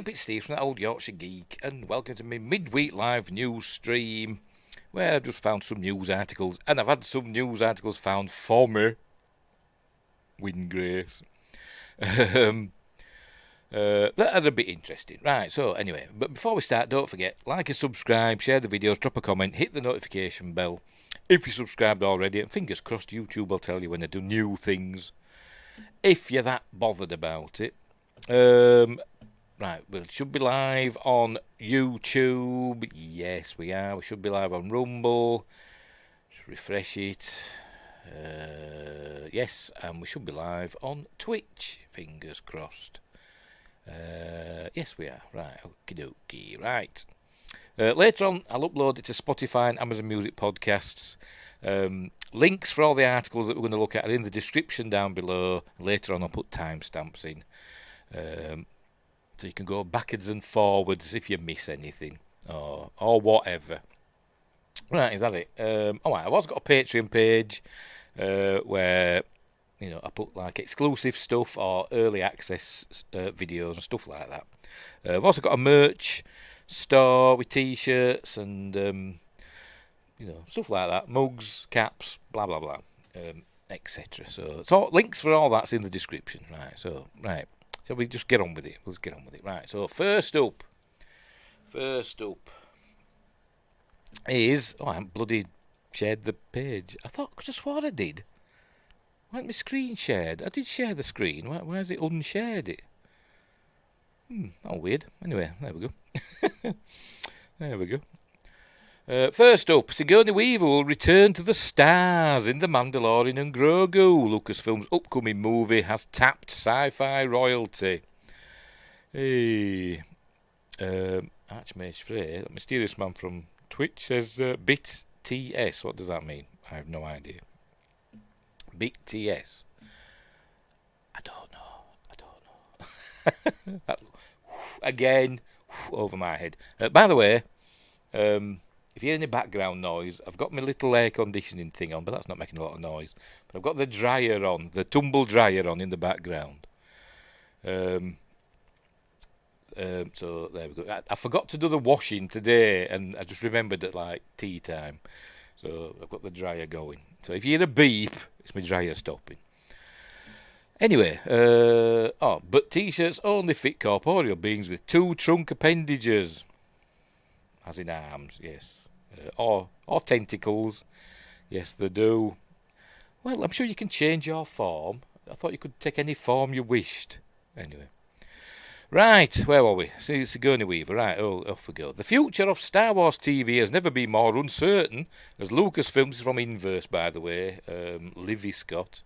up, it's Steve from that old Yorkshire geek, and welcome to my midweek live news stream, where I've just found some news articles, and I've had some news articles found for me. Win grace. That are a bit interesting. Right, so anyway, but before we start, don't forget, like and subscribe, share the videos, drop a comment, hit the notification bell if you're subscribed already, and fingers crossed YouTube will tell you when I do new things, if you're that bothered about it. Right, we should be live on YouTube. Yes, we are. We should be live on Rumble. Just refresh it. Yes, and we should be live on Twitch. Fingers crossed. Yes, we are. Right, okie dokie. Right. Later on, I'll upload it to Spotify and Amazon Music Podcasts. Links for all the articles that we're going to look at are in the description down below. Later on, I'll put timestamps in. So you can go backwards and forwards if you miss anything or whatever. Right, is that it? Alright, I've also got a Patreon page where, you know, I put like exclusive stuff or early access videos and stuff like that. I've also got a merch store with t-shirts and, you know, stuff like that. Mugs, caps, blah, blah, blah, etc. So links for all that's in the description. Right, so, right. Shall we just get on with it? Let's get on with it. Right, so first up is... Oh, I haven't bloody shared the page. I just swore I did. Why isn't my screen shared? I did share the screen. Why has it unshared it? Oh, weird. Anyway, there we go. There we go. First up, Sigourney Weaver will return to the stars in The Mandalorian and Grogu. Lucasfilm's upcoming movie has tapped Sci-Fi royalty. Hey, Archmage Frey, that mysterious man from Twitch, says Bit TS. What does that mean? I have no idea. Bit TS. I don't know. That, again, over my head. By the way, if you hear any background noise, I've got my little air conditioning thing on, but that's not making a lot of noise. But I've got the dryer on, the tumble dryer on in the background. So there we go. I forgot to do the washing today, and I just remembered at like tea time. So I've got the dryer going. So if you hear a beep, it's my dryer stopping. Anyway, but t-shirts only fit corporeal beings with 2 trunk appendages. As in arms, yes. Or tentacles. Yes, they do. Well, I'm sure you can change your form. I thought you could take any form you wished. Anyway. Right, where were we? Sigourney Weaver. Right, off we go. The future of Star Wars TV has never been more uncertain, as Lucasfilm is from Inverse, by the way, Livy Scott.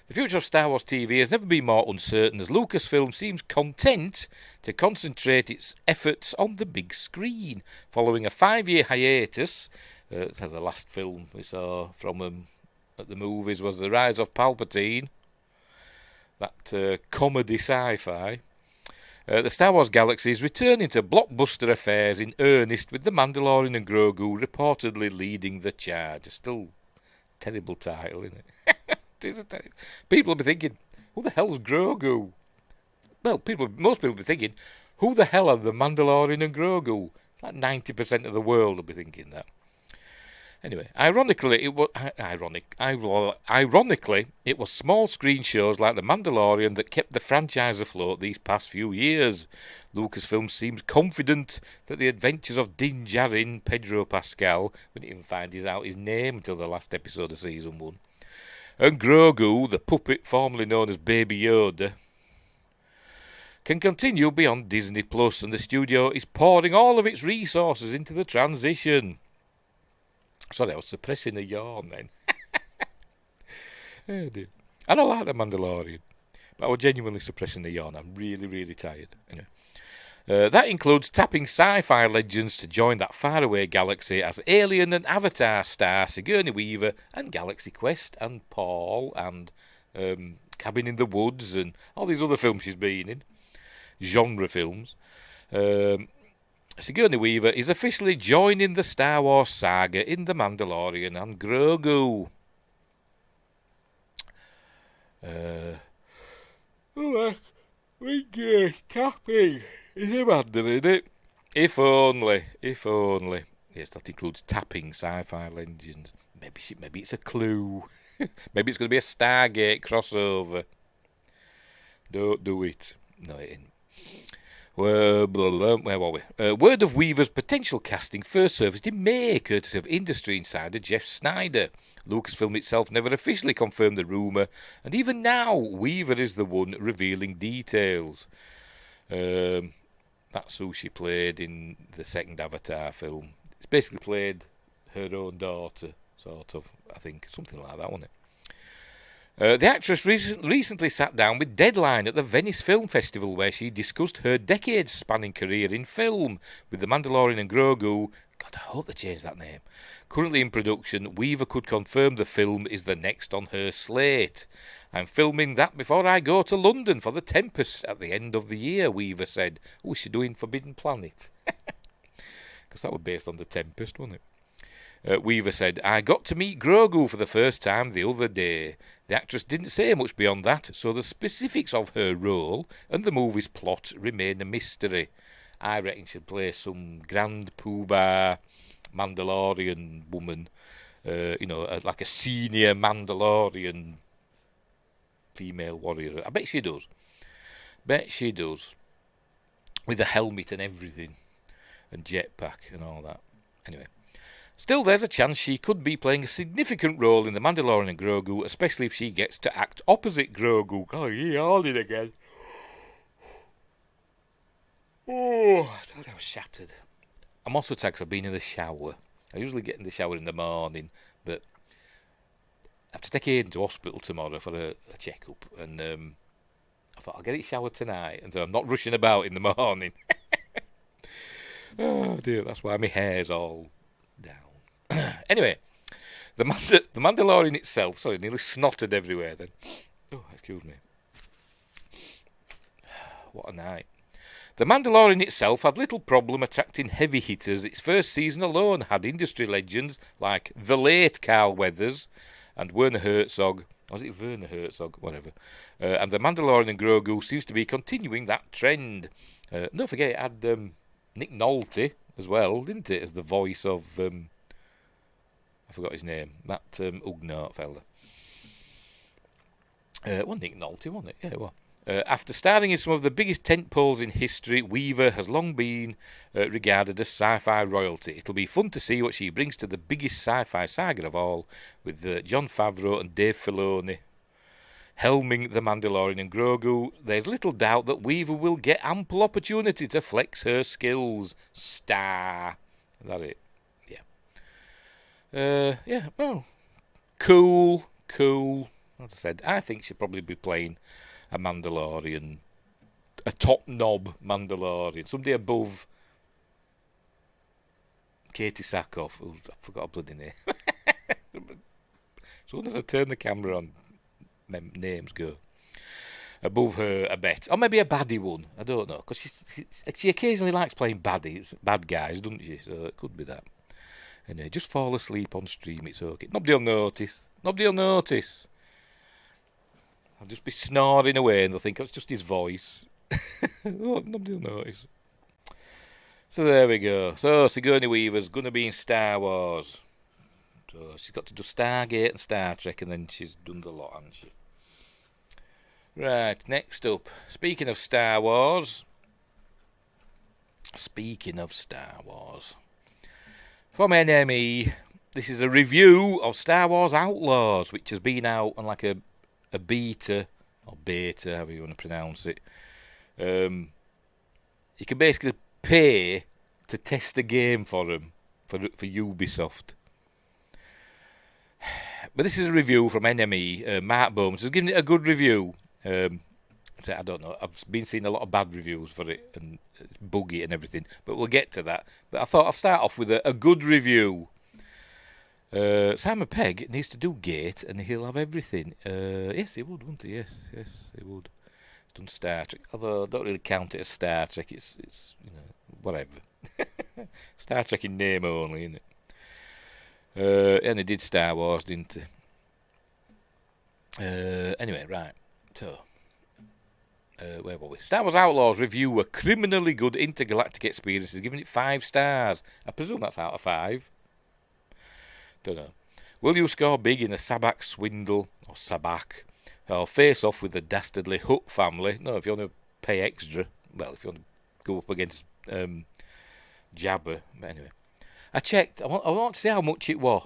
The future of Star Wars TV has never been more uncertain, as Lucasfilm seems content to concentrate its efforts on the big screen. Following a 5-year hiatus, so the last film we saw from them at the movies was The Rise of Palpatine, that comedy sci-fi. The Star Wars galaxy is returning to blockbuster affairs in earnest, with The Mandalorian and Grogu reportedly leading the charge. Still terrible title, isn't it? People will be thinking, who the hell's Grogu? Well, most people will be thinking, who the hell are the Mandalorian and Grogu? It's like 90% of the world will be thinking that. Anyway, ironically, it was small screen shows like The Mandalorian that kept the franchise afloat these past few years. Lucasfilm seems confident that the adventures of Din Djarin, Pedro Pascal, we didn't even find out his name until the last episode of Season 1, and Grogu, the puppet formerly known as Baby Yoda, can continue beyond Disney Plus, and the studio is pouring all of its resources into the transition. Sorry, I was suppressing a yawn then. Oh dear. I don't like The Mandalorian, but I was genuinely suppressing a yawn. I'm really, really tired. Anyway. That includes tapping sci-fi legends to join that faraway galaxy as Alien and Avatar star Sigourney Weaver and Galaxy Quest and Paul and Cabin in the Woods and all these other films she's been in. Genre films. Sigourney Weaver is officially joining the Star Wars saga in The Mandalorian and Grogu. Tapping It's a matter, isn't it? If only. Yes, that includes tapping sci-fi legends. Maybe it's a clue. Maybe it's going to be a Stargate crossover. Don't do it. No, it ain't. Well, where were we? Word of Weaver's potential casting first surfaced in May, courtesy of industry insider Jeff Snyder. Lucasfilm itself never officially confirmed the rumour, and even now, Weaver is the one revealing details. That's who she played in the second Avatar film. It's basically played her own daughter, sort of, I think. Something like that, wasn't it? The actress recently sat down with Deadline at the Venice Film Festival, where she discussed her decades-spanning career in film. With The Mandalorian and Grogu, God, I hope they changed that name, currently in production, Weaver could confirm the film is the next on her slate. I'm filming that before I go to London for The Tempest at the end of the year, Weaver said. Oh, is she doing Forbidden Planet? Because that was based on The Tempest, wasn't it? Weaver said, I got to meet Grogu for the first time the other day. The actress didn't say much beyond that, so the specifics of her role and the movie's plot remain a mystery. I reckon she'll play some grand poobah Mandalorian woman, like a senior Mandalorian female warrior. I bet she does. With a helmet and everything, and jetpack and all that. Anyway. Still, there's a chance she could be playing a significant role in The Mandalorian and Grogu, especially if she gets to act opposite Grogu. Oh, he yawning again. Oh, I was shattered. I'm also tired because I've been in the shower. I usually get in the shower in the morning, but I have to take Aidan to hospital tomorrow for a check-up, and I thought I'll get it showered tonight, and so I'm not rushing about in the morning. Oh dear, that's why my hair's all down. Anyway, the Mandalorian itself, sorry, nearly snotted everywhere then. Oh, excuse me. What a night. The Mandalorian itself had little problem attracting heavy hitters. Its first season alone had industry legends like the late Carl Weathers and Werner Herzog. Was it Werner Herzog? Whatever. And the Mandalorian and Grogu seems to be continuing that trend. Don't forget, it had Nick Nolte as well, didn't it, as the voice of... I forgot his name. That Ugnaught fella. Wasn't Nick Nolte, wasn't it? Yeah, it was. After starring in some of the biggest tentpoles in history, Weaver has long been regarded as sci-fi royalty. It'll be fun to see what she brings to the biggest sci-fi saga of all, with Jon Favreau and Dave Filoni helming The Mandalorian and Grogu. There's little doubt that Weaver will get ample opportunity to flex her skills. Star. Is that it? Well, cool. As I said, I think she'll probably be playing a Mandalorian, a top knob Mandalorian, somebody above Katie Sackhoff. Oh, I forgot her bloody name. So as I turn the camera on, names go. Above her, I bet. Or maybe a baddie one. I don't know. Because she occasionally likes playing bad guys, doesn't she? So it could be that. Anyway, just fall asleep on stream, it's okay. Nobody will notice. I'll just be snoring away and they'll think it's just his voice. Nobody will notice. So there we go. So Sigourney Weaver's going to be in Star Wars. So she's got to do Stargate and Star Trek, and then she's done the lot, hasn't she? Right, next up. Speaking of Star Wars. From NME, this is a review of Star Wars Outlaws, which has been out on like a beta, or beta, however you want to pronounce it. You can basically pay to test the game for them, for Ubisoft. But this is a review from NME. Mark Bones has given it a good review. I don't know. I've been seeing a lot of bad reviews for it, and it's buggy and everything. But we'll get to that. But I thought I'll start off with a good review. Simon Pegg needs to do Gate, and he'll have everything. Yes, he would, wouldn't he? Yes, he would. He's done Star Trek, although I don't really count it as Star Trek. It's whatever. Star Trek in name only, isn't it? And he did Star Wars, didn't he? Anyway, right. So, Where were we? Star Wars Outlaws review a criminally good intergalactic experience is giving it 5 stars. I presume that's out of 5. Don't know. Will you score big in a Sabak swindle or Sabak? Or face off with the dastardly Hutt family? No, if you want to pay extra. Well, if you want to go up against Jabba. But anyway. I checked. I want to see how much it was.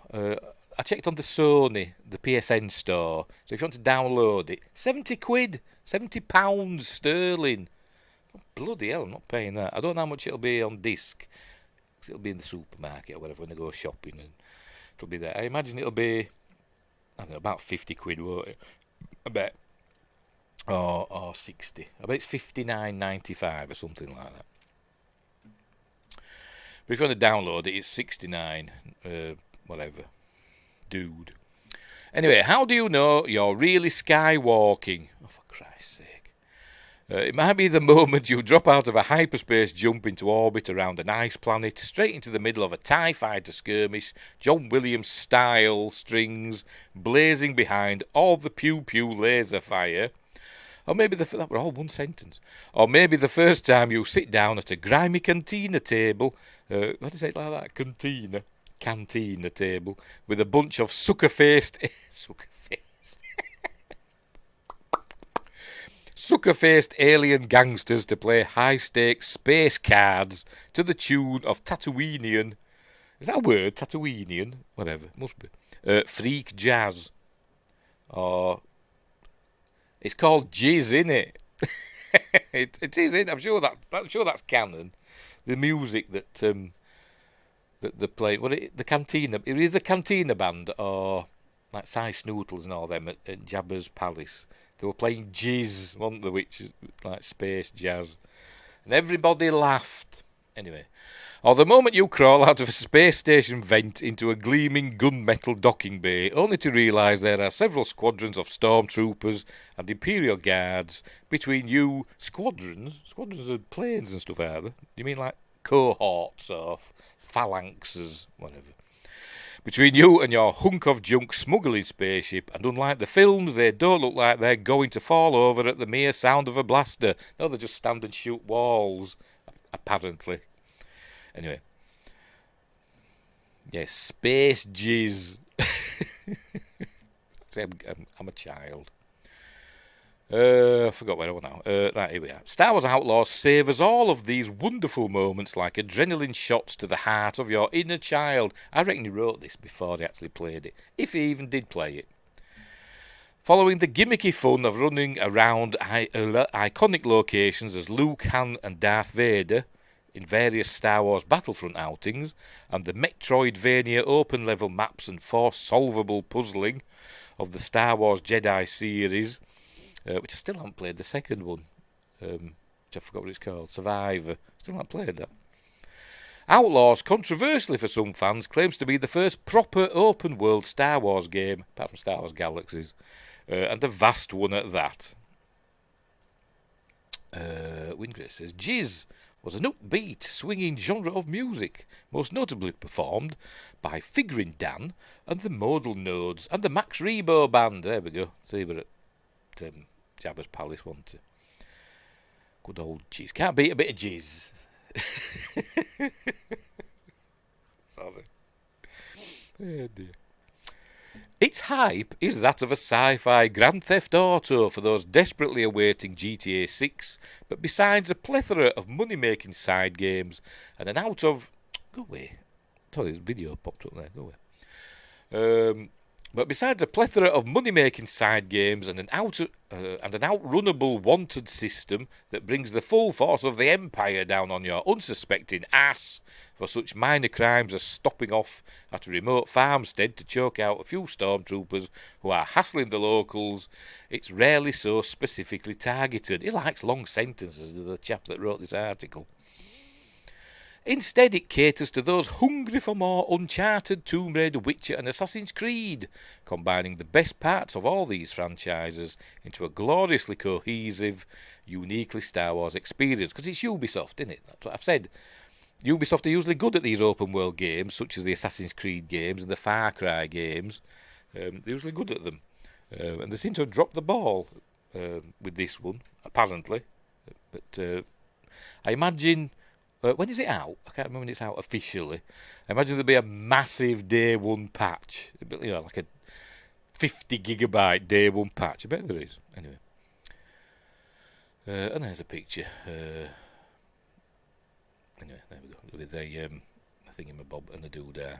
I checked on the Sony, the PSN store. So if you want to download it, 70 quid. £70 sterling. Oh, bloody hell, I'm not paying that. I don't know how much it'll be on disc. Cause it'll be in the supermarket or whatever when I go shopping. And it'll be there. I imagine it'll be, I don't know, about 50 quid, won't it? I bet. Or 60. I bet it's 59.95 or something like that. But if you want to download it, it's 69. Whatever. Dude. Anyway, how do you know you're really skywalking? Oh, for Christ's sake. It might be the moment you drop out of a hyperspace jump into orbit around an ice planet, straight into the middle of a TIE fighter skirmish, John Williams style strings blazing behind all the pew-pew laser fire. Or maybe that were all one sentence. Or maybe the first time you sit down at a grimy cantina table. What do you say it like that? Cantina table with a bunch of sucker-faced alien gangsters to play high-stakes space cards to the tune of Tatooinean. Is that a word? Tatooinean? Whatever. Must be. Freak jazz. Or it's called Jizz, innit? It is, innit? I'm sure that's canon. The music that they play. Well, the Cantina. It was the Cantina band or like Cy Snootles and all them at Jabba's Palace. They were playing Jizz, weren't they? Which is like space jazz, and everybody laughed. Anyway, or the moment you crawl out of a space station vent into a gleaming gunmetal docking bay, only to realise there are several squadrons of stormtroopers and Imperial guards between you. Squadrons of planes and stuff, are they? You mean like cohorts of phalanxes, whatever? Between you and your hunk of junk smuggling spaceship, and unlike the films, they don't look like they're going to fall over at the mere sound of a blaster. No, they just stand and shoot walls, apparently. Anyway. Yes, space jizz. See, I'm a child. I forgot where I was now. Right, here we are. Star Wars Outlaws savours all of these wonderful moments like adrenaline shots to the heart of your inner child. I reckon he wrote this before he actually played it, if he even did play it. Following the gimmicky fun of running around iconic locations as Luke, Han and Darth Vader in various Star Wars Battlefront outings, and the Metroidvania open-level maps and force-solvable puzzling of the Star Wars Jedi series, which I still haven't played the second one, which I forgot what it's called, Survivor. Still haven't played that. Outlaws, controversially for some fans, claims to be the first proper open-world Star Wars game, apart from Star Wars Galaxies, and a vast one at that. Wingate says, Jizz was an upbeat, swinging genre of music, most notably performed by Figuring Dan and the Modal Nodes and the Max Rebo Band. There we go. See, we're at Jabba's Palace, wasn't it? Good old jizz. Can't beat a bit of jizz. Sorry. Oh dear. Its hype is that of a sci-fi Grand Theft Auto for those desperately awaiting GTA 6, but besides a plethora of money-making side games and an out of... Go away. Sorry, the video popped up there. Go away. But besides a plethora of money-making side games and an outrunnable wanted system that brings the full force of the Empire down on your unsuspecting ass for such minor crimes as stopping off at a remote farmstead to choke out a few stormtroopers who are hassling the locals, it's rarely so specifically targeted. He likes long sentences, the chap that wrote this article. Instead, it caters to those hungry for more Uncharted, Tomb Raider, Witcher and Assassin's Creed, combining the best parts of all these franchises into a gloriously cohesive, uniquely Star Wars experience. Because it's Ubisoft, isn't it? That's what I've said. Ubisoft are usually good at these open-world games, such as the Assassin's Creed games and the Far Cry games. They're usually good at them. And they seem to have dropped the ball with this one. apparently. But I imagine... when is it out? I can't remember when it's out officially. I imagine there'll be a massive day one patch. Like a 50 gigabyte day one patch. I bet there is. Anyway. And there's a picture. Anyway, there we go. With a thingamabob and a doodah.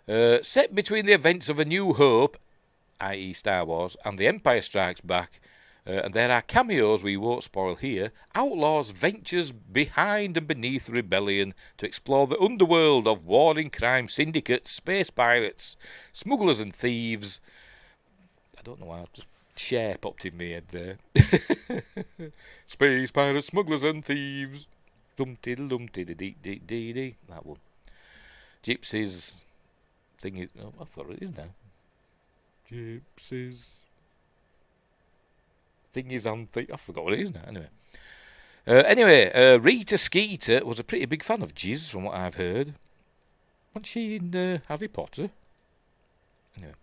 There. Set between the events of A New Hope, i.e. Star Wars, and The Empire Strikes Back, and there are cameos we won't spoil here. Outlaws ventures behind and beneath rebellion to explore the underworld of warring crime syndicates, space pirates, smugglers and thieves. I don't know why, just Cher popped in my head there. Space pirates, smugglers and thieves. Dum-tiddle-dum-tiddle-dee-dee-dee-dee. That one. Gypsies. Thingy. Oh, I forgot what it is now. Gypsies. Thingies on thing. I forgot what it is now. Anyway. Rita Skeeter was a pretty big fan of Jizz, from what I've heard. Wasn't she in Harry Potter? Anyway.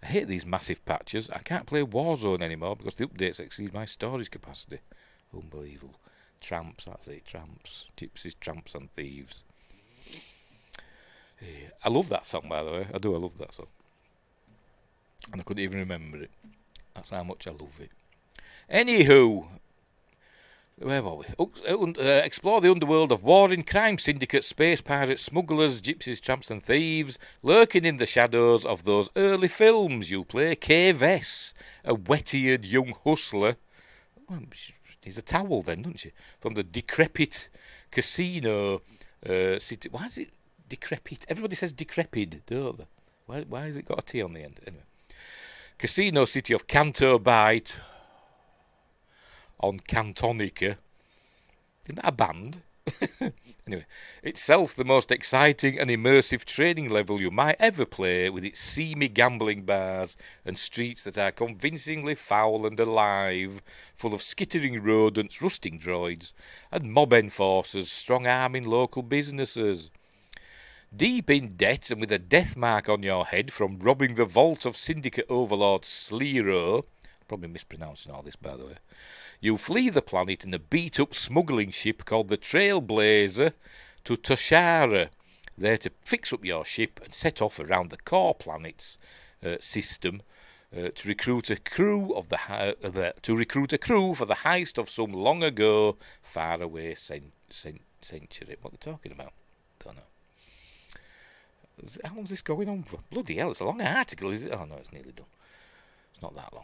I hate these massive patches. I can't play Warzone anymore because the updates exceed my storage capacity. Unbelievable. Tramps, that's it. Tramps. Gypsies, tramps and thieves. Yeah. I love that song, by the way. I love that song. And I couldn't even remember it. That's how much I love it. Anywho, where were we? Explore the underworld of warring crime syndicates, space pirates, smugglers, gypsies, tramps and thieves. Lurking in the shadows of those early films, you play Kay Vess, a wet-eared young hustler. Well, she needs a towel then, doesn't she? From the decrepit casino city. Why is it decrepit? Everybody says decrepit, don't they? Why has it got a T on the end? Anyway. Casino city of Canto Bight on Cantonica. Isn't that a band? Anyway, itself the most exciting and immersive training level you might ever play, with its seamy gambling bars and streets that are convincingly foul and alive, full of skittering rodents, rusting droids, and mob enforcers strong-arming local businesses. Deep in debt and with a death mark on your head from robbing the vault of syndicate overlord Slero, probably mispronouncing all this by the way, you flee the planet in a beat-up smuggling ship called the Trailblazer to Toshara, there to fix up your ship and set off around the core planet's system to recruit a crew for the heist of some long ago, faraway century. What are they talking about? Don't know. How long is this going on for? Bloody hell, it's a long article, is it? Oh no, it's nearly done. It's not that long.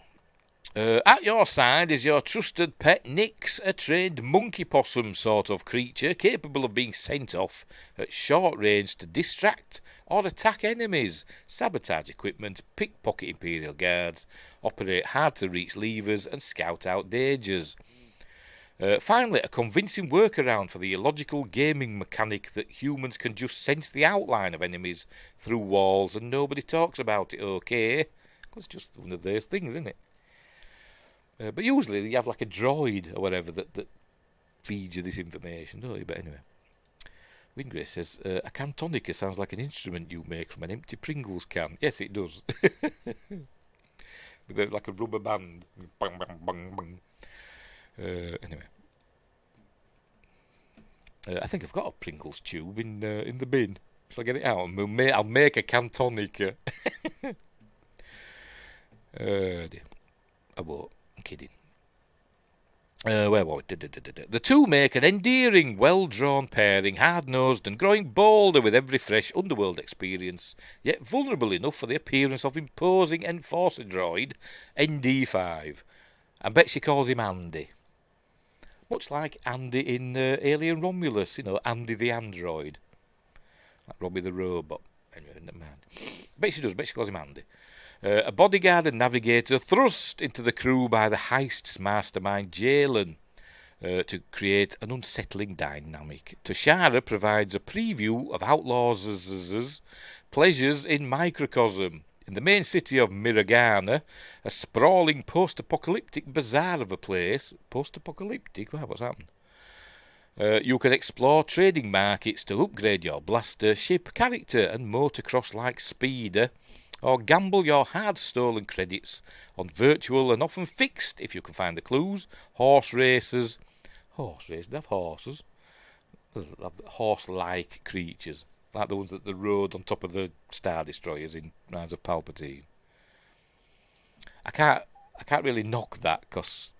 At your side is your trusted pet Nix, a trained monkey possum sort of creature capable of being sent off at short range to distract or attack enemies, sabotage equipment, pickpocket Imperial guards, operate hard to reach levers and scout out dangers. Finally, a convincing workaround for the illogical gaming mechanic that humans can just sense the outline of enemies through walls and nobody talks about it, okay? It's just one of those things, isn't it? But usually you have like a droid or whatever that feeds you this information, don't you? But anyway. Wingrace says, a cantonica sounds like an instrument you make from an empty Pringles can. Yes, it does. With like a rubber band. Bang, bang, bang, bang. Anyway. I think I've got a Pringles tube in the bin. Shall I get it out? I'll make a cantonica. Dear. I won't. I'm kidding. Where were we? The two make an endearing, well-drawn pairing, hard-nosed and growing bolder with every fresh underworld experience, yet vulnerable enough for the appearance of imposing enforcer droid ND5. I bet she calls him Andy. Much like Andy in Alien Romulus, Andy the android. Like Robbie the robot. Anyway, never mind. Bet she does, bet she calls him Andy. A bodyguard and navigator thrust into the crew by the heist's mastermind Jalen to create an unsettling dynamic. Toshara provides a preview of Outlaws' pleasures in microcosm. In the main city of Miragana, a sprawling post-apocalyptic bazaar of a place. Post-apocalyptic? Wow, what's happened? You can explore trading markets to upgrade your blaster, ship, character and motocross-like speeder, or gamble your hard-stolen credits on virtual and often fixed, if you can find the clues, horse races. Horse races? They have horses. They have horse-like creatures, like the ones that they rode on top of the Star Destroyers in Rise of Palpatine. I can't really knock that, because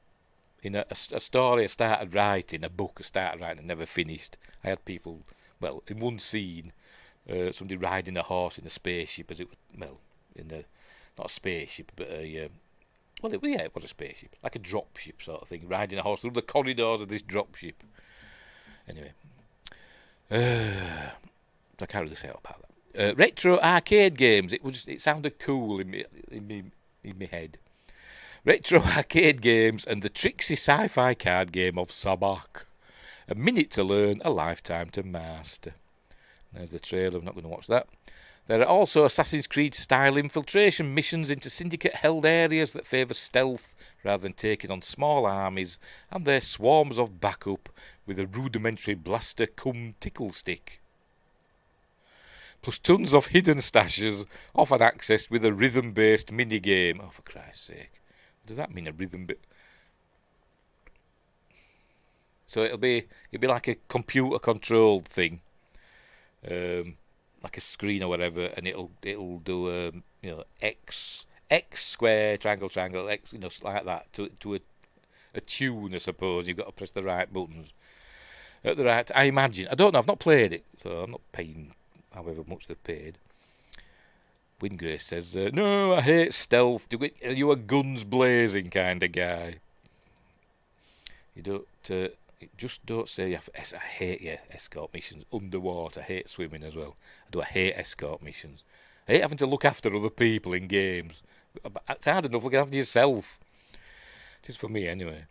in a story I started writing, a book I started writing and never finished, I had people, well, in one scene, somebody riding a horse in a spaceship, as it was, well, not a spaceship, but a, it was a spaceship, like a dropship sort of thing, riding a horse through the corridors of this dropship. Anyway, I can't really say about that. Retro arcade games. It sounded cool in my head. Retro arcade games and the tricksy sci-fi card game of Sabak. A minute to learn, a lifetime to master. There's the trailer. I'm not going to watch that. There are also Assassin's Creed-style infiltration missions into syndicate-held areas that favour stealth rather than taking on small armies, and their swarms of backup with a rudimentary blaster cum tickle stick. Plus tons of hidden stashes, often accessed with a rhythm-based mini-game. Oh, for Christ's sake. Does that mean a rhythm bit? So it'll be like a computer-controlled thing. Like a screen or whatever, and it'll do X square, triangle, X, like that to a tune. I suppose you've got to press the right buttons at the right. I imagine. I don't know. I've not played it, so I'm not paying however much they've paid. Wingrace says, "No, I hate stealth. Are you a guns blazing kind of guy? You don't." Just don't say I hate escort missions. Underwater, I hate swimming as well. I hate escort missions. I hate having to look after other people in games. It's hard enough looking after yourself. It is for me anyway.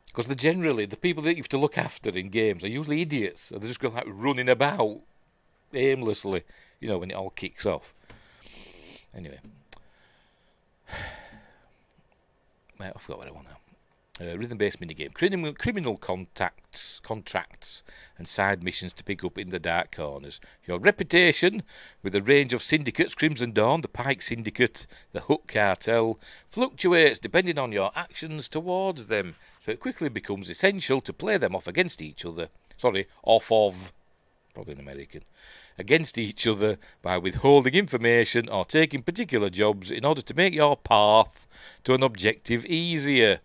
Because the people that you have to look after in games are usually idiots. They're just going like running about aimlessly, when it all kicks off. Anyway. Right, I forgot what I want now. Rhythm-based minigame. Criminal contracts and side missions to pick up in the dark corners. Your reputation with a range of syndicates, Crimson Dawn, the Pike Syndicate, the Hook Cartel, fluctuates depending on your actions towards them. So it quickly becomes essential to play them off against each other. Off of, probably an American. Against each other by withholding information or taking particular jobs in order to make your path to an objective easier.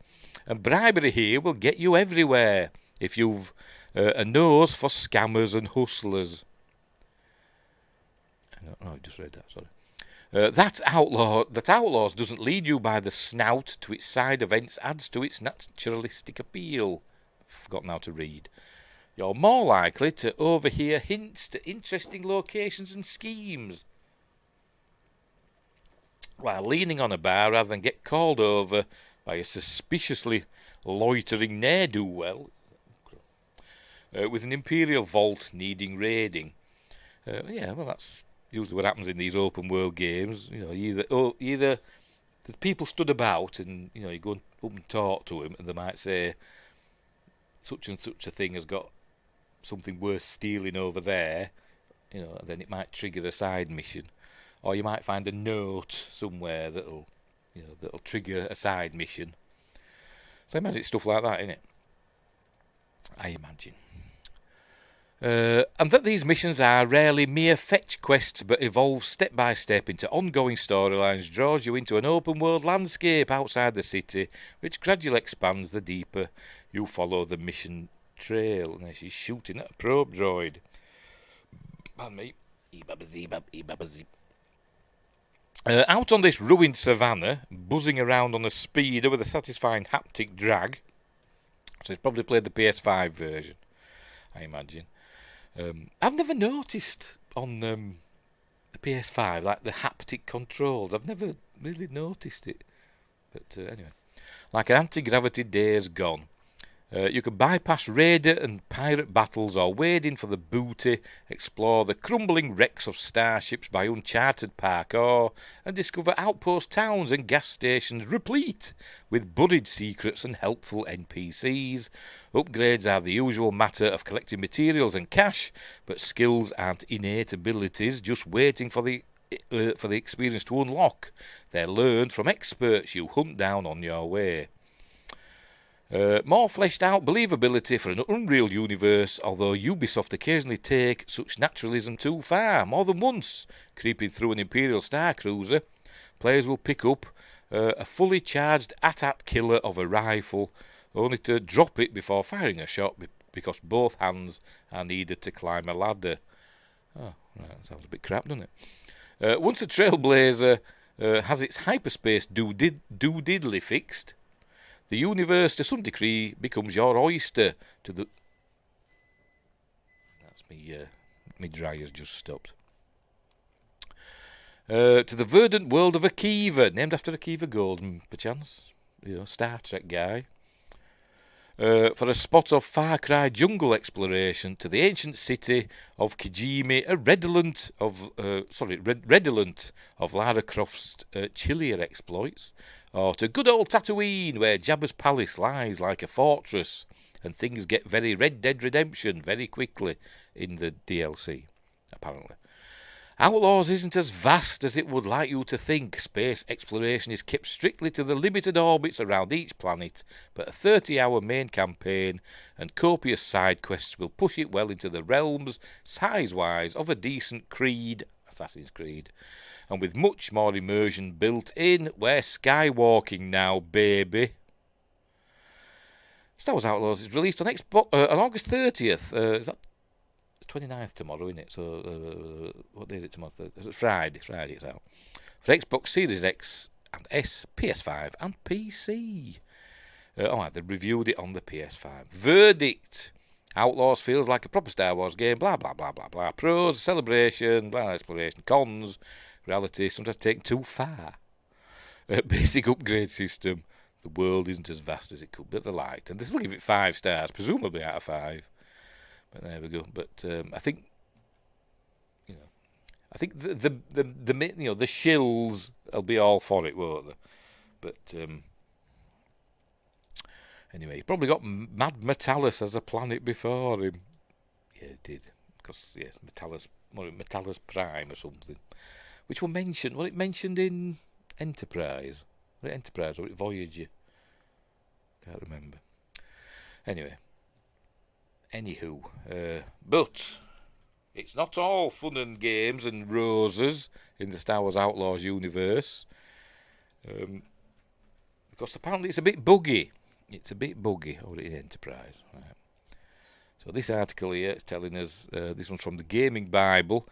And bribery here will get you everywhere if you've a nose for scammers and hustlers. I just read that, sorry. That Outlaws doesn't lead you by the snout to its side events adds to its naturalistic appeal. Forgotten how to read. You're more likely to overhear hints to interesting locations and schemes, while leaning on a bar rather than get called over by a suspiciously loitering ne'er-do-well with an Imperial vault needing raiding. That's usually what happens in these open world games. Either there's people stood about and you go up and talk to them and they might say such and such a thing has got something worth stealing over there, and then it might trigger a side mission, or you might find a note somewhere that'll trigger a side mission. So I imagine it's stuff like that, innit? I imagine. And that these missions are rarely mere fetch quests, but evolve step by step into ongoing storylines, draws you into an open world landscape outside the city, which gradually expands the deeper you follow the mission trail. And she's shooting at a probe droid. Pardon me. Out on this ruined savannah, buzzing around on a speeder with a satisfying haptic drag. So he's probably played the PS5 version, I imagine. I've never noticed on the PS5, like the haptic controls. I've never really noticed it. But anyway, like an anti-gravity Days Gone. You can bypass raider and pirate battles or wade in for the booty, explore the crumbling wrecks of starships by uncharted parkour, and discover outpost towns and gas stations replete with buried secrets and helpful NPCs. Upgrades are the usual matter of collecting materials and cash, but skills aren't innate abilities just waiting for the for the experience to unlock. They're learned from experts you hunt down on your way. More fleshed out believability for an unreal universe, although Ubisoft occasionally take such naturalism too far. More than once, creeping through an Imperial Star Cruiser, players will pick up a fully charged AT-AT killer of a rifle, only to drop it before firing a shot because both hands are needed to climb a ladder. Oh, right, that sounds a bit crap, doesn't it? Once a Trailblazer has its hyperspace doodidly fixed, the universe, to some degree, becomes your oyster. That's me. My dryer's just stopped. To the verdant world of Akiva, named after Akiva Golden, perchance, Star Trek guy. For a spot of Far Cry jungle exploration, to the ancient city of Kijimi, redolent of Lara Croft's chillier exploits, or to good old Tatooine, where Jabba's palace lies like a fortress, and things get very Red Dead Redemption very quickly in the DLC, apparently. Outlaws isn't as vast as it would like you to think. Space exploration is kept strictly to the limited orbits around each planet, but a 30-hour main campaign and copious side quests will push it well into the realms, size-wise, of a decent Assassin's Creed, and with much more immersion built in. We're skywalking now, baby. Star Wars Outlaws is released on Xbox on August 30th. Is that 29th tomorrow, isn't it? So, what day is it tomorrow? Friday it's out. For Xbox Series X and S, PS5 and PC. Alright, they reviewed it on the PS5. Verdict. Outlaws feels like a proper Star Wars game, blah, blah, blah, blah, blah. Pros, celebration, blah, exploration. Cons, reality, sometimes taken too far. Basic upgrade system. The world isn't as vast as it could be, but they liked. And they still give it 5 stars, presumably out of 5. But there we go. But I think, the shills will be all for it, won't they? But anyway, he probably got Mad Metallus as a planet before him. Yeah, it did. Because yes, Metallus Prime or something, which was mentioned. Was it mentioned in Enterprise? Was it Enterprise or was it Voyager? Can't remember. Anywho, but it's not all fun and games and roses in the Star Wars Outlaws universe, because apparently it's a bit buggy. It's a bit buggy over in Enterprise. Right. So this article here is telling us, this one's from the Gaming Bible,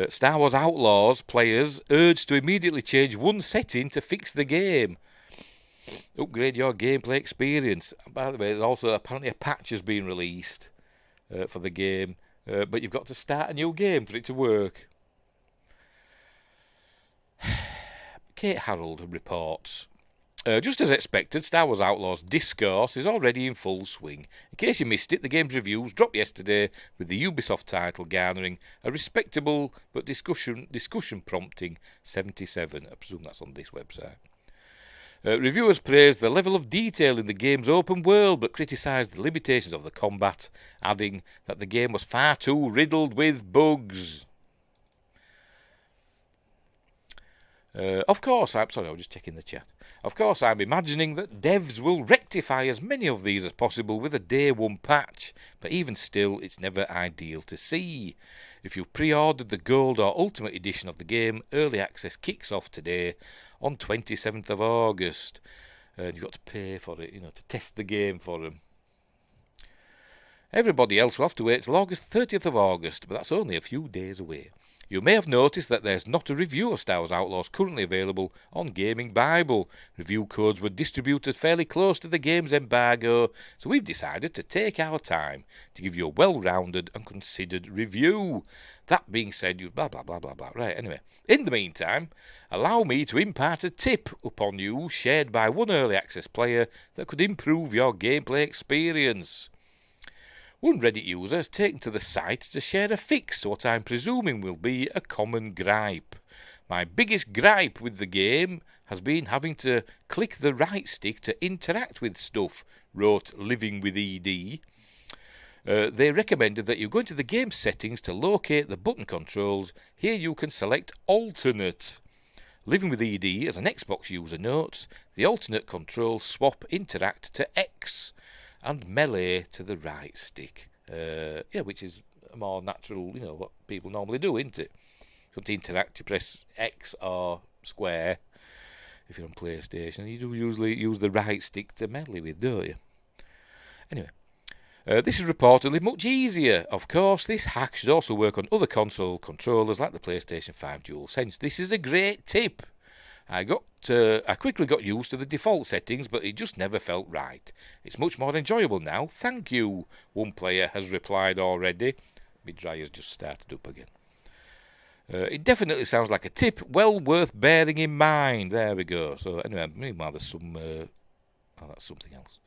Star Wars Outlaws players urged to immediately change one setting to fix the game. Upgrade your gameplay experience. By the way, there's also apparently a patch has been released for the game, but you've got to start a new game for it to work. Kate Harold reports, just as expected, Star Wars Outlaws discourse is already in full swing. In case you missed it, the game's reviews dropped yesterday, with the Ubisoft title garnering a respectable but discussion prompting 77. I presume that's on this website. Reviewers praised the level of detail in the game's open world, but criticised the limitations of the combat, adding that the game was far too riddled with bugs. Of course, I was just checking the chat. Of course, I'm imagining that devs will rectify as many of these as possible with a day one patch, but even still, it's never ideal to see. If you've pre-ordered the Gold or Ultimate Edition of the game, early access kicks off today on 27th of August. And you've got to pay for it, to test the game for them. Everybody else will have to wait till August 30th of August, but that's only a few days away. You may have noticed that there's not a review of Star Wars Outlaws currently available on Gaming Bible. Review codes were distributed fairly close to the game's embargo, so we've decided to take our time to give you a well-rounded and considered review. That being said, you blah, blah, blah, blah, blah. Right, anyway. In the meantime, allow me to impart a tip upon you shared by one early access player that could improve your gameplay experience. One Reddit user has taken to the site to share a fix to what I'm presuming will be a common gripe. My biggest gripe with the game has been having to click the right stick to interact with stuff, wrote Living with ED. They recommended that you go into the game settings to locate the button controls. Here you can select alternate. Living with ED, as an Xbox user notes, the alternate controls swap interact to X and melee to the right stick. Which is a more natural, what people normally do, isn't it? If you want to interact, you press X or square. If you're on PlayStation, you do usually use the right stick to melee with, don't you? Anyway. This is reportedly much easier. Of course, this hack should also work on other console controllers like the PlayStation 5 DualSense. This is a great tip. I quickly got used to the default settings, but it just never felt right. It's much more enjoyable now. Thank you, one player has replied already. My dryer's just started up again. It definitely sounds like a tip, well worth bearing in mind. There we go. So anyway, meanwhile there's some... that's something else.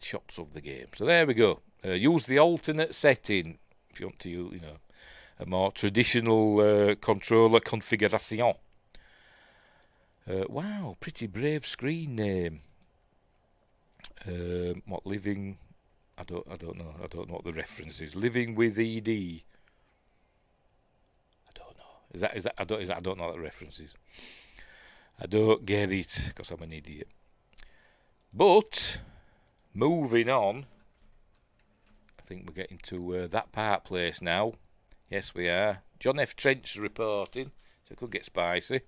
Shots of the game. So there we go. Use the alternate setting if you want to use, a more traditional controller configuration. Wow, pretty brave screen name. Living? I don't know. I don't know what the reference is. Living with ED. I don't know. Is that? I don't know what the reference is. I don't get it because I'm an idiot. But. Moving on, I think we're getting to that part place now. Yes, we are. John F. Trench reporting, so it could get spicy.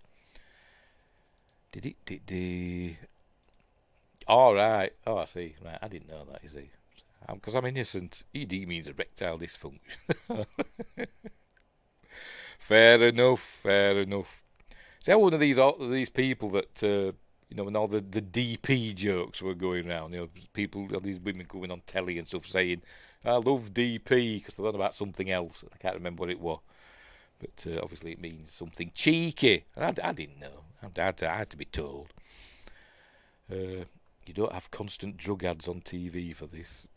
All right. Oh, I see. Right, I didn't know that, you see. Because I'm innocent. ED means erectile dysfunction. Fair enough. See, I'm one of these people that... when all the DP jokes were going around, these women coming on telly and stuff saying, I love DP, because they were on about something else. I can't remember what it was. But obviously it means something cheeky. And I didn't know. I had to be told. You don't have constant drug ads on TV for this.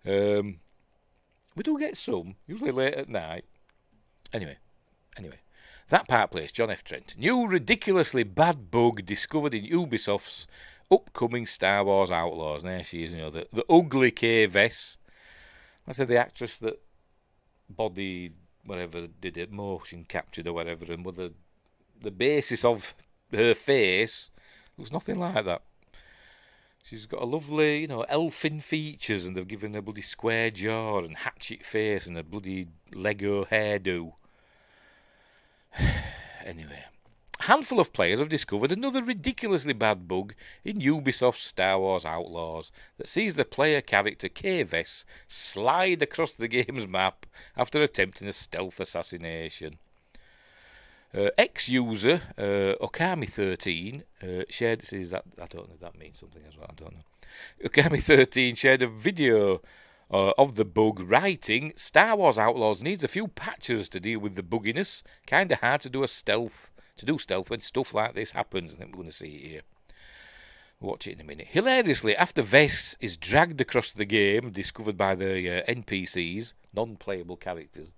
We do get some, usually late at night. Anyway. That part place, John F. Trent. New ridiculously bad bug discovered in Ubisoft's upcoming Star Wars Outlaws. And there she is, the ugly Kay Vess. I said the actress that bodied whatever, did it, motion captured or whatever, and with the basis of her face looks nothing like that. She's got a lovely, elfin features, and they've given her a bloody square jaw and hatchet face and a bloody Lego hairdo. Anyway, a handful of players have discovered another ridiculously bad bug in Ubisoft's Star Wars Outlaws that sees the player character Kay Vess slide across the game's map after attempting a stealth assassination. Ex-user Okami13 shared... I don't know if that means something as well, I don't know. Okami13 shared a video of the bug, writing, Star Wars Outlaws needs a few patches to deal with the bugginess. Kinda hard to do stealth when stuff like this happens. I think we're going to see it here. Watch it in a minute. Hilariously, after Vess is dragged across the game, discovered by the NPCs, non-playable characters,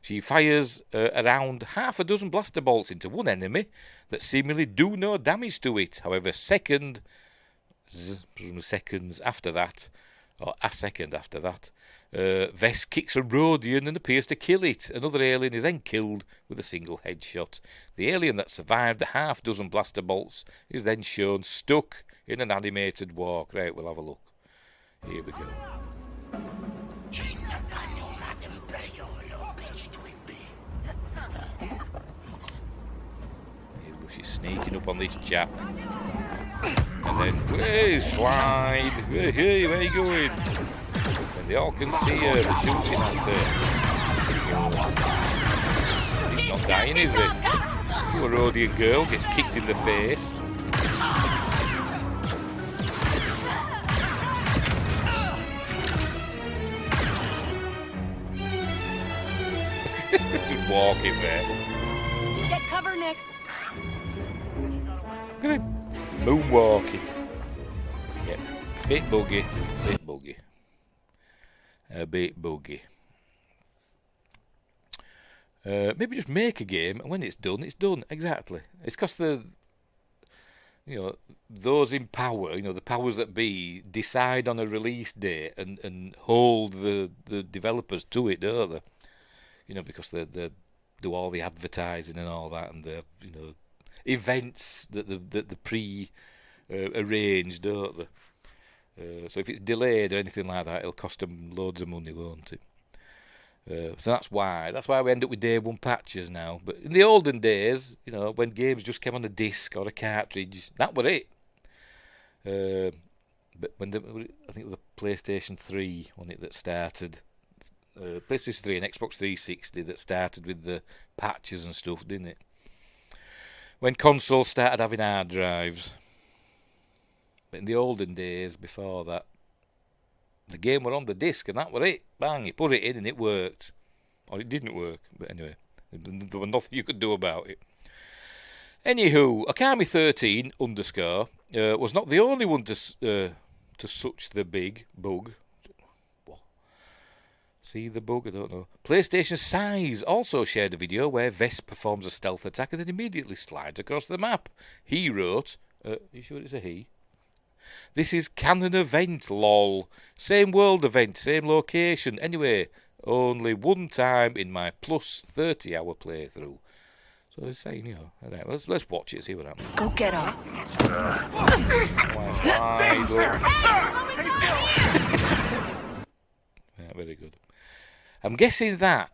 she fires around half a dozen blaster bolts into one enemy that seemingly do no damage to it. However, seconds after that, or a second after that, Vess kicks a Rhodian and appears to kill it. Another alien is then killed with a single headshot. The alien that survived the half dozen blaster bolts is then shown stuck in an animated walk. Right, we'll have a look. Here we go. Here she's sneaking up on this chap. And then, hey, slide. Hey, where are you going? And they all can see her. They're shooting at her. He's not dying, is he? Poor Rhodian girl gets kicked in the face. Just walking there. Get cover, Nix. Look at him. Moonwalking. Yeah. Bit buggy. A bit buggy. Maybe just make a game, and when it's done, it's done. Exactly. It's because the those in power, the powers that be, decide on a release date and hold the developers to it, don't they? Because they do all the advertising and all that, and the events that the pre arranged, don't they? So if it's delayed or anything like that, it'll cost them loads of money, won't it? So that's why we end up with day one patches now. But in the olden days, when games just came on a disc or a cartridge, that were it. But I think it was the PlayStation 3 on it that started. PlayStation 3 and Xbox 360 that started with the patches and stuff, didn't it? When consoles started having hard drives. But in the olden days, before that, the game were on the disc and that were it. Bang, you put it in and it worked. Or it didn't work. But anyway, there was nothing you could do about it. Anywho, Akami13 _ was not the only one to such the big bug. What? See the bug? I don't know. PlayStation Size also shared a video where Vest performs a stealth attack and then immediately slides across the map. He wrote, you sure it's a he? This is canon event, lol. Same world event, same location. Anyway, only one time in my plus 30-hour playthrough. So he's saying, alright, let's watch it, see what happens. Go get him. Slide up. Yeah, very good. I'm guessing that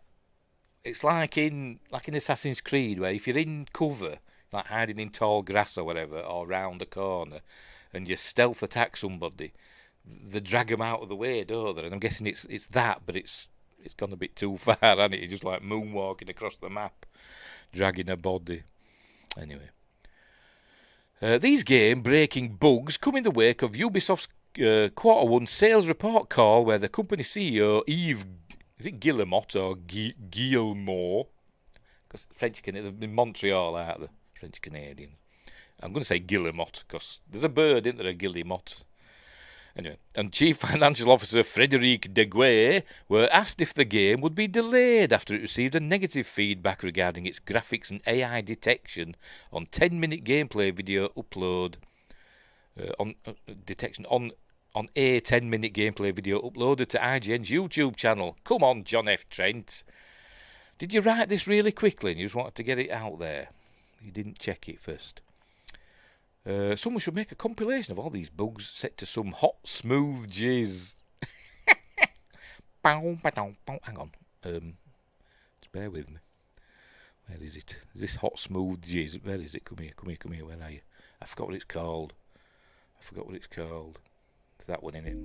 it's like in Assassin's Creed, where if you're in cover, like hiding in tall grass or whatever, or round a corner, and you stealth attack somebody, they drag them out of the way, don't they? And I'm guessing it's that, but it's gone a bit too far, hasn't it? You're just like moonwalking across the map, dragging a body. Anyway. These game-breaking bugs come in the wake of Ubisoft's Q1 sales report call, where the company CEO, Yves, is it Guillemot or Guillemot? Because French Canadian, they're in Montreal, aren't they? French Canadian. I'm going to say Guillemot, because there's a bird, isn't there, a Guillemot? Anyway, and Chief Financial Officer Frédéric Deguay were asked if the game would be delayed after it received a negative feedback regarding its graphics and AI detection on 10-minute gameplay video upload. On a 10-minute gameplay video uploaded to IGN's YouTube channel. Come on, John F. Trent. Did you write this really quickly and you just wanted to get it out there? You didn't check it first. Someone should make a compilation of all these bugs set to some hot, smooth jizz. Hang on. Just bear with me. Where is it? Is this hot, smooth jizz? Where is it? Come here. Where are you? I forgot what it's called. It's that one, innit?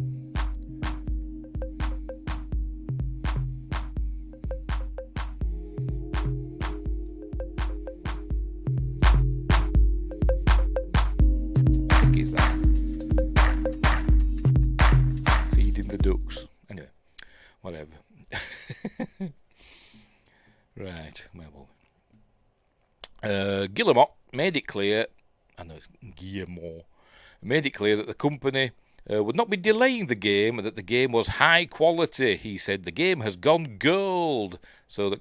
Ducks. Anyway, whatever. Right, where were we? Guillemot made it clear, made it clear that the company would not be delaying the game and that the game was high quality. He said the game has gone gold. So the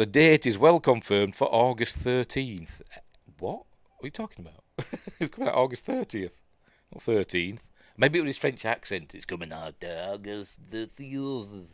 date is well confirmed for August 13th. What? What are you talking about? It's coming out August 30th, not 13th. Maybe it was his French accent. It's coming out August the 30th.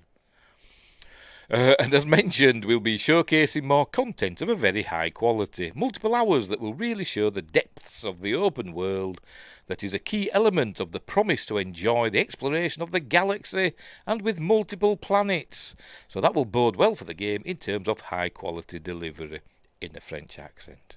And as mentioned, we'll be showcasing more content of a very high quality. Multiple hours that will really show the depths of the open world that is a key element of the promise to enjoy the exploration of the galaxy and with multiple planets. So that will bode well for the game in terms of high quality delivery in a French accent.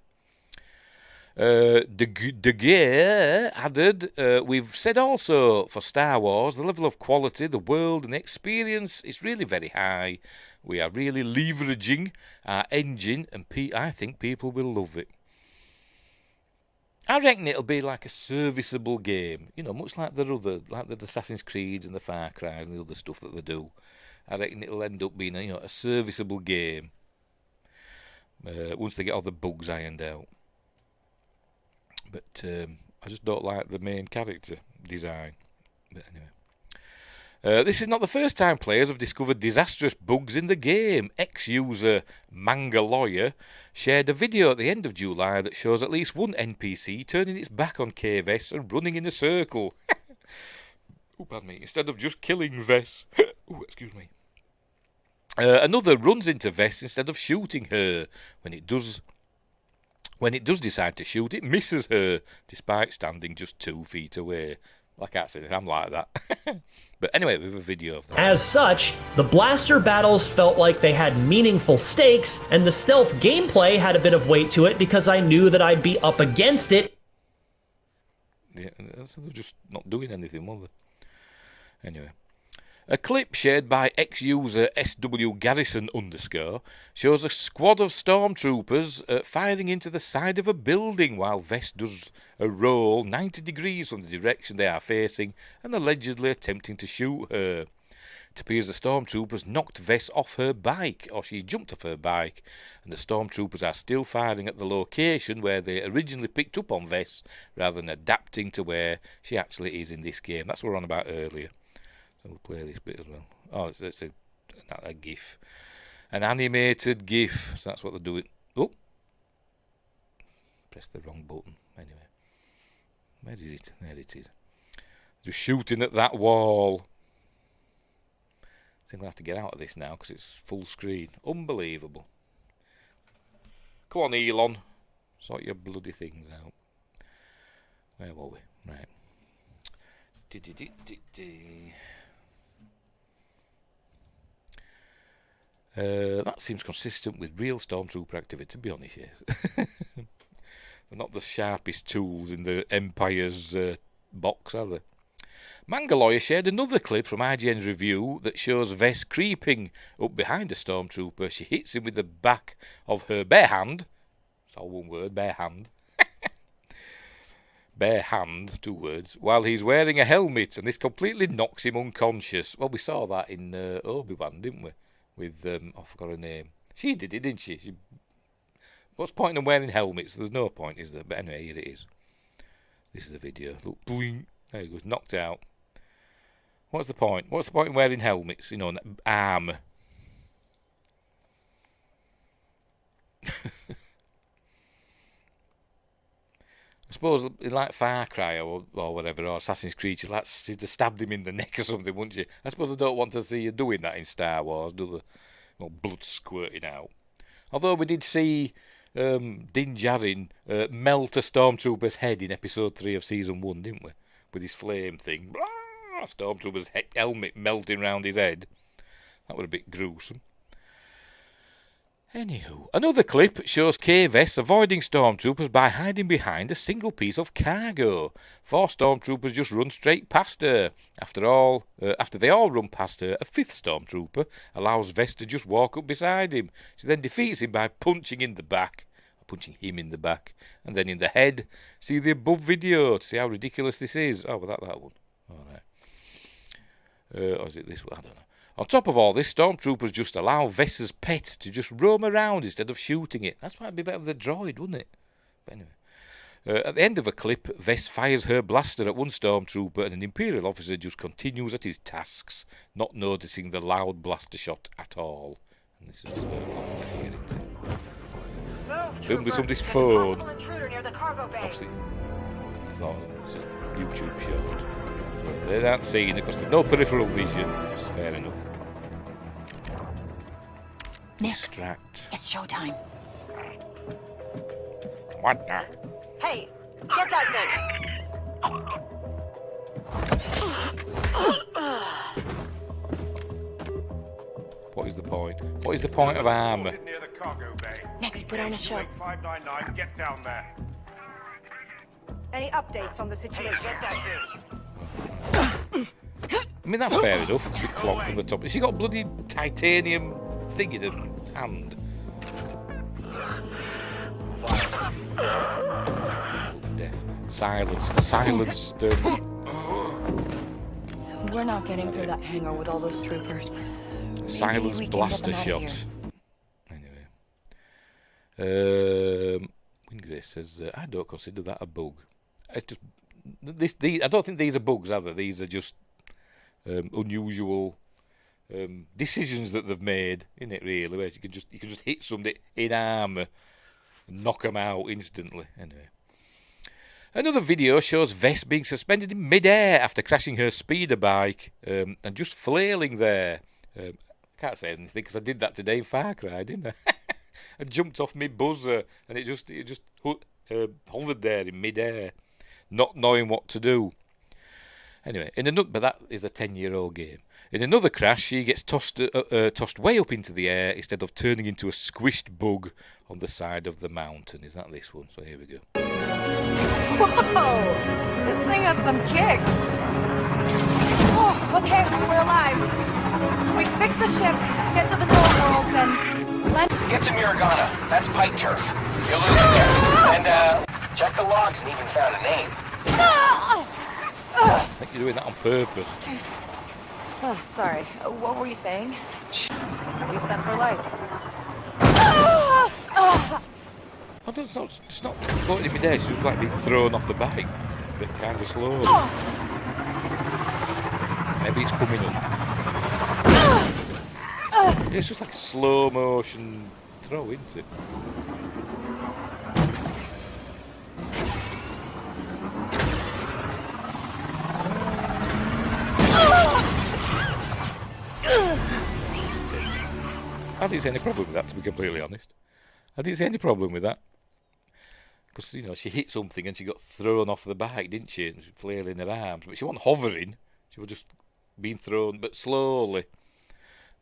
De Geer added, we've said also for Star Wars, the level of quality, the world and experience is really very high. We are really leveraging our engine and I think people will love it. I reckon it'll be like a serviceable game, much like the Assassin's Creeds and the Far Cries and the other stuff that they do. I reckon it'll end up being a serviceable game once they get all the bugs ironed out. But I just don't like the main character design. But This is not the first time players have discovered disastrous bugs in the game. Ex-user Mandalorian shared a video at the end of July that shows at least one NPC turning its back on KVS and running in a circle. Oh, pardon me. Instead of just killing Vess. Oh, excuse me. Another runs into Vess instead of shooting her. When it does decide to shoot, it misses her, despite standing just 2 feet away. Like I said, I'm like that. But anyway, we have a video of that. As such, the blaster battles felt like they had meaningful stakes, and the stealth gameplay had a bit of weight to it because I knew that I'd be up against it. Yeah, they're just not doing anything, were they? Anyway. A clip shared by ex-user SW Garrison _ shows a squad of stormtroopers firing into the side of a building while Vess does a roll 90 degrees from the direction they are facing and allegedly attempting to shoot her. It appears the stormtroopers knocked Vess off her bike, or she jumped off her bike, and the stormtroopers are still firing at the location where they originally picked up on Vess rather than adapting to where she actually is in this game. That's what we were on about earlier. So we'll play this bit as well. Oh, it's a GIF. An animated GIF. So that's what they're doing. Oh! Pressed the wrong button. Anyway. Where is it? There it is. Just shooting at that wall. I think I'll have to get out of this now because it's full screen. Unbelievable. Come on, Elon. Sort your bloody things out. Where were we? Right. That seems consistent with real stormtrooper activity, to be honest, yes. They're not the sharpest tools in the Empire's box, are they? Mandalorian shared another clip from IGN's review that shows Vess creeping up behind a stormtrooper. She hits him with the back of her bare hand. It's all one word, bare hand. Bare hand, 2 words, while he's wearing a helmet, and this completely knocks him unconscious. Well, we saw that in Obi-Wan, didn't we? With, I forgot her name. She did it, didn't she? What's the point in wearing helmets? There's no point, is there? But anyway, here it is. This is a video. Look, boing. There he goes, knocked out. What's the point? What's the point in wearing helmets? You know, arm. I suppose in like Far Cry or whatever, or Assassin's Creed, you'd like to stabbed him in the neck or something, wouldn't you? I suppose they don't want to see you doing that in Star Wars, do they? You know, blood squirting out. Although we did see Din Djarin melt a stormtrooper's head in episode 3 of season 1, didn't we? With his flame thing. Blah, stormtrooper's helmet melting round his head. That was a bit gruesome. Anywho, another clip shows KVS avoiding stormtroopers by hiding behind a single piece of cargo. 4 stormtroopers just run straight past her. After they all run past her, a 5th stormtrooper allows Vess to just walk up beside him. She then defeats him by punching him in the back, and then in the head. See the above video to see how ridiculous this is. Oh, well, that one. All right. Or is it this one? I don't know. On top of all this, stormtroopers just allow Vess's pet to just roam around instead of shooting it. That's why it'd be better with a droid, wouldn't it? But anyway. At the end of a clip, Vess fires her blaster at one stormtrooper and an Imperial officer just continues at his tasks, not noticing the loud blaster shot at all. And this is what I'm getting to. Filmed with somebody's phone. Obviously, I thought it was a YouTube short. So they aren't seeing it because there's no peripheral vision. It's fair enough. Next, Distract. it's showtime. What the? Hey, get that thing! What is the point? What is the point of armor? Near the cargo bay. Next, put on a show. 599, get down there. Any updates on the situation? Get that I mean, that's fair enough. Big clock from the top. Has she got bloody titanium thing in her hand? Death. Silence. We're not getting through that hangar with all those troopers. Silence we can blaster get them out of shot. Anyway. Wingrace says, I don't consider that a bug. It's just... I don't think these are bugs, are they? These are just unusual decisions that they've made, isn't it? Really, where you can just hit somebody in armour and knock them out instantly. Anyway. Another video shows Vess being suspended in mid-air after crashing her speeder bike and just flailing there. Can't say anything because I did that today in Far Cry, didn't I? I jumped off my buzzer and it just hovered there in mid-air, not knowing what to do. Anyway, but that is a 10-year-old game. In another crash, she gets tossed way up into the air instead of turning into a squished bug on the side of the mountain. Is that this one? So here we go. Whoa! This thing has some kick. Oh, okay, we're alive. We fix the ship, get to the North Worlds, and land. Get to Miragana. That's pipe turf. You'll lose it there. And, check the logs and even found a name. I think you're doing that on purpose. Oh, sorry. What were you saying? We set for life. Oh, it's not floating in midair. She was like being thrown off the bike, but kind of slowly. Maybe it's coming up. Yeah, it's just like a slow motion throw, isn't it? I didn't see any problem with that, to be completely honest. I didn't see any problem with that. Because, she hit something and she got thrown off the bike, didn't she? And she flailing her arms. But she wasn't hovering. She was just being thrown, but slowly.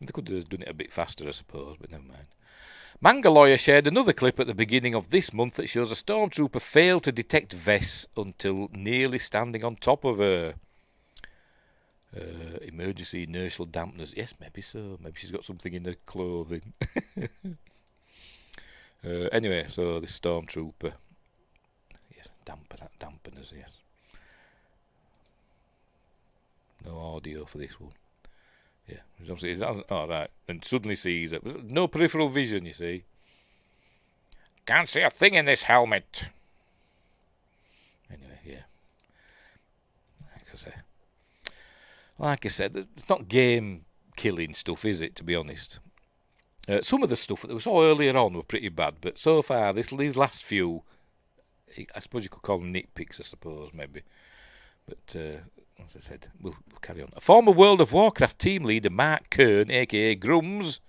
And they could have done it a bit faster, I suppose, but never mind. Mandalorian shared another clip at the beginning of this month that shows a stormtrooper failed to detect Vess until nearly standing on top of her. Emergency inertial dampeners. Yes, maybe so. Maybe she's got something in her clothing. Anyway, so this stormtrooper. Yes, dampeners, yes. No audio for this one. Yeah, obviously it hasn't. Oh, right. And suddenly sees it. No peripheral vision, you see. Can't see a thing in this helmet. Anyway, yeah. Like I said, it's not game-killing stuff, is it, to be honest? Some of the stuff that we saw earlier on were pretty bad, but so far, these last few, I suppose you could call them nitpicks, I suppose, maybe. But, as I said, we'll carry on. A former World of Warcraft team leader, Mark Kern, a.k.a. Grums,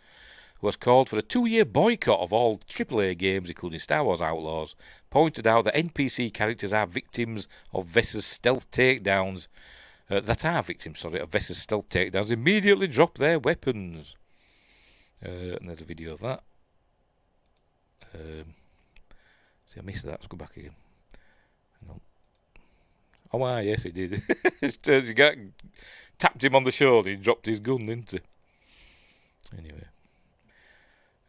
who has called for a 2-year boycott of all AAA games, including Star Wars Outlaws, pointed out that NPC characters are victims of Vess's stealth takedowns, of Vess's stealth takedowns, immediately drop their weapons. And there's a video of that. See, I missed that. Let's go back again. Hang on. Oh, yes, he did. He tapped him on the shoulder. He dropped his gun, didn't he?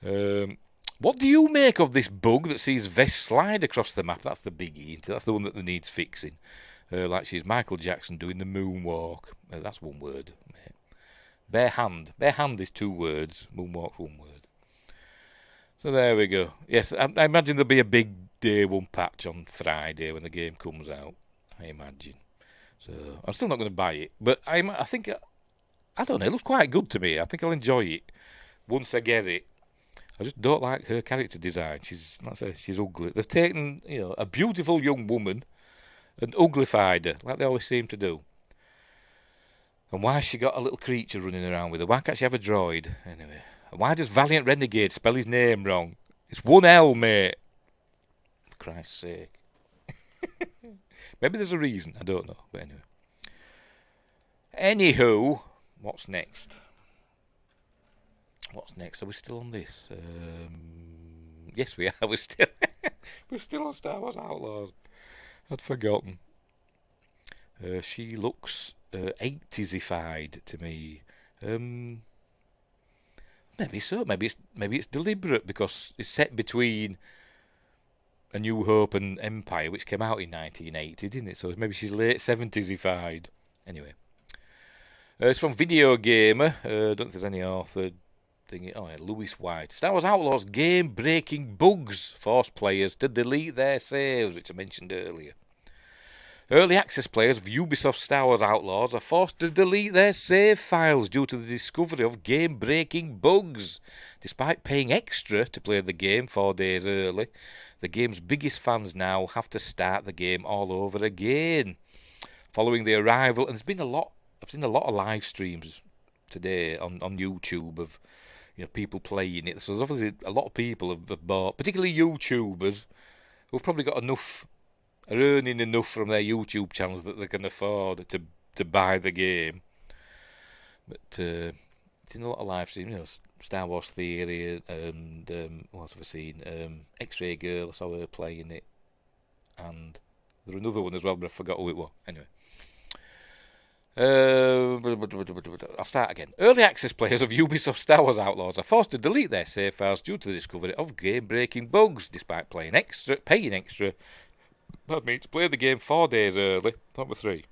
Anyway. What do you make of this bug that sees Vess slide across the map? That's the biggie. That's the one that needs fixing. Like she's Michael Jackson doing the moonwalk. That's one word. Bare hand. Bare hand is 2 words. Moonwalk's 1 word. So there we go. Yes, I imagine there'll be a big day 1 patch on Friday when the game comes out. I imagine. So I'm still not going to buy it, but I think I don't know. It looks quite good to me. I think I'll enjoy it once I get it. I just don't like her character design. She's ugly. They've taken a beautiful young woman and uglified her, like they always seem to do. And why has she got a little creature running around with her? Why can't she have a droid? Anyway. And why does Valiant Renegade spell his name wrong? It's 1 L, mate. For Christ's sake. Maybe there's a reason. I don't know. But anyway. Anywho, what's next? What's next? Are we still on this? Yes, we are. We're still on Star Wars Outlaws. I'd forgotten. She looks 80s-ified to me. Maybe so. Maybe it's deliberate because it's set between A New Hope and Empire, which came out in 1980, didn't it? So maybe she's late 70s-ified. Anyway. It's from Video Gamer. Don't think there's any author thingy. Oh, yeah, Lewis White. Star Wars Outlaws game-breaking bugs force players to delete their saves, which I mentioned earlier. Early access players of Ubisoft's Star Wars Outlaws are forced to delete their save files due to the discovery of game-breaking bugs. Despite paying extra to play the game 4 days early, the game's biggest fans now have to start the game all over again. Following the arrival, and I've seen a lot of live streams today on YouTube of people playing it. So there's obviously a lot of people have bought, particularly YouTubers, who've probably got enough, are earning enough from their YouTube channels that they can afford to buy the game. But it's in a lot of live streams, Star Wars Theory and what else have I seen? X-Ray Girl, I saw her playing it, and there was another one as well, but I forgot who it was. Anyway. I'll start again. Early access players of Ubisoft Star Wars Outlaws are forced to delete their save files due to the discovery of game-breaking bugs, despite paying extra to play the game 4 days early. Number 3.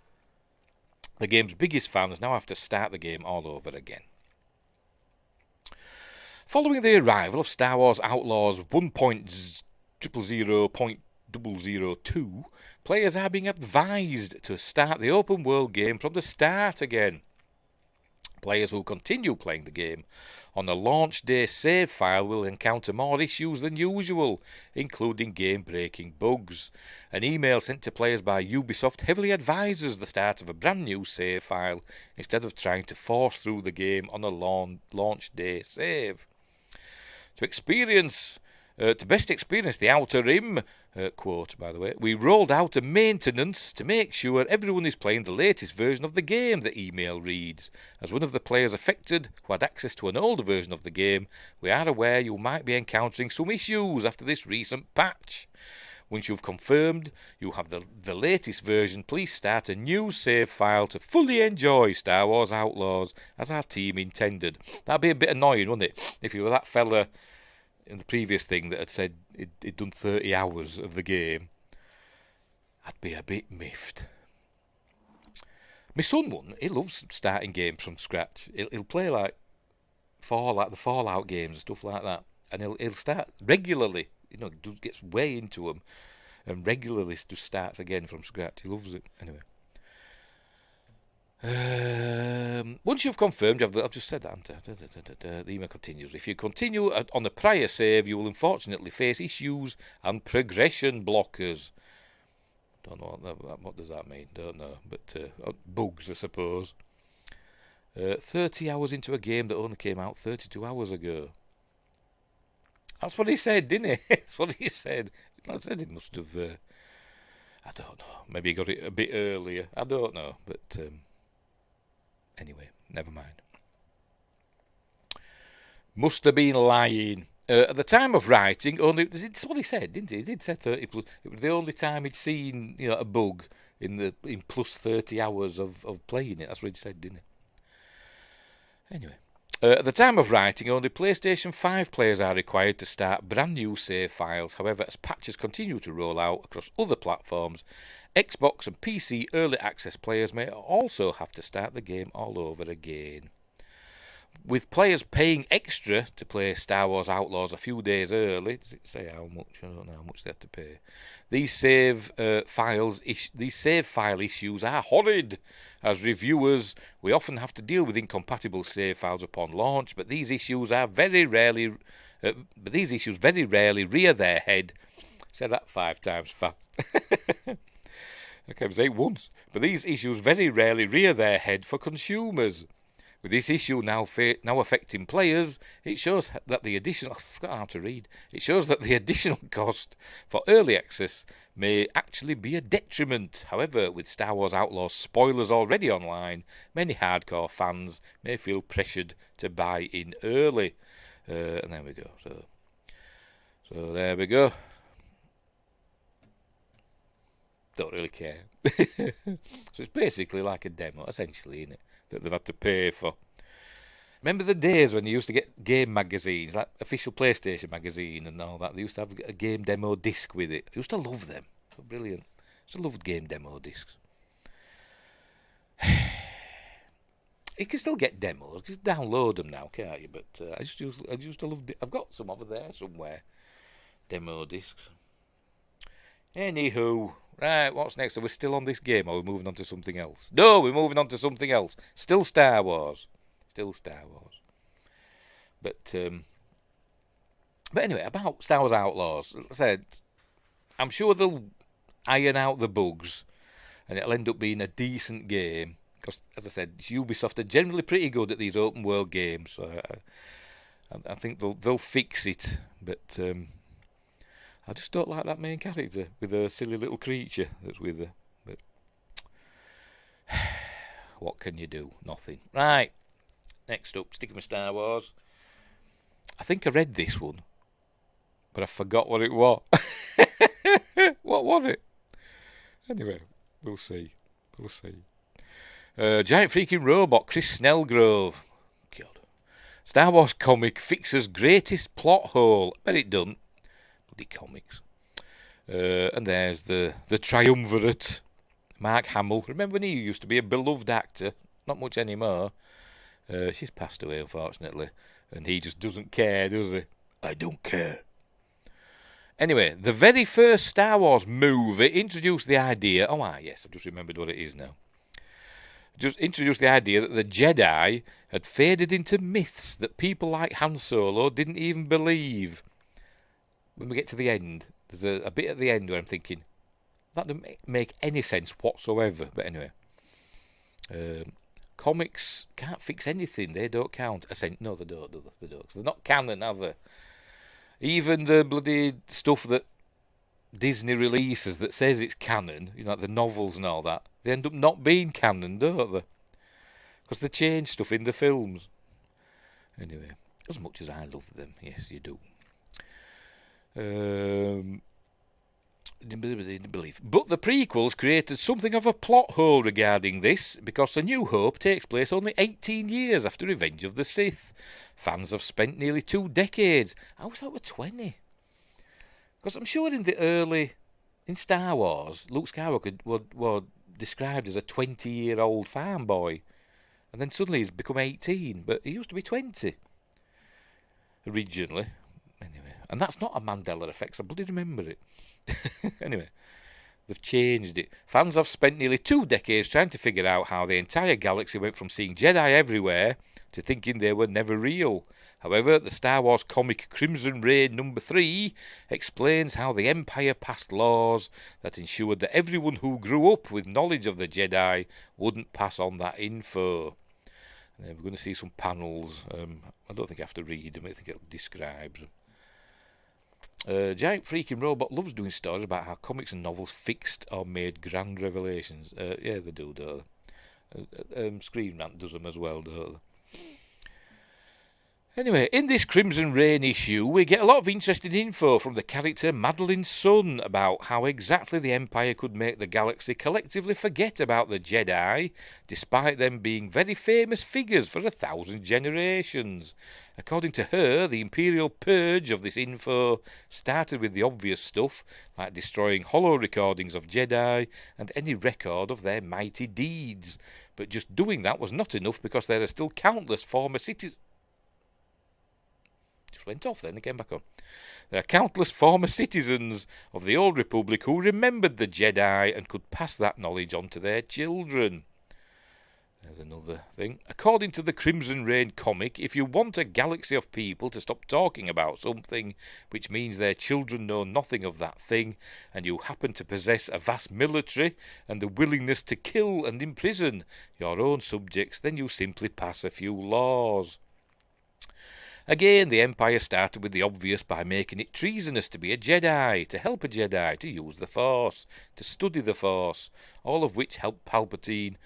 The game's biggest fans now have to start the game all over again. Following the arrival of Star Wars Outlaws 1.000.002, players are being advised to start the open world game from the start again. Players who continue playing the game on a launch day save file will encounter more issues than usual, including game-breaking bugs. An email sent to players by Ubisoft heavily advises the start of a brand new save file instead of trying to force through the game on a launch day save. To best experience the Outer Rim, quote by the way, we rolled out a maintenance to make sure everyone is playing the latest version of the game, the email reads. As one of the players affected who had access to an older version of the game, we are aware you might be encountering some issues after this recent patch. Once you've confirmed you have the latest version, please start a new save file to fully enjoy Star Wars Outlaws as our team intended. That'd be a bit annoying, wouldn't it? If you were that fella in the previous thing that had said he'd done 30 hours of the game, I'd be a bit miffed. My son he loves starting games from scratch. He'll play like the Fallout games and stuff like that, and he'll start regularly. Gets way into them, and regularly just starts again from scratch. He loves it. Anyway. Once you've confirmed, I've just said that. The email continues. If you continue on the prior save, you will unfortunately face issues and progression blockers. Don't know what does that mean. Don't know, but bugs, I suppose. 30 hours into a game that only came out 32 hours ago. That's what he said, didn't he? That's what he said. I said he must have. I don't know. Maybe he got it a bit earlier. I don't know, but. Anyway, never mind. Must have been lying. At the time of writing, that's what he said, didn't he? He did say 30 plus. It was the only time he'd seen a bug in plus 30 hours of playing it. That's what he said, didn't he? Anyway. At the time of writing, only PlayStation 5 players are required to start brand new save files. However, as patches continue to roll out across other platforms, Xbox and PC early access players may also have to start the game all over again. With players paying extra to play Star Wars Outlaws a few days early, does it say how much? I don't know how much they have to pay. These save file issues are horrid. As reviewers, we often have to deal with incompatible save files upon launch, but these issues very rarely rear their head. Say that 5 times fast. I can't say it once. But these issues very rarely rear their head for consumers. With this issue now affecting players, it shows that the additional cost for early access may actually be a detriment. However, with Star Wars Outlaws spoilers already online, many hardcore fans may feel pressured to buy in early. And there we go. So there we go. Don't really care. So it's basically like a demo, essentially, isn't it? That they've had to pay for. Remember the days when you used to get game magazines, like official PlayStation magazine and all that? They used to have a game demo disc with it. I used to love them. So brilliant. I used to love game demo discs. You can still get demos. Just download them now, can't you? But I used to love. I've got some over there somewhere. Demo discs. Anywho, Right, what's next? Are we still on this game or are we moving on to something else? No, we're moving on to something else. Still Star Wars. Still Star Wars. But anyway, about Star Wars Outlaws, like I said, I'm sure they'll iron out the bugs and it'll end up being a decent game. Because, as I said, Ubisoft are generally pretty good at these open world games. So I think they'll fix it. But I just don't like that main character with a silly little creature that's with her. But what can you do? Nothing. Right. Next up, sticking with Star Wars. I think I read this one, but I forgot what it was. What was it? Anyway, we'll see. We'll see. Giant freaking robot, Chris Snellgrove. God. Star Wars comic fixes greatest plot hole. Bet it done. Bloody comics. And there's the triumvirate. Mark Hamill. Remember when he used to be a beloved actor? Not much anymore. She's passed away, unfortunately. And he just doesn't care, does he? I don't care. Anyway, the very first Star Wars movie introduced the idea... yes, I've just remembered what it is now. Just introduced the idea that the Jedi had faded into myths that people like Han Solo didn't even believe. When we get to the end, there's a bit at the end where I'm thinking, that doesn't make any sense whatsoever. But anyway... comics can't fix anything. They don't count. No, they don't. They don't. 'Cause they're not canon, are they? Even the bloody stuff that Disney releases that says it's canon, like the novels and all that, they end up not being canon, don't they? Because they change stuff in the films. Anyway, as much as I love them, yes, you do. Didn't believe. But the prequels created something of a plot hole regarding this, because A New Hope takes place only 18 years after Revenge of the Sith. Fans have spent nearly 2 decades. I was thought we're 20. Because I'm sure in Star Wars, Luke Skywalker was described as a 20-year-old farm boy. And then suddenly he's become 18, but he used to be 20. Originally. Anyway, and that's not a Mandela effect, I bloody remember it. Anyway, they've changed it. Fans have spent nearly 2 decades trying to figure out how the entire galaxy went from seeing Jedi everywhere to thinking they were never real. However, the Star Wars comic Crimson Reign #3 explains how the Empire passed laws that ensured that everyone who grew up with knowledge of the Jedi wouldn't pass on that info. And then we're going to see some panels. I don't think I have to read them. I think it describes them. Giant freaking robot loves doing stories about how comics and novels fixed or made grand revelations. Yeah, they do, don't they? Screen Rant does them as well, don't they? Anyway, in this Crimson Reign issue, we get a lot of interesting info from the character Madeline Sun about how exactly the Empire could make the galaxy collectively forget about the Jedi, despite them being very famous figures for 1,000 generations. According to her, the Imperial purge of this info started with the obvious stuff, like destroying holo recordings of Jedi and any record of their mighty deeds. But just doing that was not enough, because there are still countless former citizens... Just went off then, it came back on. There are countless former citizens of the Old Republic who remembered the Jedi and could pass that knowledge on to their children. There's another thing. According to the Crimson Reign comic, if you want a galaxy of people to stop talking about something, which means their children know nothing of that thing, and you happen to possess a vast military and the willingness to kill and imprison your own subjects, then you simply pass a few laws. Again, the Empire started with the obvious by making it treasonous to be a Jedi, to help a Jedi, to use the Force, to study the Force, all of which helped Palpatine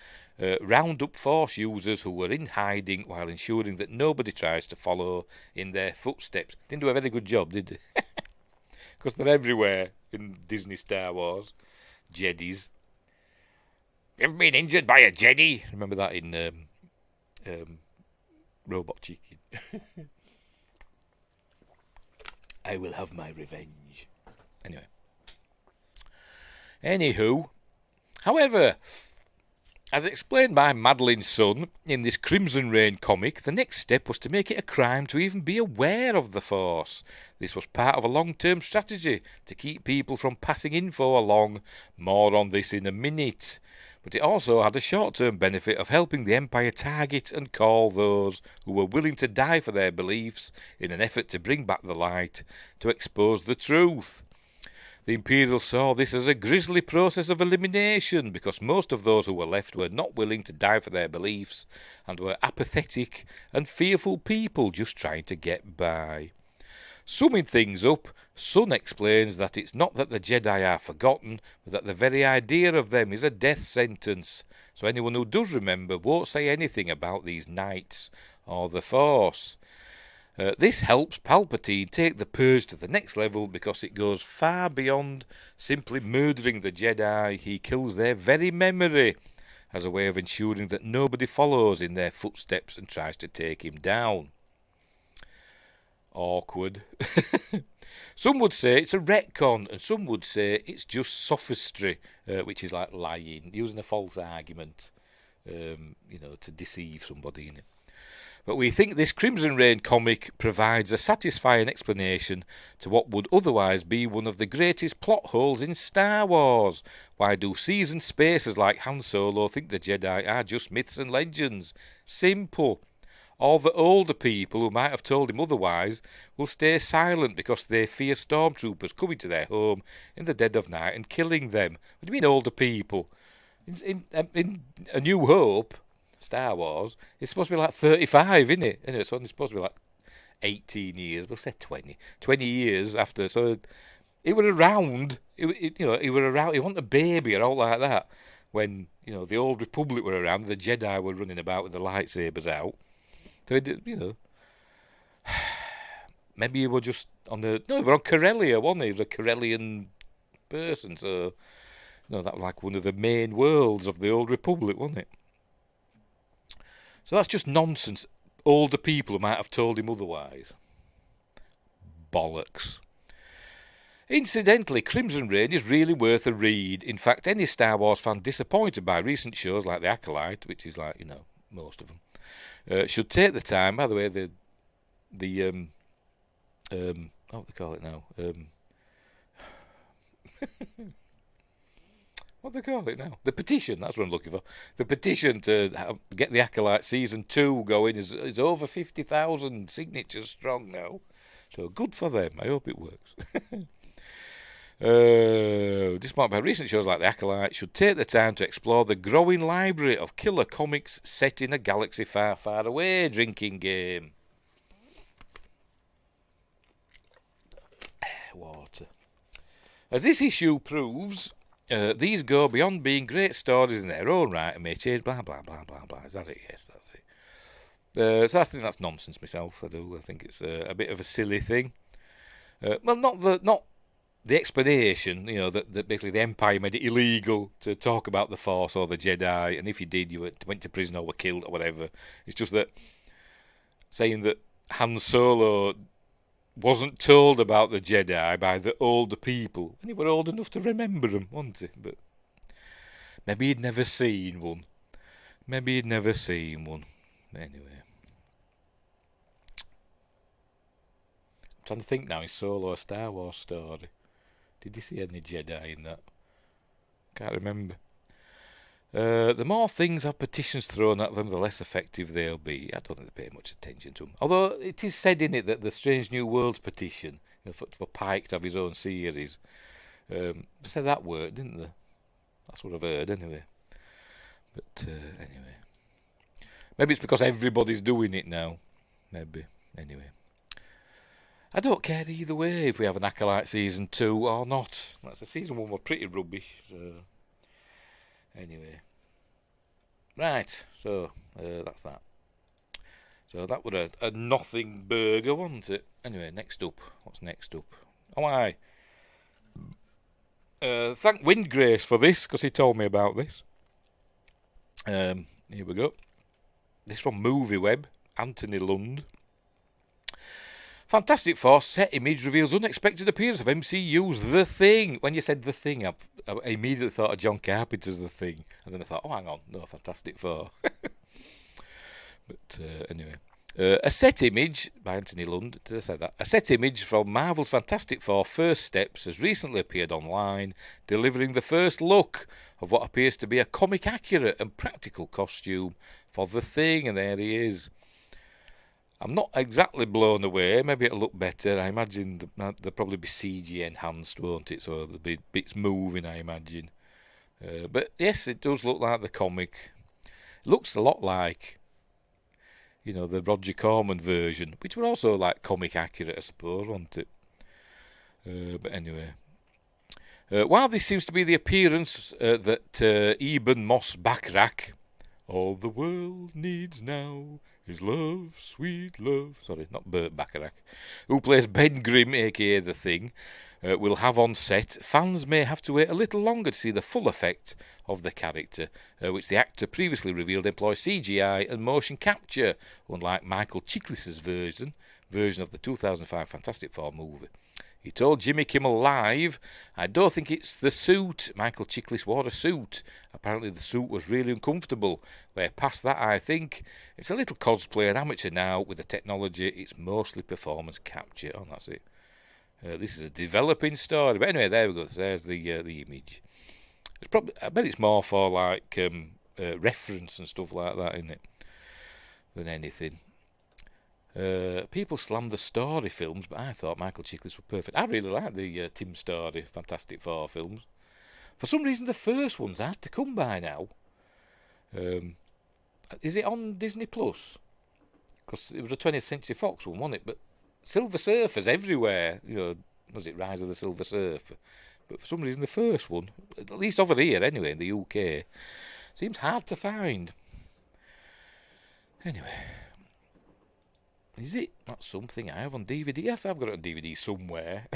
round up Force users who were in hiding while ensuring that nobody tries to follow in their footsteps. Didn't do a very good job, did they? Because they're everywhere in Disney Star Wars. Jedis. You've been injured by a Jedi. Remember that in Robot Chicken. I will have my revenge. Anyway. Anywho. However, As explained by Madeline's son in this Crimson Reign comic, the next step was to make it a crime to even be aware of the Force. This was part of a long-term strategy to keep people from passing info along. More on this in a minute. But it also had a short-term benefit of helping the Empire target and call those who were willing to die for their beliefs in an effort to bring back the light, to expose the truth. The Imperials saw this as a grisly process of elimination because most of those who were left were not willing to die for their beliefs and were apathetic and fearful people just trying to get by. Summing things up, Sun explains that it's not that the Jedi are forgotten, but that the very idea of them is a death sentence, so anyone who does remember won't say anything about these knights or the Force. This helps Palpatine take the purge to the next level because it goes far beyond simply murdering the Jedi. He kills their very memory as a way of ensuring that nobody follows in their footsteps and tries to take him down. Awkward. Some would say it's a retcon, and some would say it's just sophistry, which is like lying, using a false argument, to deceive somebody in it. But we think this Crimson Reign comic provides a satisfying explanation to what would otherwise be one of the greatest plot holes in Star Wars. Why do seasoned spacers like Han Solo think the Jedi are just myths and legends? Simple. All the older people who might have told him otherwise will stay silent because they fear stormtroopers coming to their home in the dead of night and killing them. What do you mean older people? In A New Hope, Star Wars, it's supposed to be like 35, isn't it? Anyway, so it's supposed to be like 18 years, we'll say 20 years after. So he were around, he were around, he wasn't a baby or all like that when, the old Republic were around, the Jedi were running about with the lightsabers out. So, maybe he were just he were on Corellia, wasn't he? He was a Corellian person, so, that was like one of the main worlds of the old Republic, wasn't it? So that's just nonsense. Older people who might have told him otherwise. Bollocks. Incidentally, Crimson Reign is really worth a read. In fact, any Star Wars fan disappointed by recent shows like The Acolyte, which is like, most of them, should take the time. By the way, what do they call it now? What do they call it now? The petition, that's what I'm looking for. The petition to get The Acolyte Season 2 going is over 50,000 signatures strong now. So good for them. I hope it works. Despite by recent shows like The Acolyte, should take the time to explore the growing library of killer comics set in a galaxy far, far away. Drinking game. Water. As this issue proves, these go beyond being great stories in their own right and may change blah, blah, blah, blah, blah. Is that it? Yes, that's it. So I think that's nonsense myself. I do. I think it's a bit of a silly thing. Well, not the explanation, that basically the Empire made it illegal to talk about the Force or the Jedi, and if you did, you went to prison or were killed or whatever. It's just that saying that Han Solo wasn't told about the Jedi by the older people, and he were old enough to remember them, wasn't he? But maybe he'd never seen one. Anyway. I'm trying to think now, is Solo a Star Wars story? Did you see any Jedi in that? Can't remember. The more things have petitions thrown at them, the less effective they'll be. I don't think they pay much attention to them. Although it is said in it that the Strange New Worlds petition, for Pike to have his own series, they said that word, didn't they? That's what I've heard, anyway. But, anyway. Maybe it's because everybody's doing it now. Maybe. Anyway. I don't care either way if we have an Acolyte Season 2 or not. That's the Season 1 was pretty rubbish, so... Anyway. Right, so that's that. So that was a nothing burger, wasn't it? Anyway, next up. What's next up? Oh, aye. Thank Windgrace for this, because he told me about this. Here we go. This from MovieWeb, Anthony Lund. Fantastic Four set image reveals unexpected appearance of MCU's The Thing. When you said The Thing, I immediately thought of John Carpenter's The Thing. And then I thought, oh, hang on, no, Fantastic Four. But anyway. A set image by Anthony Lund, did I say that? A set image from Marvel's Fantastic Four First Steps has recently appeared online, delivering the first look of what appears to be a comic-accurate and practical costume for The Thing, and there he is. I'm not exactly blown away. Maybe it'll look better. I imagine there'll probably be CG enhanced, won't it? So there'll be bits moving, I imagine. But yes, it does look like the comic. It looks a lot like, you know, the Roger Corman version, which were also like comic accurate, I suppose, wasn't it? But anyway. While this seems to be the appearance that Eben Moss Backrack, all the world needs now is love, sweet love. Sorry, not Burt Bacharach. Who plays Ben Grimm, a.k.a. The Thing, will have on set. Fans may have to wait a little longer to see the full effect of the character, which the actor previously revealed employs CGI and motion capture, unlike Michael Chiklis' version of the 2005 Fantastic Four movie. He told Jimmy Kimmel Live, I don't think it's the suit. Michael Chiklis wore a suit. Apparently the suit was really uncomfortable. Where past that, I think it's a little cosplay and amateur now. With the technology, it's mostly performance capture. Oh, that's it. This is a developing story. But anyway, there we go. There's the image. It's probably, I bet it's more for like reference and stuff like that, isn't it? Than anything. People slammed the Story films, but I thought Michael Chiklis was perfect. I really like the Tim Story Fantastic Four films. For some reason, the first one's hard to come by now. Is it on Disney Plus? Because it was a 20th Century Fox one, wasn't it? But Silver Surfer's everywhere. You know, was it Rise of the Silver Surfer? But for some reason, the first one, at least over here anyway, in the UK, seems hard to find. Anyway. Is it? That's something I have on DVD. Yes, I've got it on DVD somewhere.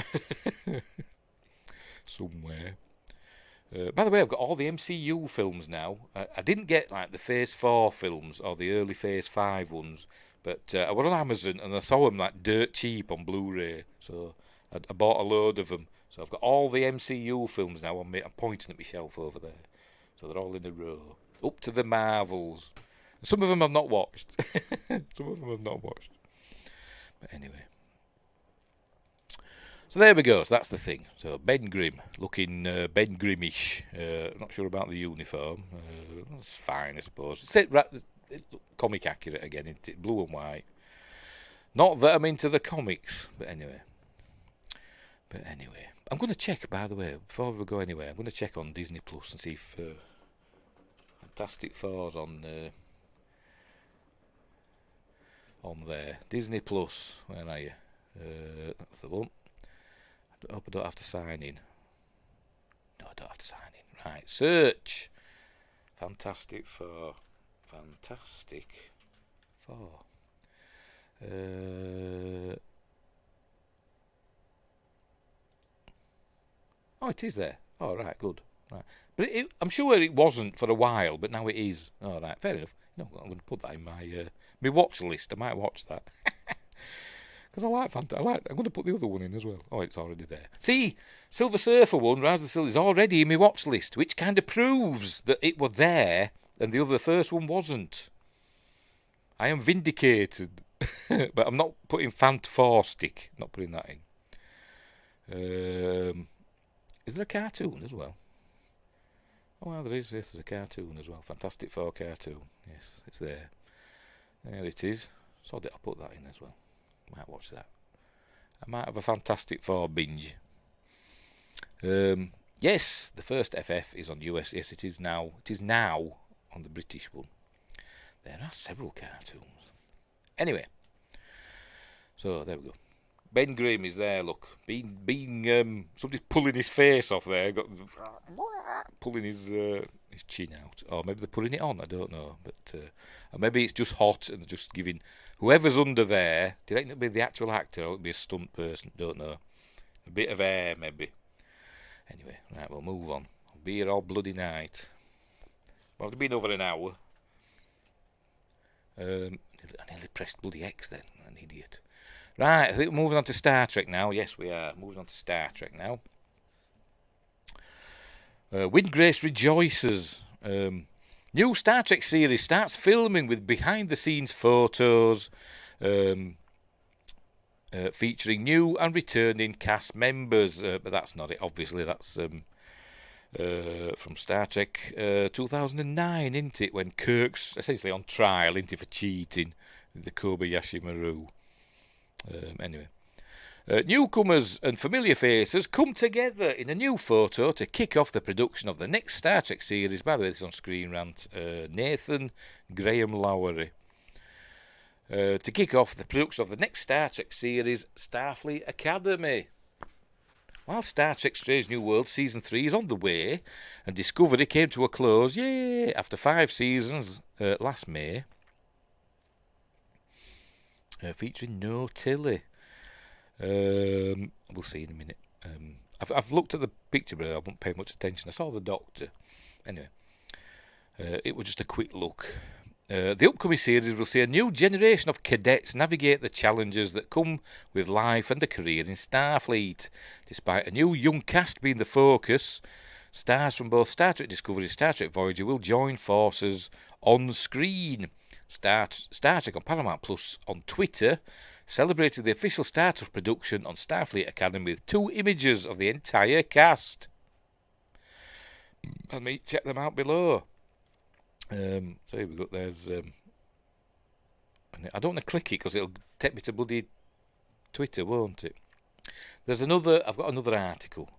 Somewhere. By the way, I've got all the MCU films now. I didn't get like the Phase 4 films or the early Phase 5 ones, but I went on Amazon and I saw them like dirt cheap on Blu-ray. So I bought a load of them. So I've got all the MCU films now. I'm pointing at my shelf over there. So they're all in a row. Up to the Marvels. Some of them I've not watched. Some of them I've not watched. But anyway. So there we go. So that's the thing. So Ben Grimm, looking Ben Grimmish. Not sure about the uniform. That's fine, I suppose. It's comic accurate again, isn't it? Blue and white. Not that I'm into the comics, but anyway. I'm going to check, by the way, before we go anywhere, I'm going to check on Disney Plus and see if Fantastic Four's on there. Disney Plus, where are you? That's the one. I hope I don't have to sign in. No, I don't have to sign in. Right, search. Fantastic Four. Oh, it is there. Oh, right, good. Right. But I'm sure it wasn't for a while, but now it is. All right, fair enough. No, I'm going to put that in my watch list. I might watch that. Because I like I'm going to put the other one in as well. Oh, it's already there. See, Silver Surfer one, Rise of the Silver, is already in my watch list, which kind of proves that it was there and the first one wasn't. I am vindicated. But I'm not putting Fantastic. Not putting that in. Is there a cartoon as well? Oh, well, there is. Yes, there's a cartoon as well. Fantastic Four cartoon. Yes, it's there. There it is. So I'll put that in as well. Might watch that. I might have a Fantastic Four binge. Yes, the first FF is on US. Yes, it is now. It is now on the British one. There are several cartoons. Anyway. So, there we go. Ben Grimm is there, look. Somebody's pulling his face off there. Pulling his chin out. Or maybe they're putting it on, I don't know. But or maybe it's just hot and they're just giving... Whoever's under there, do you reckon it'll be the actual actor or it'll be a stunt person? Don't know. A bit of air, maybe. Anyway, right, we'll move on. I'll be here all bloody night. Well, it'll been over an hour. I nearly pressed bloody X then. An idiot. Right, I think we're moving on to Star Trek now. Yes, we are. Moving on to Star Trek now. Windgrace rejoices. New Star Trek series starts filming with behind-the-scenes photos featuring new and returning cast members. But that's not it, obviously. That's from Star Trek 2009, isn't it? When Kirk's essentially on trial, isn't it, for cheating with the Kobayashi Maru. Anyway. Newcomers and familiar faces come together in a new photo to kick off the production of the next Star Trek series. By the way, this is on Screen Rant. Nathan Graham Lowery. To kick off the production of the next Star Trek series, Starfleet Academy. While Star Trek Strange New World Season 3 is on the way, and Discovery came to a close, yay, after 5 seasons last May, featuring no Tilly. We'll see in a minute. I've looked at the picture, but I won't pay much attention. I saw the Doctor. Anyway, it was just a quick look. The upcoming series will see a new generation of cadets navigate the challenges that come with life and a career in Starfleet. Despite a new young cast being the focus, stars from both Star Trek Discovery and Star Trek Voyager will join forces on screen. Star Trek on Paramount Plus on Twitter celebrated the official start of production on Starfleet Academy with 2 images of the entire cast. Let me check them out below. So here we go. There's I don't want to click it because it'll take me to bloody Twitter, won't it? I've got another article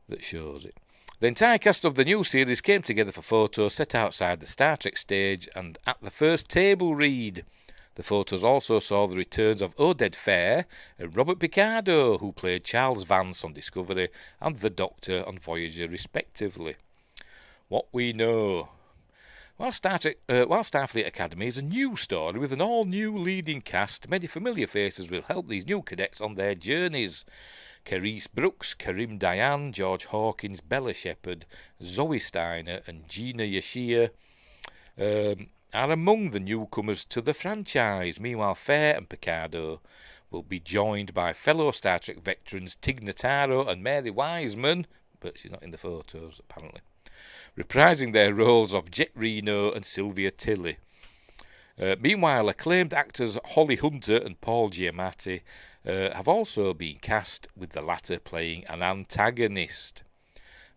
that shows it. The entire cast of the new series came together for photos set outside the Star Trek stage and at the first table read. The photos also saw the returns of Oded Fair and Robert Picardo, who played Charles Vance on Discovery and the Doctor on Voyager, respectively. What we know. While Starfleet Academy is a new story with an all-new leading cast, many familiar faces will help these new cadets on their journeys. Carice Brooks, Karim Dayan, George Hawkins, Bella Shepherd, Zoe Steiner and Gina Yashir are among the newcomers to the franchise. Meanwhile, Fair and Picardo will be joined by fellow Star Trek veterans Tig Notaro and Mary Wiseman, but she's not in the photos apparently, reprising their roles of Jet Reno and Sylvia Tilly. Meanwhile, acclaimed actors Holly Hunter and Paul Giamatti have also been cast, with the latter playing an antagonist.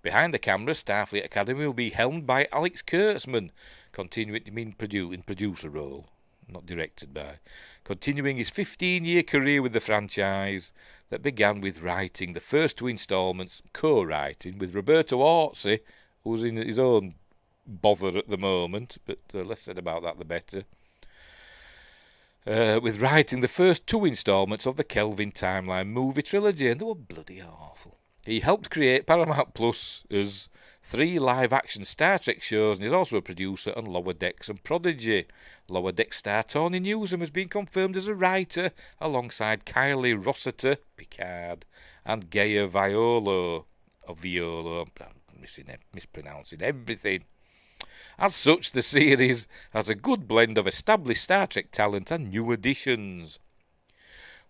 Behind the camera, Starfleet Academy will be helmed by Alex Kurtzman, continuing in producer role, not directed by, continuing his 15-year career with the franchise that began with writing the first 2 installments, co-writing with Roberto Orci, who's in his own bother at the moment, but less said about that the better. With writing the first 2 installments of the Kelvin Timeline movie trilogy, and they were bloody awful. He helped create Paramount Plus' 3 live-action Star Trek shows, and is also a producer on Lower Decks and Prodigy. Lower Decks star Tony Newsom has been confirmed as a writer, alongside Kylie Rossiter, Picard, and Gaia Violo. I'm mispronouncing everything. As such, the series has a good blend of established Star Trek talent and new additions.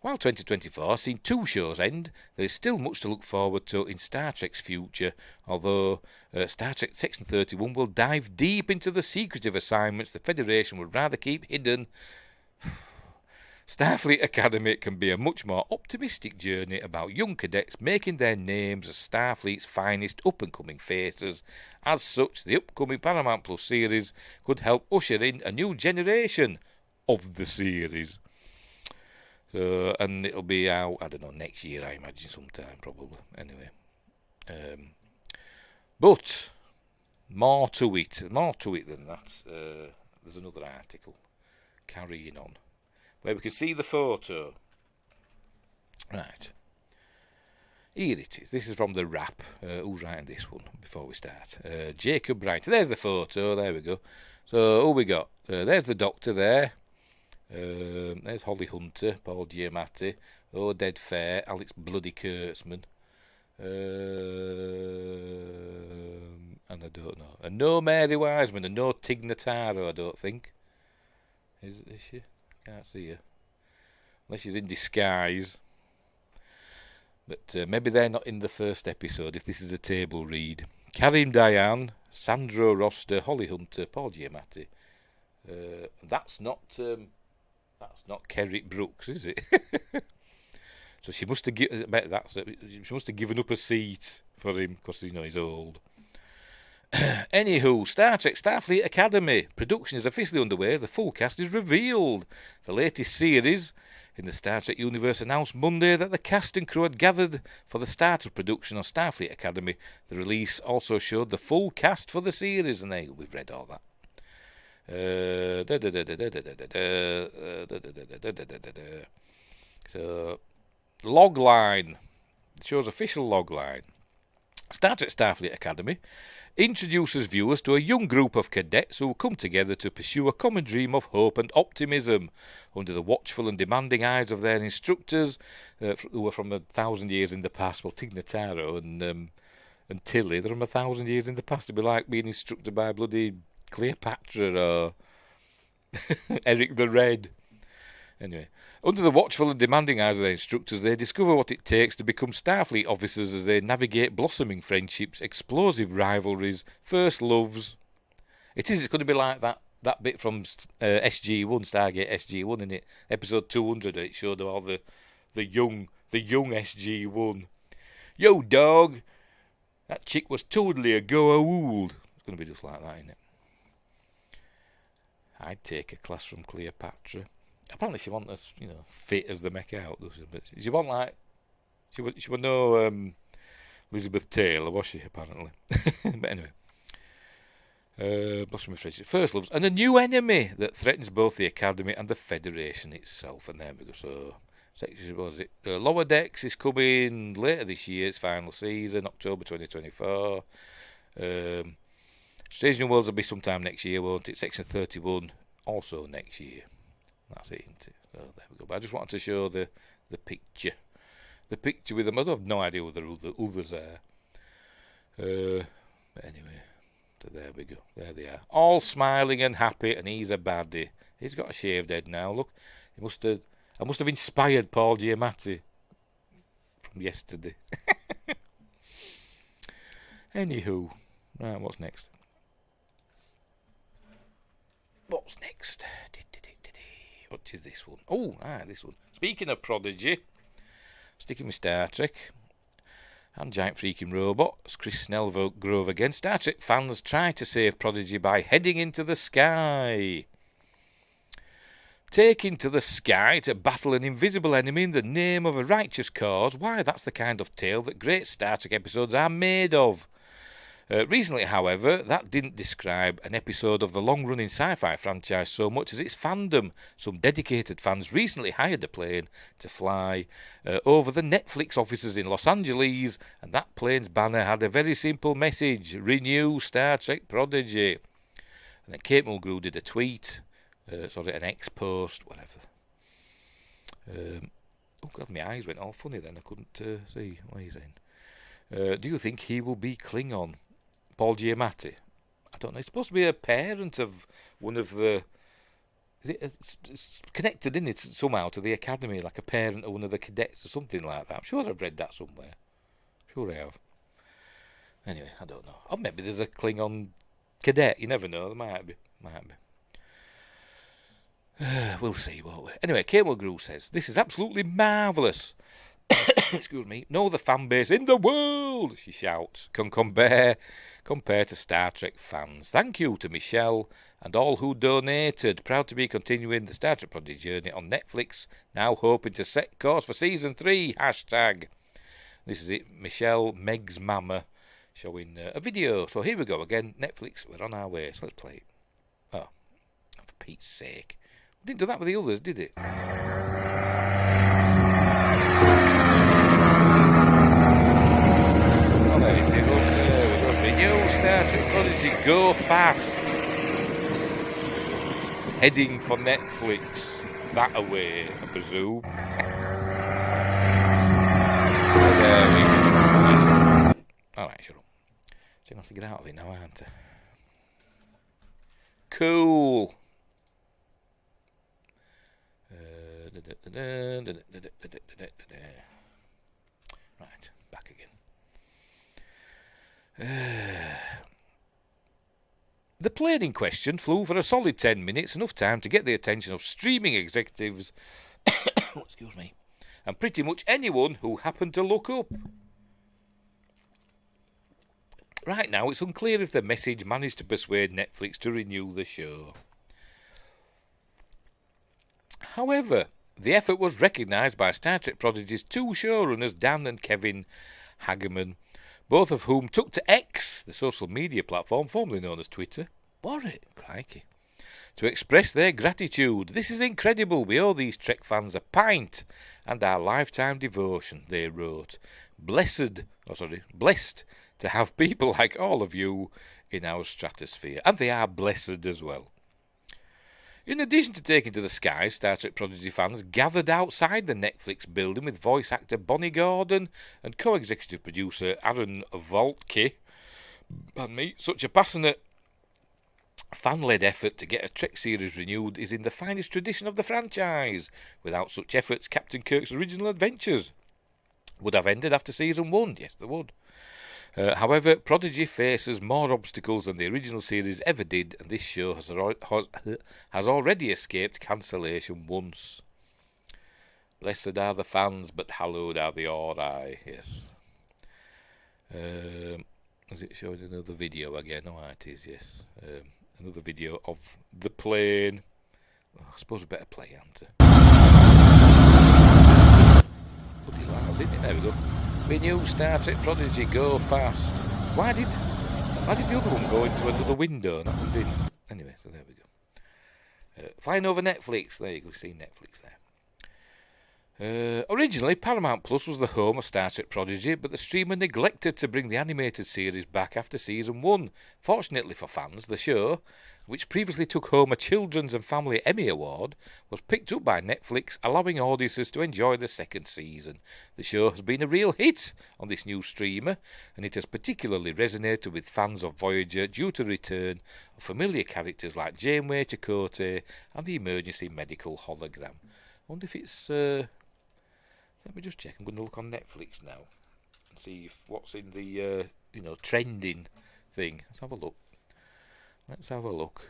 While 2024 has seen 2 shows end, there is still much to look forward to in Star Trek's future, although Star Trek Section 31 will dive deep into the secretive assignments the Federation would rather keep hidden. Starfleet Academy can be a much more optimistic journey about young cadets making their names as Starfleet's finest up-and-coming faces. As such, the upcoming Paramount Plus series could help usher in a new generation of the series. And it'll be out, I don't know, next year, I imagine, sometime, probably. Anyway. But more to it than that. There's another article carrying on, where we can see the photo. Right. Here it is. This is from the Wrap. Who's writing this one before we start? Jacob Bryant. There's the photo. There we go. So, who we got? There's the Doctor there. There's Holly Hunter, Paul Giamatti, Oded Fair, Alex Bloody Kurtzman. And I don't know. And no Mary Wiseman and no Tig Notaro, I don't think. Is she? Can't see her. unless she's in disguise. But maybe they're not in the first episode, if this is a table read. Karim Diane, Sandro Roster, Holly Hunter, Paul Giamatti. That's not Kerrick Brooks, is it? So she must have she must have given up a seat for him because he's old. Anywho, Star Trek Starfleet Academy production is officially underway as the full cast is revealed. The latest series in the Star Trek universe announced Monday that the cast and crew had gathered for the start of production on Starfleet Academy. The release also showed the full cast for the series, and there we've read all that. So, logline. It shows official logline. Star Trek Starfleet Academy introduces viewers to a young group of cadets who come together to pursue a common dream of hope and optimism under the watchful and demanding eyes of their instructors, who were from 1,000 years in the past. Well, Tig Notaro and Tilly, they're from 1,000 years in the past. It'd be like being instructed by bloody Cleopatra or Eric the Red. Anyway, under the watchful and demanding eyes of their instructors, they discover what it takes to become Starfleet officers as they navigate blossoming friendships, explosive rivalries, first loves. It's going to be like that bit from SG-1, Stargate SG-1, in it, episode 200. It showed all the young SG-1. Yo, dog, that chick was totally a go-a-wold. It's going to be just like that, isn't it? I'd take a class from Cleopatra. Apparently she wasn't as fit as they make out, but she wasn't like she was no Elizabeth Taylor, was she? Apparently, but anyway, blossoming friendship, first loves, and a new enemy that threatens both the Academy and the Federation itself. And there we go. So, section was it? Lower Decks is coming later this year. Its final season, October 2024. Strange New Worlds will be sometime next year, won't it? Section 31 also next year. That's it, isn't it? So there we go. But I just wanted to show the picture. The picture with them. I don't have no idea who the others are. But anyway, so there we go. There they are. All smiling and happy, and he's a baddie. He's got a shaved head now. Look, I must have inspired Paul Giamatti from yesterday. Anywho, right, what's next? What's next? What is this one? Oh, this one. Speaking of Prodigy, sticking with Star Trek and giant freaking robots, Chris Snellgrove again. Star Trek fans try to save Prodigy by heading into the sky. Taking to the sky to battle an invisible enemy in the name of a righteous cause. Why, that's the kind of tale that great Star Trek episodes are made of. Recently, however, that didn't describe an episode of the long-running Sci-Fi franchise so much as its fandom. Some dedicated fans recently hired a plane to fly over the Netflix offices in Los Angeles, and that plane's banner had a very simple message: renew Star Trek Prodigy. And then Kate Mulgrew did a tweet, an X post, whatever. Oh God, my eyes went all funny then. I couldn't see what he's saying. Do you think he will be Klingon? Paul Giamatti? I don't know. He's supposed to be a parent of one of the... It's connected, isn't it, somehow to the Academy, like a parent of one of the cadets or something like that. I'm sure I've read that somewhere. Sure I have. Anyway, I don't know. Or maybe there's a Klingon cadet. You never know. There might be. We'll see, won't we? Anyway, Kate Mulgrew says, this is absolutely marvellous. Excuse me. No other fan base in the world, she shouts, can compare to Star Trek fans. Thank you to Michelle and all who donated. Proud to be continuing the Star Trek Prodigy journey on Netflix. Now hoping to set course for season 3. Hashtag. This is it. Michelle, Meg's mama, showing a video. So here we go again. Netflix, we're on our way. So let's play it. Oh, for Pete's sake. We didn't do that with the others, did it? Renew Star Trek Prodigy, go fast. Heading for Netflix. That away, I presume. Alright, shut up. So I'm going to have to get out of it now, aren't I? Cool. Right, back again. The plane in question flew for a solid 10 minutes, enough time to get the attention of streaming executives, excuse me, and pretty much anyone who happened to look up. Right now, it's unclear if the message managed to persuade Netflix to renew the show. However, the effort was recognised by Star Trek Prodigy's two showrunners, Dan and Kevin Hageman, both of whom took to X, the social media platform formerly known as Twitter, crikey, to express their gratitude. "This is incredible. We owe these Trek fans a pint and our lifetime devotion," they wrote. Blessed to have people like all of you in our stratosphere. And they are blessed as well. In addition to taking to the skies, Star Trek Prodigy fans gathered outside the Netflix building with voice actor Bonnie Gordon and co-executive producer Aaron Voltke. Such a passionate, fan-led effort to get a Trek series renewed is in the finest tradition of the franchise. Without such efforts, Captain Kirk's original adventures would have ended after season 1. Yes, they would. However, Prodigy faces more obstacles than the original series ever did, and this show has already escaped cancellation once. Blessed are the fans, but hallowed are the Ori. Yes. Is it showing another video again? Oh, it is, yes. Another video of the plane. Oh, I suppose we better play, Hunter. Bloody loud, didn't it? There we go. We knew Star Trek Prodigy, go fast. Why did the other one go into another window? That one didn't. Anyway, so there we go. Flying over Netflix. There you go, see Netflix there. Originally, Paramount Plus was the home of Star Trek Prodigy, but the streamer neglected to bring the animated series back after season 1. Fortunately for fans, the show, which previously took home a Children's and Family Emmy Award, was picked up by Netflix, allowing audiences to enjoy the second season. The show has been a real hit on this new streamer, and it has particularly resonated with fans of Voyager due to the return of familiar characters like Janeway, Chakotay, and the emergency medical hologram. I wonder if it's... let me just check. I'm going to look on Netflix now and see what's in the trending thing. Let's have a look.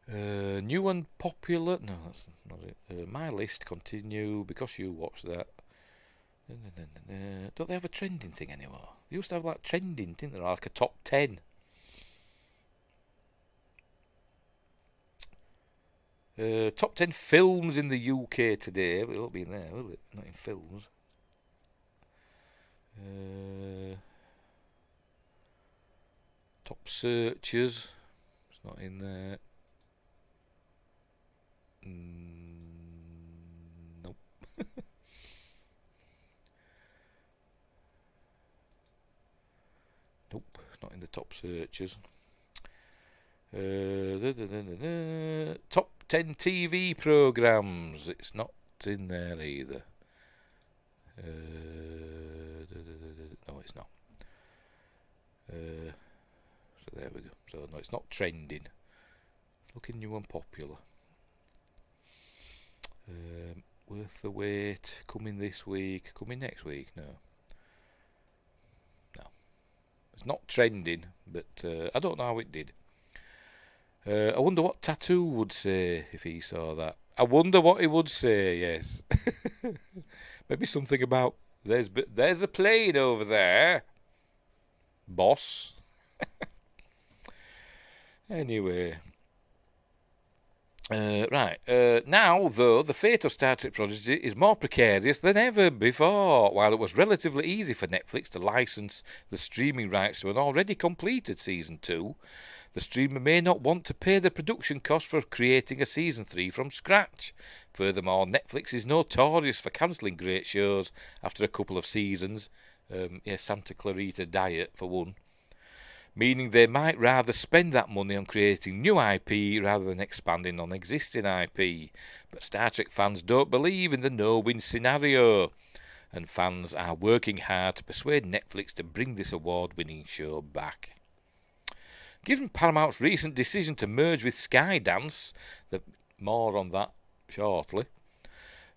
New and popular. No, that's not it. My list, continue, because you watched that. Don't they have a trending thing anymore? They used to have like trending, didn't they? Like a top 10. Top 10 films in the UK today. It won't be in there, will it? Not in films. Top searches. It's not in there. Nope. Nope, not in the top searches. Top 10 TV programs. It's not in there either. No, it's not. So there we go. So no, it's not trending. It's looking new and popular. Worth the wait. Coming this week. Coming next week. No. It's not trending, but I don't know how it did. I wonder what Tattoo would say if he saw that. I wonder what he would say, yes. Maybe something about, there's a plane over there, boss. Anyway. Now, though, the fate of Star Trek Prodigy is more precarious than ever before. While it was relatively easy for Netflix to license the streaming rights to an already completed Season 2, the streamer may not want to pay the production cost for creating a Season 3 from scratch. Furthermore, Netflix is notorious for cancelling great shows after a couple of seasons. Santa Clarita Diet, for one. Meaning they might rather spend that money on creating new IP rather than expanding on existing IP. But Star Trek fans don't believe in the no-win scenario, and fans are working hard to persuade Netflix to bring this award-winning show back. Given Paramount's recent decision to merge with Skydance, more on that shortly.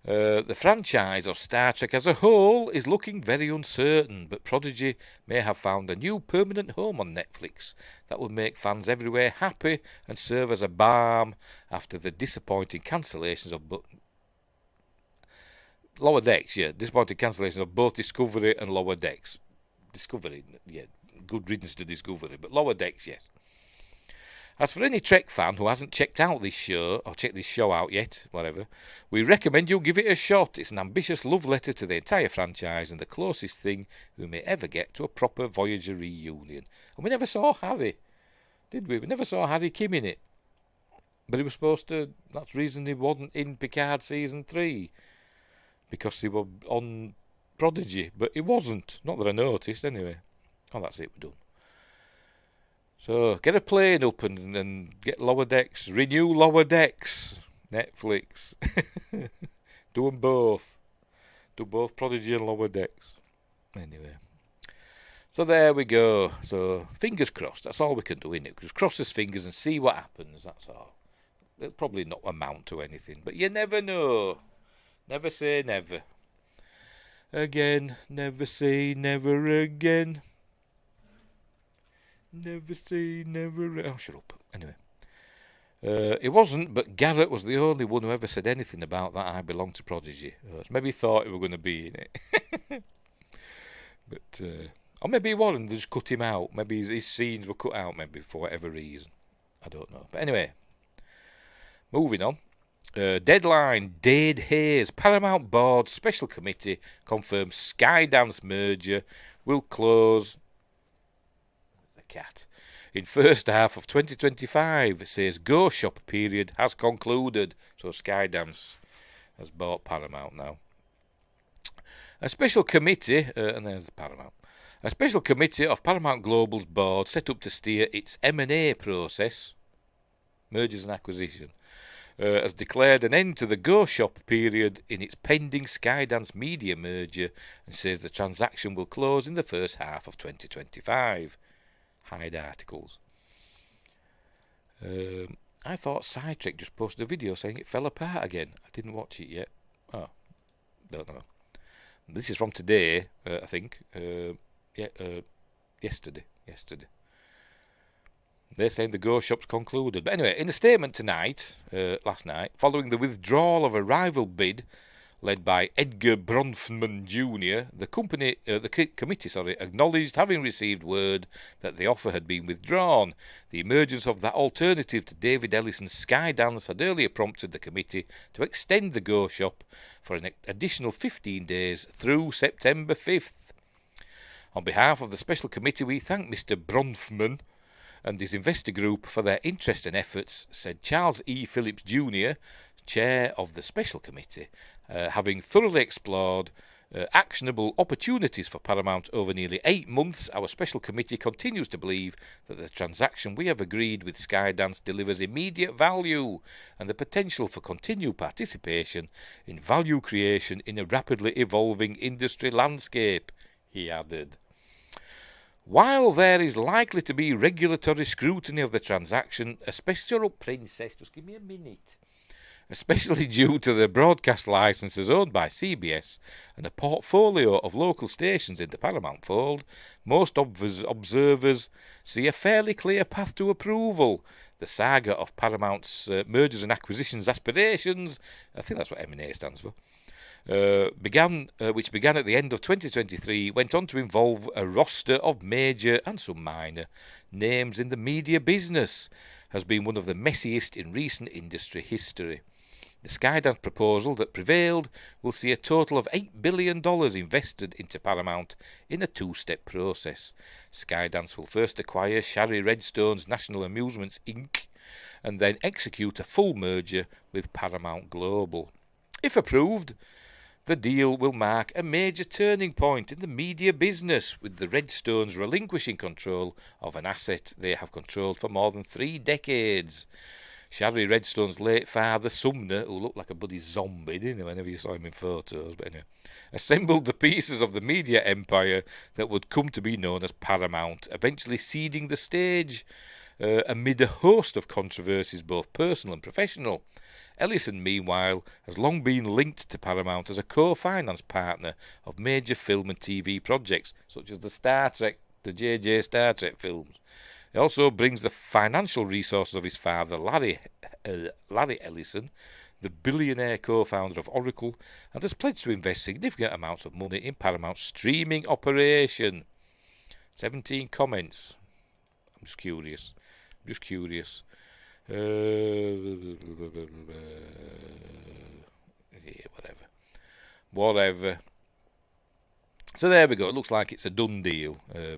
The franchise of Star Trek as a whole is looking very uncertain, but Prodigy may have found a new permanent home on Netflix that will make fans everywhere happy and serve as a balm after the disappointing cancellations of Lower Decks. Yeah, disappointing cancellations of both Discovery and Lower Decks. Discovery, yeah, good riddance to Discovery, but Lower Decks, yes. As for any Trek fan who hasn't checked out this show, or checked this show out yet, whatever, we recommend you give it a shot. It's an ambitious love letter to the entire franchise and the closest thing we may ever get to a proper Voyager reunion. And we never saw Harry, did we? We never saw Harry Kim in it. But he was supposed to, that's the reason he wasn't in Picard Season 3. Because he was on Prodigy, but he wasn't. Not that I noticed, anyway. Oh, that's it, we're done. So, get a plane up and get Lower Decks. Renew Lower Decks. Netflix. Do them both. Do both Prodigy and Lower Decks. Anyway. So there we go. So, fingers crossed. That's all we can do, innit? Just cross his fingers and see what happens. That's all. It'll probably not amount to anything. But you never know. Never say never. Again. Never say never again. Never say never. Oh, shut up. Anyway. It wasn't, but Garrett was the only one who ever said anything about that I belong to Prodigy. Maybe he thought he were going to be in it. But, or maybe he wasn't, they just cut him out. Maybe his scenes were cut out, maybe, for whatever reason. I don't know. But anyway. Moving on. Deadline. Dade Hayes. Paramount Board Special Committee confirms Skydance merger will close... cat. In first half of 2025, says Go Shop period has concluded. So Skydance has bought Paramount now. A special committee, and there's Paramount. A special committee of Paramount Global's board set up to steer its M&A process, mergers and acquisition, has declared an end to the Go Shop period in its pending Skydance media merger and says the transaction will close in the first half of 2025. Hide articles. I thought Sidetrack just posted a video saying it fell apart again. I didn't watch it yet. Oh, don't know. This is from today, I think. Yesterday. They're saying the Go Shop's concluded. But anyway, in a statement tonight, last night, following the withdrawal of a rival bid led by Edgar Bronfman Jr., the committee acknowledged having received word that the offer had been withdrawn. The emergence of that alternative to David Ellison's Skydance had earlier prompted the committee to extend the Go Shop for an additional 15 days through September 5th. On behalf of the special committee, we thank Mr. Bronfman and his investor group for their interest and efforts, said Charles E. Phillips Jr., chair of the special committee, having thoroughly explored actionable opportunities for Paramount over nearly 8 months. Our special committee continues to believe that the transaction we have agreed with Skydance delivers immediate value and the potential for continued participation in value creation in a rapidly evolving industry landscape, he added. While there is likely to be regulatory scrutiny of the transaction, especially Princess, just give me a minute. Especially due to the broadcast licenses owned by CBS and a portfolio of local stations in the Paramount fold, most observers see a fairly clear path to approval. The saga of Paramount's mergers and acquisitions aspirations, I think that's what M&A stands for, which began at the end of 2023, went on to involve a roster of major and some minor names in the media business, has been one of the messiest in recent industry history. The Skydance proposal that prevailed will see a total of $8 billion invested into Paramount in a two-step process. Skydance will first acquire Shari Redstone's National Amusements Inc. and then execute a full merger with Paramount Global. If approved, the deal will mark a major turning point in the media business, with the Redstones relinquishing control of an asset they have controlled for more than 3 decades. Shari Redstone's late father, Sumner, who looked like a bloody zombie, didn't he, whenever you saw him in photos, but anyway, assembled the pieces of the media empire that would come to be known as Paramount, eventually ceding the stage amid a host of controversies, both personal and professional. Ellison, meanwhile, has long been linked to Paramount as a co-finance partner of major film and TV projects, such as the JJ Star Trek films. He also brings the financial resources of his father, Larry Ellison, the billionaire co-founder of Oracle, and has pledged to invest significant amounts of money in Paramount's streaming operation. 17 comments. I'm just curious. Yeah, whatever. So there we go. It looks like it's a done deal. I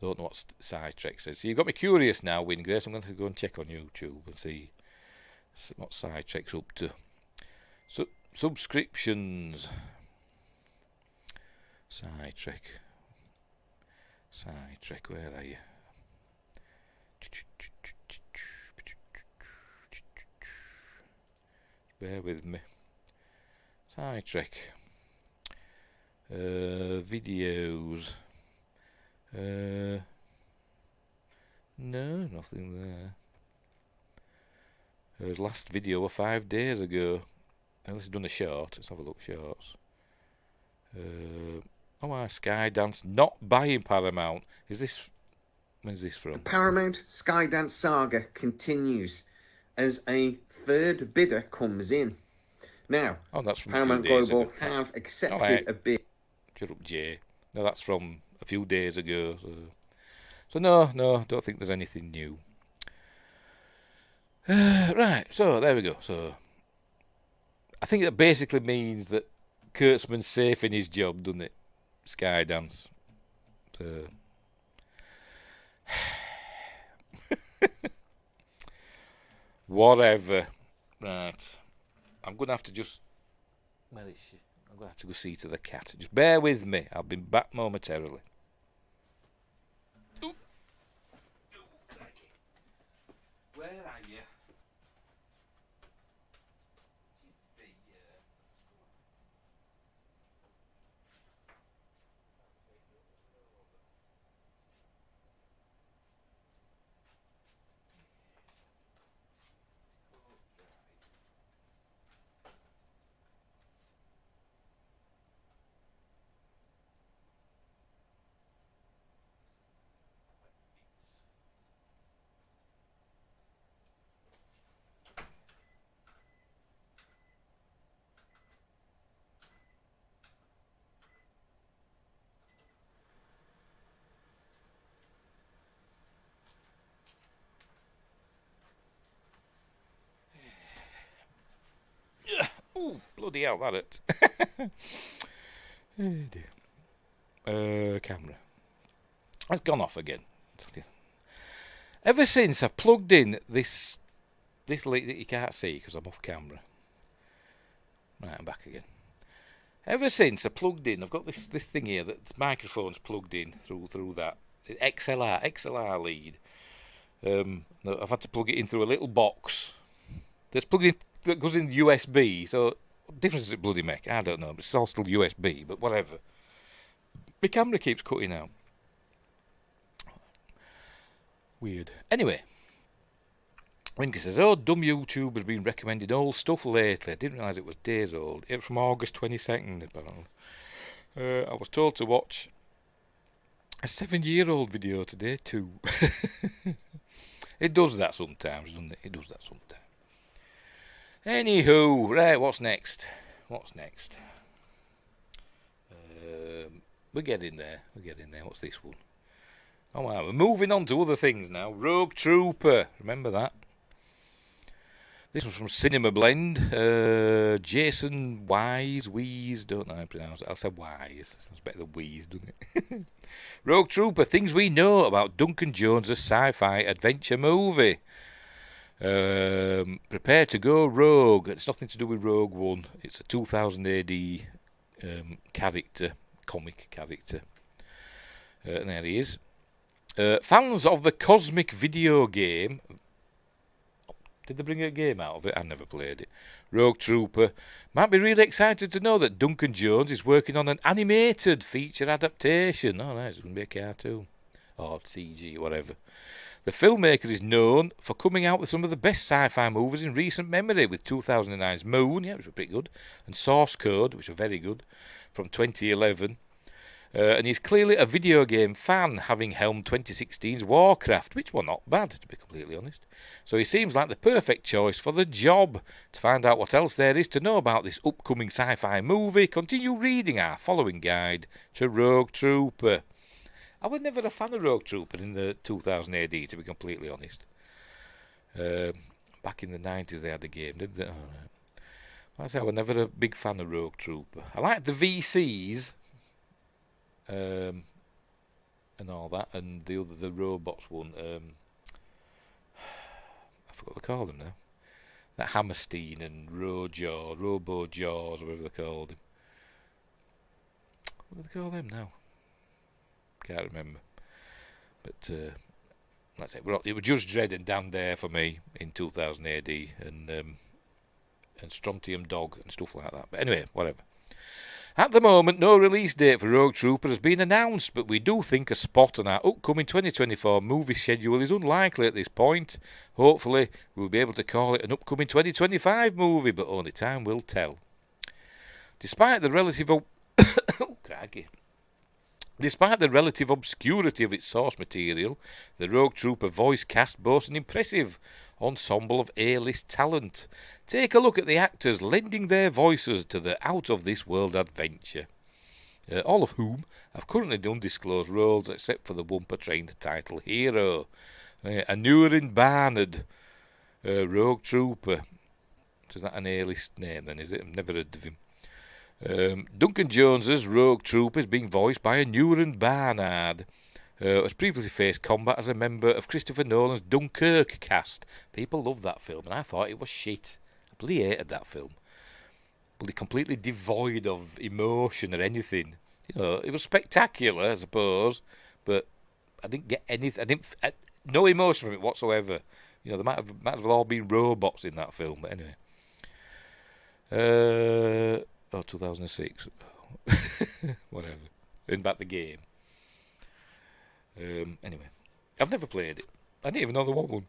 don't know what Sci-Trek says. So you've got me curious now, Wingrace. I'm going to go and check on YouTube and see what Sci-Trek's up to. So, subscriptions. Sci-Trek, where are you? Bear with me. Sci-Trek. Videos. No, nothing there. His last video was 5 days ago. Unless he's done a short. Let's have a look. Shorts. Skydance not buying Paramount. When's this from? The Paramount Skydance saga continues as a third bidder comes in. Now, that's from Paramount a few days Global ago. have accepted a bid. Shut up, Jay. No, that's from a few days ago. So no, don't think there's anything new. Right, so there we go. So I think that basically means that Kurtzman's safe in his job, doesn't it? Skydance. So whatever. Right. I'm going to have to just... Where is she? I'm going to have to go see to the cat. Just bear with me. I'll be back momentarily. Ooh. Crikey. Where are you? Ooh, bloody hell, that it. Oh dear. Camera. It's gone off again. Ever since I plugged in this light that you can't see because I'm off camera. Right, I'm back again. Ever since I plugged in, I've got this thing here that the microphone's plugged in through that XLR lead. I've had to plug it in through a little box that's plugged in, that goes in USB. So what difference does it bloody make? I don't know. It's all still USB, but whatever. My camera keeps cutting out. Weird. Anyway, Winker says, dumb YouTuber's been recommending old stuff lately. I didn't realise it was days old. It's from August 22nd, apparently. I was told to watch a 7-year-old video today, too. It does that sometimes, doesn't it? It does that sometimes. Anywho, right, what's next? We're getting there. What's this one? Oh, wow, we're moving on to other things now. Rogue Trooper. Remember that? This was from Cinema Blend. Jason Wise, don't know how to pronounce it. I'll say Wise. Sounds better than Wheeze, doesn't it? Rogue Trooper, things we know about Duncan Jones' sci-fi adventure movie. Prepare to go rogue. It's nothing to do with Rogue One. It's a 2000 AD comic character. And there he is. Fans of the cosmic video game Did they bring a game out of it? I never played it. Rogue Trooper. Might be really excited to know that Duncan Jones is working on an animated feature adaptation. Oh, nice. It's going to be a cartoon. Or CG, whatever. The filmmaker is known for coming out with some of the best sci-fi movies in recent memory, with 2009's Moon, which was pretty good, and Source Code, which were very good, from 2011. And he's clearly a video game fan, having helmed 2016's Warcraft, which were not bad, to be completely honest. So he seems like the perfect choice for the job. To find out what else there is to know about this upcoming sci-fi movie, continue reading our following guide to Rogue Trooper. I was never a fan of Rogue Trooper in the 2000 AD, to be completely honest. Back in the 90s they had the game, didn't they? Oh, right. Like I say, I was never a big fan of Rogue Trooper. I liked the VCs, and all that, and the robots one. I forgot what they called them now. That Hammerstein and Robo Jaws, or whatever they called him. What do they call them now? Can't remember. But let's say it was Judge Dredd and Dan Dare for me in 2000 AD, and Strontium Dog and stuff like that. But anyway, whatever. At the moment, no release date for Rogue Trooper has been announced, but we do think a spot on our upcoming 2024 movie schedule is unlikely at this point. Hopefully, we'll be able to call it an upcoming 2025 movie, but only time will tell. Despite the relative obscurity of its source material, the Rogue Trooper voice cast boasts an impressive ensemble of A-list talent. Take a look at the actors lending their voices to the out-of-this-world adventure, all of whom have currently undisclosed roles except for the one portraying the title hero. Anurin Barnard, Rogue Trooper. Is that an A-list name then, is it? I've never heard of him. Duncan Jones's Rogue Trooper is being voiced by Anurin Barnard, has previously faced combat as a member of Christopher Nolan's Dunkirk cast. People love that film, and I thought it was shit. I bloody hated that film. Bloody completely devoid of emotion or anything. You know, it was spectacular, I suppose, but I didn't get anything. No emotion from it whatsoever. You know, there might have all been robots in that film, but anyway. 2006. Whatever. In about the game. Anyway, I've never played it. I didn't even know there was one.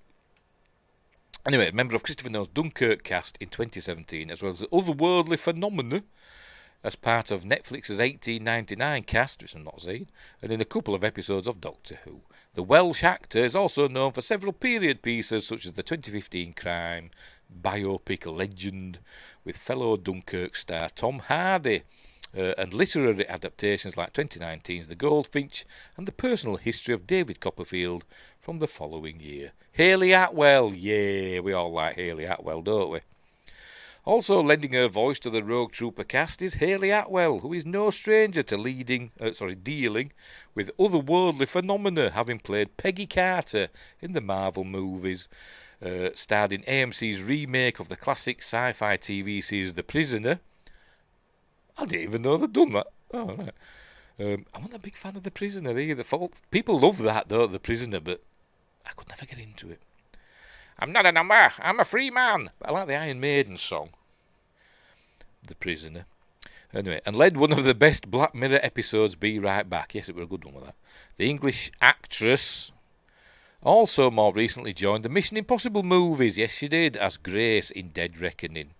Anyway, member of Christopher Nolan's Dunkirk cast in 2017, as well as the Otherworldly Phenomena, as part of Netflix's 1899 cast, which I've not seen, and in a couple of episodes of Doctor Who. The Welsh actor is also known for several period pieces, such as the 2015 crime biopic Legend, with fellow Dunkirk star Tom Hardy, and literary adaptations like 2019's The Goldfinch and The Personal History of David Copperfield from the following year. Hayley Atwell, yeah, we all like Hayley Atwell, don't we? Also lending her voice to the Rogue Trooper cast is Hayley Atwell, who is no stranger to dealing with otherworldly phenomena, having played Peggy Carter in the Marvel movies, starred in AMC's remake of the classic sci-fi TV series The Prisoner. I didn't even know they'd done that. Oh, right. I'm not a big fan of The Prisoner either. People love that, though, The Prisoner, but I could never get into it. I'm not a number, I'm a free man. But I like the Iron Maiden song, The Prisoner. Anyway, and led one of the best Black Mirror episodes, Be Right Back. Yes, it was a good one with that. The English actress also more recently joined the Mission Impossible movies. Yes, she did, as Grace in Dead Reckoning,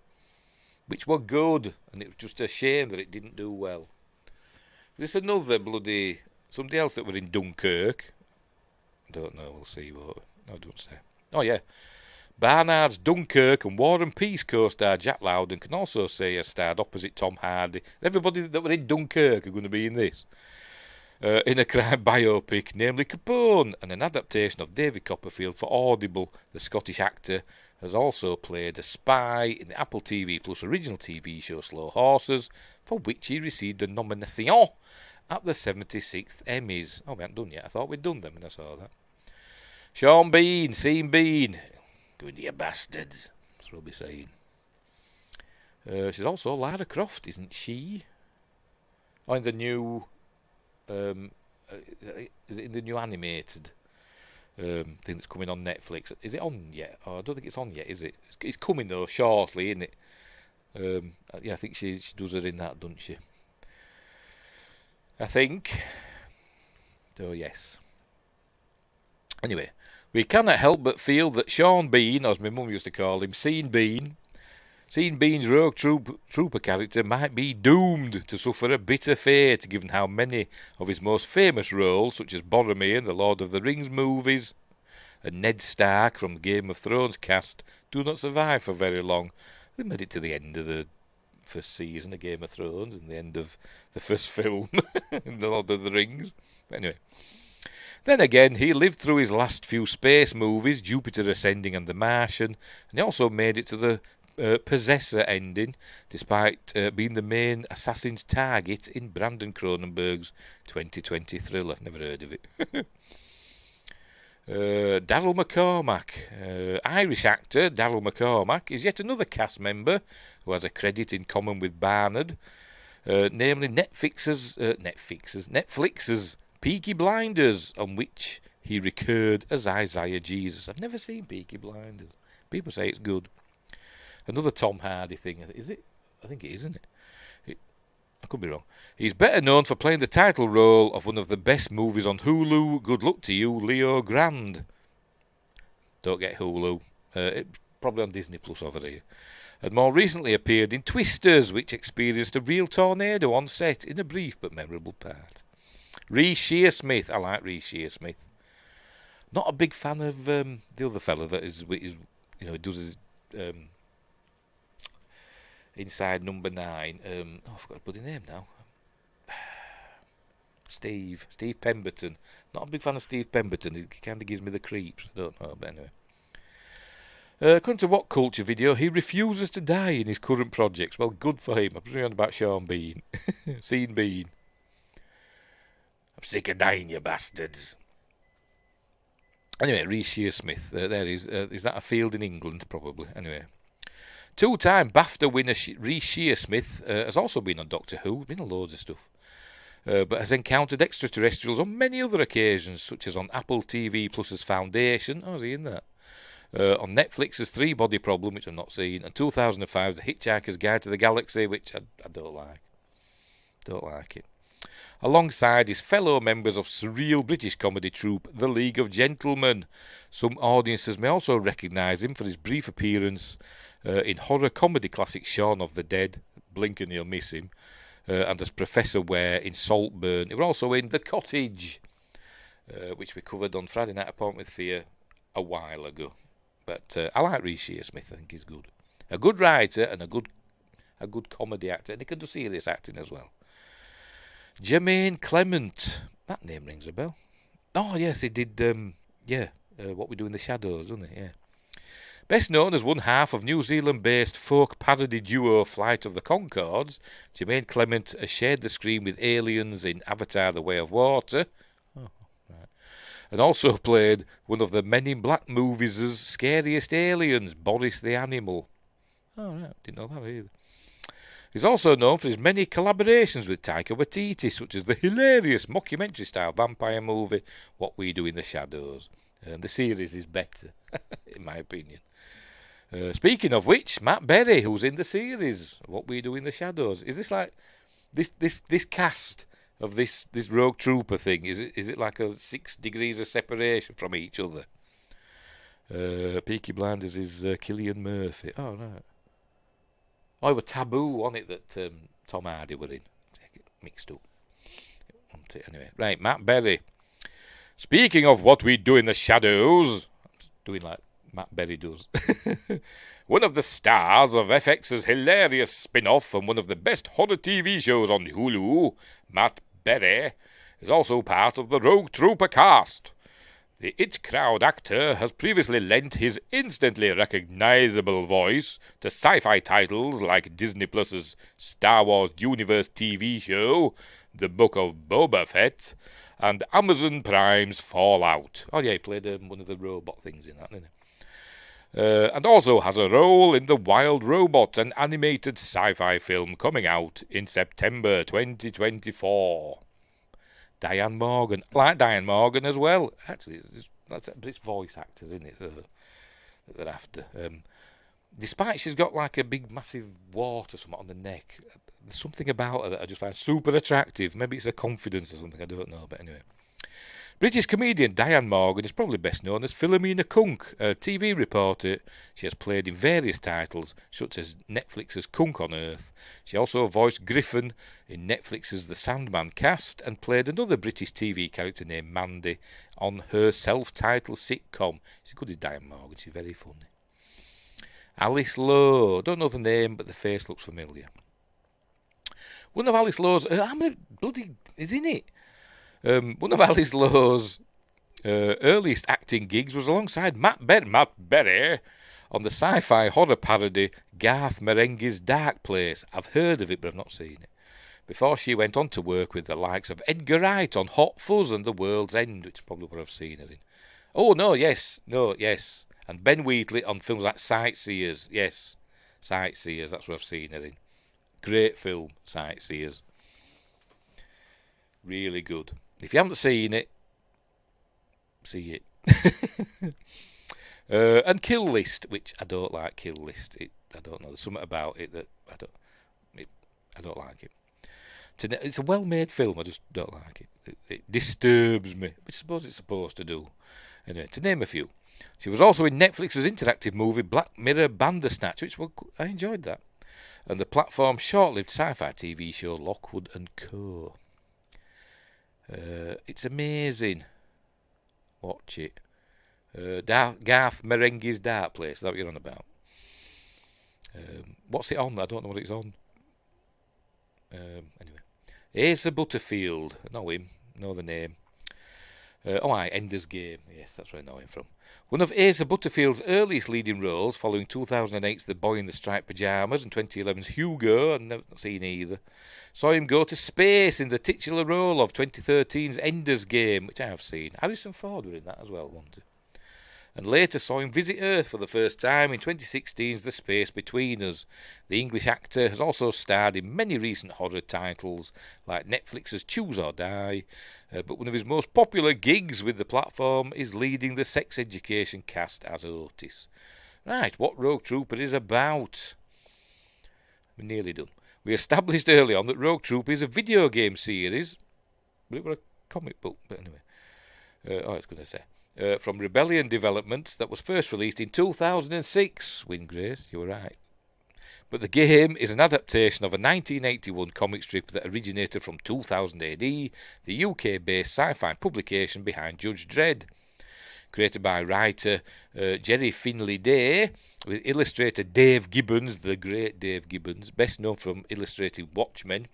which were good, and it was just a shame that it didn't do well. There's another somebody else that were in Dunkirk. I don't know, we'll see what. I don't say. Oh, yeah. Barnard's Dunkirk and War and Peace co-star Jack Lowden can also say has starred opposite Tom Hardy. Everybody that were in Dunkirk are going to be in this. In a crime biopic, namely Capone, and an adaptation of David Copperfield for Audible. The Scottish actor has also played a spy in the Apple TV Plus original TV show Slow Horses, for which he received a nomination at the 76th Emmys. Oh, we haven't done yet. I thought we'd done them when I saw that. Sean Bean, Sean Bean. Go into you bastards. That's what we'll be saying. She's also Lara Croft, isn't she? Oh, in the new... is it in the new animated thing that's coming on Netflix. Is it on yet? Oh, I don't think it's on yet, is it? It's coming though shortly, isn't it? Yeah, I think she does her in that, doesn't she? I think. Oh yes. Anyway, we cannot help but feel that Sean Bean, as my mum used to call him, Sean Bean's rogue trooper character might be doomed to suffer a bitter fate, given how many of his most famous roles, such as Boromir in the Lord of the Rings movies and Ned Stark from the Game of Thrones cast, do not survive for very long. They made it to the end of the first season of Game of Thrones and the end of the first film in the Lord of the Rings. But anyway. Then again, he lived through his last few space movies, Jupiter Ascending and The Martian, and he also made it to the Possessor ending, despite being the main assassin's target in Brandon Cronenberg's 2020 thriller. Never heard of it. Daryl McCormack, Irish actor Daryl McCormack, is yet another cast member who has a credit in common with Barnard, namely Netflix's Peaky Blinders, on which he recurred as Isaiah Jesus. I've never seen Peaky Blinders. People say it's good. Another Tom Hardy thing, is it? I think it is, isn't it? I could be wrong. He's better known for playing the title role of one of the best movies on Hulu, Good Luck to You, Leo Grand. Don't get Hulu. Probably on Disney Plus over here. And more recently appeared in Twisters, which experienced a real tornado on set in a brief but memorable part. Reece Shearsmith. I like Reece Shearsmith. Not a big fan of the other fella that is does his Inside Number 9. I forgot his bloody name now. Steve Pemberton. Not a big fan of Steve Pemberton. He kind of gives me the creeps. I don't know, but anyway. According to What Culture video, he refuses to die in his current projects. Well, good for him. I'm presuming about Sean Bean. Sean Bean. I'm sick of dying, you bastards. Anyway, Reece Shearsmith. There is. Is that a field in England? Probably. Anyway. Two-time BAFTA winner Reece Shearsmith has also been on Doctor Who. Been on loads of stuff. But has encountered extraterrestrials on many other occasions, such as on Apple TV Plus's Foundation. Oh, is he in that? On Netflix's Three Body Problem, which I've not seen, and 2005's The Hitchhiker's Guide to the Galaxy, which I don't like. Don't like it. Alongside his fellow members of surreal British comedy troupe The League of Gentlemen. Some audiences may also recognise him for his brief appearance in horror comedy classic Shaun of the Dead. Blink and you'll miss him. And as Professor Ware in Saltburn. He was also in The Cottage, which we covered on Friday Night Appointment with Fear a while ago. But I like Reece Shearsmith. I think he's good. A good writer and a good comedy actor. And he can do serious acting as well. Jermaine Clement. That name rings a bell. Oh, yes, he did, What We Do in the Shadows, doesn't he? Yeah. Best known as one half of New Zealand-based folk parody duo Flight of the Conchords, Jermaine Clement has shared the screen with aliens in Avatar: The Way of Water. Oh, right. And also played one of the Men in Black movies' scariest aliens, Boris the Animal. Oh, right, didn't know that either. He's also known for his many collaborations with Taika Waititi, such as the hilarious mockumentary-style vampire movie What We Do in the Shadows. And the series is better, in my opinion. Speaking of which, Matt Berry, who's in the series What We Do in the Shadows, is this like this cast of this rogue trooper thing? Is it like a 6 degrees of separation from each other? Peaky Blinders is Cillian Murphy. Oh right. Oh, it was Taboo, wasn't it, that Tom Hardy were in? Mixed up. Anyway, right, Matt Berry. Speaking of What We Do in the Shadows, doing like Matt Berry does. One of the stars of FX's hilarious spin-off and one of the best horror TV shows on Hulu, Matt Berry, is also part of the Rogue Trooper cast. The It Crowd actor has previously lent his instantly recognisable voice to sci-fi titles like Disney Plus's Star Wars Universe TV show, The Book of Boba Fett, and Amazon Prime's Fallout. Oh yeah, he played one of the robot things in that, didn't he? And also has a role in The Wild Robot, an animated sci-fi film coming out in September 2024. Diane Morgan. I like Diane Morgan as well. Actually, there's but it's voice actors, isn't it? That they're after. Despite she's got like a big, massive wart or something on the neck, there's something about her that I just find super attractive. Maybe it's her confidence or something. I don't know, but anyway. British comedian Diane Morgan is probably best known as Philomena Kunk, a TV reporter. She has played in various titles, such as Netflix's Kunk on Earth. She also voiced Griffin in Netflix's The Sandman cast and played another British TV character named Mandy on her self-titled sitcom. She's good as Diane Morgan, she's very funny. Alice Lowe, don't know the name, but the face looks familiar. One of Alice Lowe's, how many bloody is in it? One of Alice Lowe's earliest acting gigs was alongside Matt Berry on the sci-fi horror parody Garth Marenghi's Dark Place. I've heard of it, but I've not seen it. Before she went on to work with the likes of Edgar Wright on Hot Fuzz and The World's End, which is probably what I've seen her in. Oh, no, yes. And Ben Wheatley on films like Sightseers. Yes, Sightseers, that's what I've seen her in. Great film, Sightseers. Really good. If you haven't seen it, see it. And Kill List, which I don't like. Kill List, I don't know. There's something about it that I don't like it. It's a well-made film. I just don't like it. It disturbs me. I suppose it's supposed to do. Anyway, to name a few. She was also in Netflix's interactive movie Black Mirror Bandersnatch, which I enjoyed that, and the platform's short-lived sci-fi TV show Lockwood and Co. It's amazing. Watch it. Garth Marenghi's Dark Place. Is that what you're on about? What's it on? I don't know what it's on. Anyway. Asa Butterfield. I know him. Know the name. Ender's Game. Yes, that's where I know him from. One of Asa Butterfield's earliest leading roles, following 2008's The Boy in the Striped Pyjamas and 2011's Hugo, I've never seen either, saw him go to space in the titular role of 2013's Ender's Game, which I have seen. Harrison Ford was in that as well, wasn't he? And later saw him visit Earth for the first time in 2016's The Space Between Us. The English actor has also starred in many recent horror titles like Netflix's Choose or Die, but one of his most popular gigs with the platform is leading the sex education cast as Otis. Right, what Rogue Trooper is about. We're nearly done. We established early on that Rogue Trooper is a video game series, but it was a comic book, but anyway. I was going to say. From Rebellion Developments that was first released in 2006. Win Grace, you were right. But the game is an adaptation of a 1981 comic strip that originated from 2000 AD, the UK-based sci-fi publication behind Judge Dredd. Created by writer Jerry Finley-Day, with illustrator Dave Gibbons, the great Dave Gibbons, best known from illustrating Watchmen,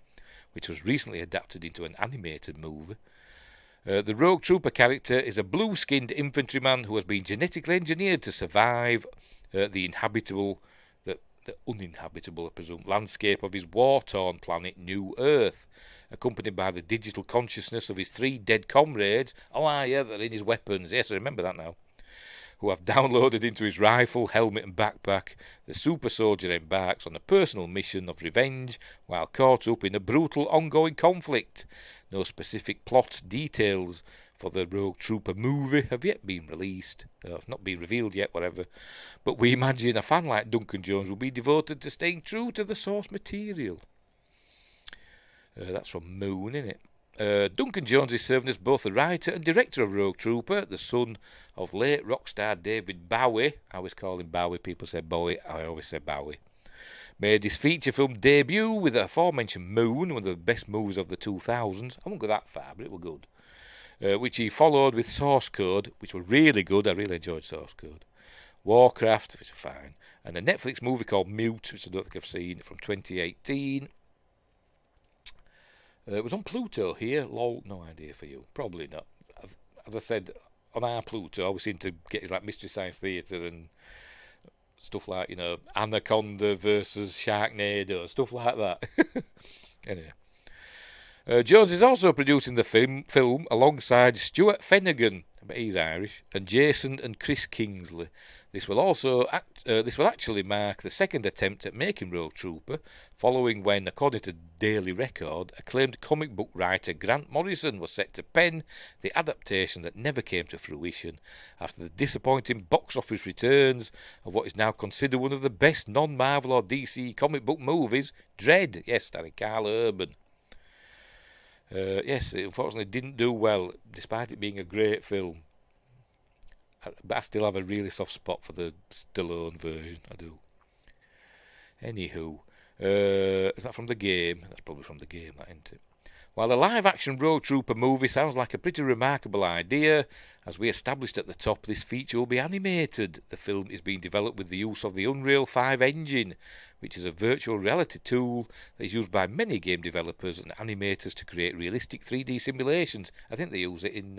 which was recently adapted into an animated movie. The Rogue Trooper character is a blue-skinned infantryman who has been genetically engineered to survive the uninhabitable, I presume, landscape of his war-torn planet New Earth, accompanied by the digital consciousness of his 3 dead comrades. They're in his weapons. Yes, I remember that now. Who have downloaded into his rifle, helmet and backpack. The super soldier embarks on a personal mission of revenge while caught up in a brutal ongoing conflict. No specific plot details for the Rogue Trooper movie have yet been released. Have not been revealed yet, whatever. But we imagine a fan like Duncan Jones will be devoted to staying true to the source material. That's from Moon, isn't it? Duncan Jones is serving as both the writer and director of Rogue Trooper, the son of late rock star David Bowie. I always call him Bowie, people say Bowie, I always say Bowie. Made his feature film debut with the aforementioned Moon, one of the best movies of the 2000s. I won't go that far, but it was good. Which he followed with Source Code, which were really good. I really enjoyed Source Code. Warcraft, which is fine. And a Netflix movie called Mute, which I don't think I've seen, from 2018. It was on Pluto here. Lol, no idea for you. Probably not. As I said, on our Pluto, we seem to get his like Mystery Science Theatre and stuff like, Anaconda versus Sharknado, stuff like that. Anyway. Jones is also producing the film alongside Stuart Finnegan, I bet he's Irish, and Jason and Chris Kingsley. This will actually mark the second attempt at making Rogue Trooper, following when, according to Daily Record, acclaimed comic book writer Grant Morrison was set to pen the adaptation that never came to fruition after the disappointing box office returns of what is now considered one of the best non-Marvel or DC comic book movies, Dredd, yes, starring Carl Urban. Yes, it unfortunately didn't do well, despite it being a great film. But I still have a really soft spot for the Stallone version, I do. Anywho, is that from the game? That's probably from the game, that, isn't it? While the live-action Rogue Trooper movie sounds like a pretty remarkable idea, as we established at the top, this feature will be animated. The film is being developed with the use of the Unreal 5 engine, which is a virtual reality tool that is used by many game developers and animators to create realistic 3D simulations. I think they use it in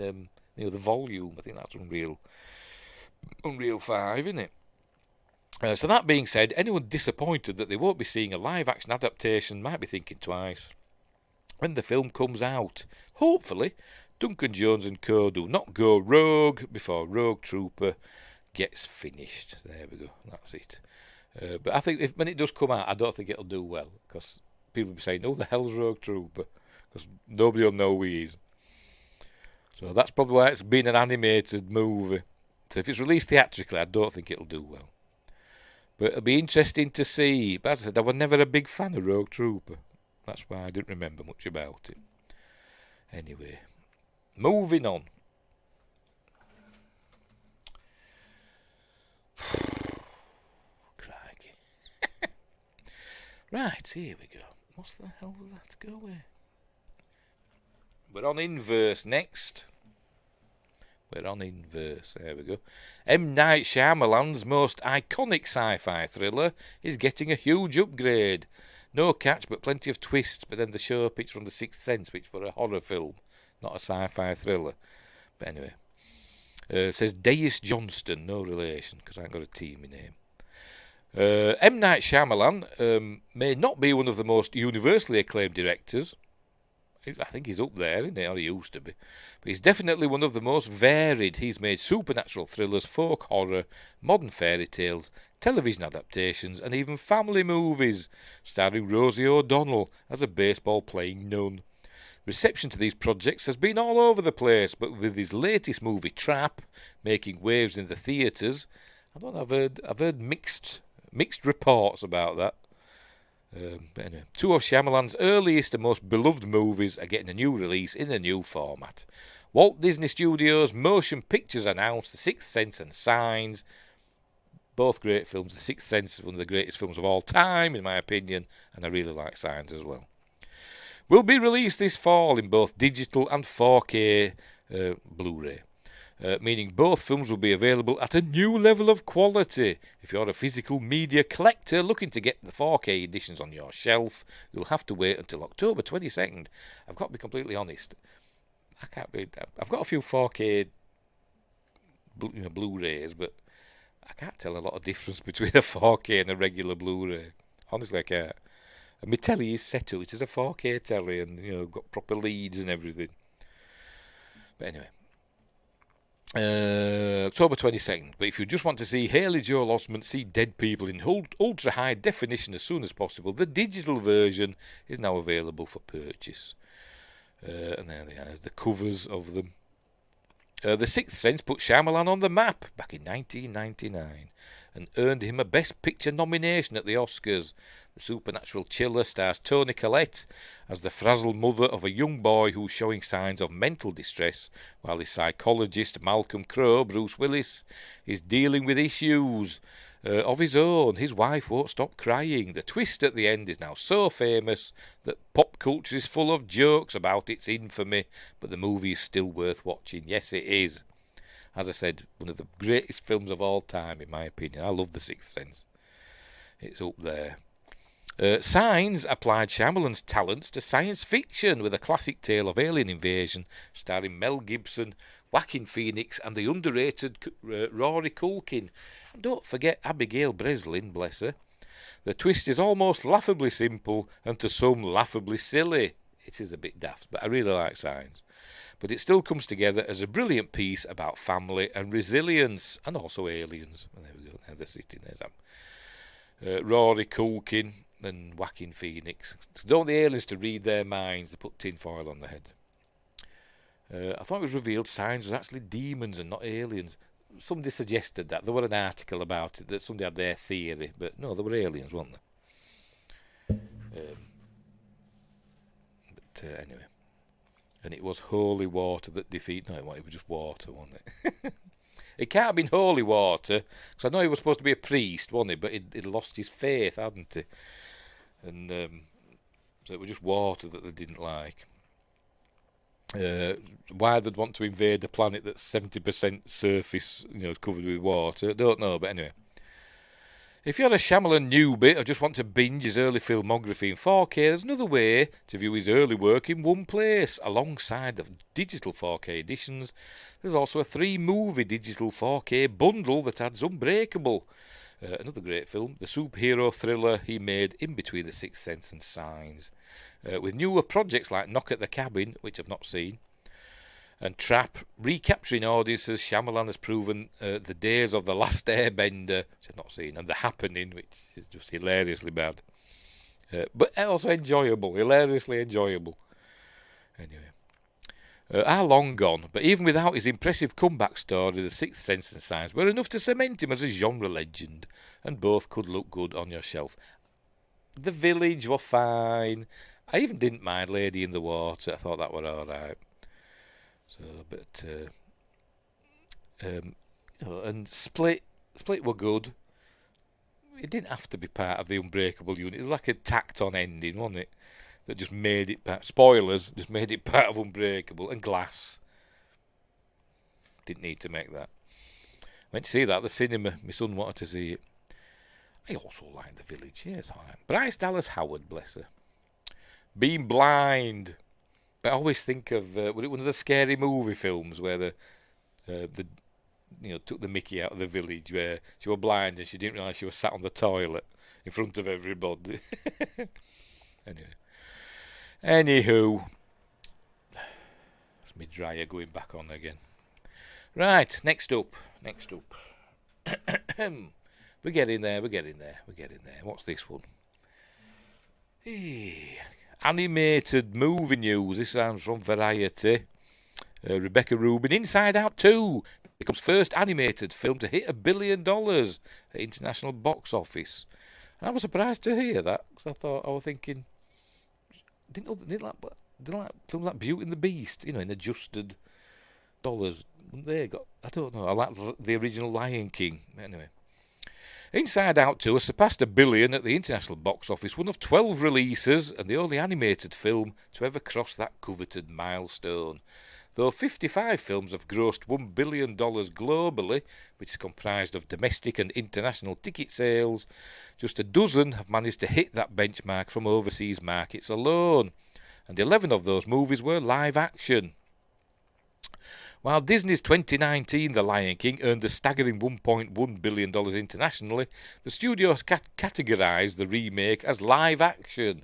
the Volume. I think that's Unreal 5, isn't it? So that being said, anyone disappointed that they won't be seeing a live-action adaptation might be thinking twice. When the film comes out, hopefully, Duncan Jones and co do not go rogue before Rogue Trooper gets finished. There we go, that's it. But I think when it does come out, I don't think it'll do well, because people will be saying, "Oh, the hell's Rogue Trooper?" Because nobody will know who he is. So that's probably why it's been an animated movie. So if it's released theatrically, I don't think it'll do well. But it'll be interesting to see. But as I said, I was never a big fan of Rogue Trooper. That's why I didn't remember much about it. Anyway, moving on. Crikey. Right, here we go. What the hell does that go with? We're on Inverse next. We're on Inverse. There we go. M. Night Shyamalan's most iconic sci-fi thriller is getting a huge upgrade. No catch, but plenty of twists. But then the show pitched from The Sixth Sense, which was a horror film, not a sci-fi thriller. But anyway, says Deus Johnston, no relation, because I ain't got a team in name. M. Night Shyamalan may not be one of the most universally acclaimed directors. I think he's up there, isn't he? Or he used to be. But he's definitely one of the most varied. He's made supernatural thrillers, folk horror, modern fairy tales, television adaptations, and even family movies, starring Rosie O'Donnell as a baseball-playing nun. Reception to these projects has been all over the place, but with his latest movie, Trap, making waves in the theatres, I've heard mixed reports about that. But anyway, two of Shyamalan's earliest and most beloved movies are getting a new release in a new format. Walt Disney Studios Motion Pictures announced The Sixth Sense and Signs. Both great films. The Sixth Sense is one of the greatest films of all time, in my opinion, and I really like Signs as well. Will be released this fall in both digital and 4K Blu-ray. Meaning both films will be available at a new level of quality. If you're a physical media collector looking to get the 4K editions on your shelf, you'll have to wait until October 22nd. I've got to be completely honest. I've got a few 4K Blu-rays, but I can't tell a lot of difference between a 4K and a regular Blu-ray. Honestly, I can't. And my telly is set up. It is a 4K telly, and got proper leads and everything. But anyway. October 22nd. But if you just want to see Haley Joel Osment see dead people in ultra high definition as soon as possible, the digital version is now available for purchase. And there they are, there's the covers of them. The Sixth Sense put Shyamalan on the map back in 1999 and earned him a Best Picture nomination at the Oscars. The supernatural chiller stars Toni Collette as the frazzled mother of a young boy who's showing signs of mental distress, while his psychologist Malcolm Crowe, Bruce Willis, is dealing with issues of his own. His wife won't stop crying. The twist at the end is now so famous that pop culture is full of jokes about its infamy, but the movie is still worth watching. Yes, it is. As I said, one of the greatest films of all time, in my opinion. I love The Sixth Sense. It's up there. Signs applied Shyamalan's talents to science fiction with a classic tale of alien invasion starring Mel Gibson, Joaquin Phoenix and the underrated Rory Culkin. And don't forget Abigail Breslin, bless her. The twist is almost laughably simple and to some laughably silly. it is a bit daft, but I really like Signs. But it still comes together as a brilliant piece about family and resilience, and also aliens. There we go. They're sitting there. Rory Culkin and Joaquin Phoenix. Don't want the aliens to read their minds. They put tin foil on the head. I thought it was revealed Signs was actually demons and not aliens. Somebody suggested that. There was an article about it, that somebody had their theory. But no, they were aliens, weren't they? Anyway. And it was holy water that defeated... No, it was just water, wasn't it? It can't have been holy water, because I know he was supposed to be a priest, wasn't he? But he'd lost his faith, hadn't he? And so it was just water that they didn't like. Why they'd want to invade a planet that's 70% surface, covered with water, I don't know. But anyway. If you're a Shyamalan newbie or just want to binge his early filmography in 4K, there's another way to view his early work in one place. Alongside the digital 4K editions, there's also a 3-movie digital 4K bundle that adds Unbreakable. Another great film, the superhero thriller he made in between The Sixth Sense and Signs. With newer projects like Knock at the Cabin, which I've not seen, and Trap, recapturing audiences, Shyamalan has proven The Days of the Last Airbender, which I've not seen, and The Happening, which is just hilariously bad. But also enjoyable, hilariously enjoyable. Anyway. Are long gone, but even without his impressive comeback story, The Sixth Sense and Signs were enough to cement him as a genre legend, and both could look good on your shelf. The Village were fine. I even didn't mind Lady in the Water. I thought that were alright. So, but and Split were good. It didn't have to be part of the Unbreakable unit. It was like a tacked-on ending, wasn't it? That just made it part. Spoilers, just made it part of Unbreakable. And Glass. Didn't need to make that. Went to see that at the cinema. My son wanted to see it. I also like The Village. Yes, all right. Bryce Dallas Howard, bless her. Being Blind. But I always think of one of the scary movie films where the took the mickey out of The Village, where she was blind and she didn't realise she was sat on the toilet in front of everybody. Anywho, that's me dryer going back on again. Right, next up. We're getting there. What's this one? Animated movie news. This sounds from Variety. Rebecca Rubin. Inside Out 2 becomes first animated film to hit $1 billion at international box office. And I was surprised to hear that, because I was thinking, didn't like films like Beauty and the Beast, in adjusted dollars. They got, I don't know. I like the original Lion King. Anyway. Inside Out 2 has surpassed $1 billion at the international box office, one of 12 releases, and the only animated film to ever cross that coveted milestone. Though 55 films have grossed $1 billion globally, which is comprised of domestic and international ticket sales, just a dozen have managed to hit that benchmark from overseas markets alone, and 11 of those movies were live action. While Disney's 2019 The Lion King earned a staggering $1.1 billion internationally, the studio has categorised the remake as live action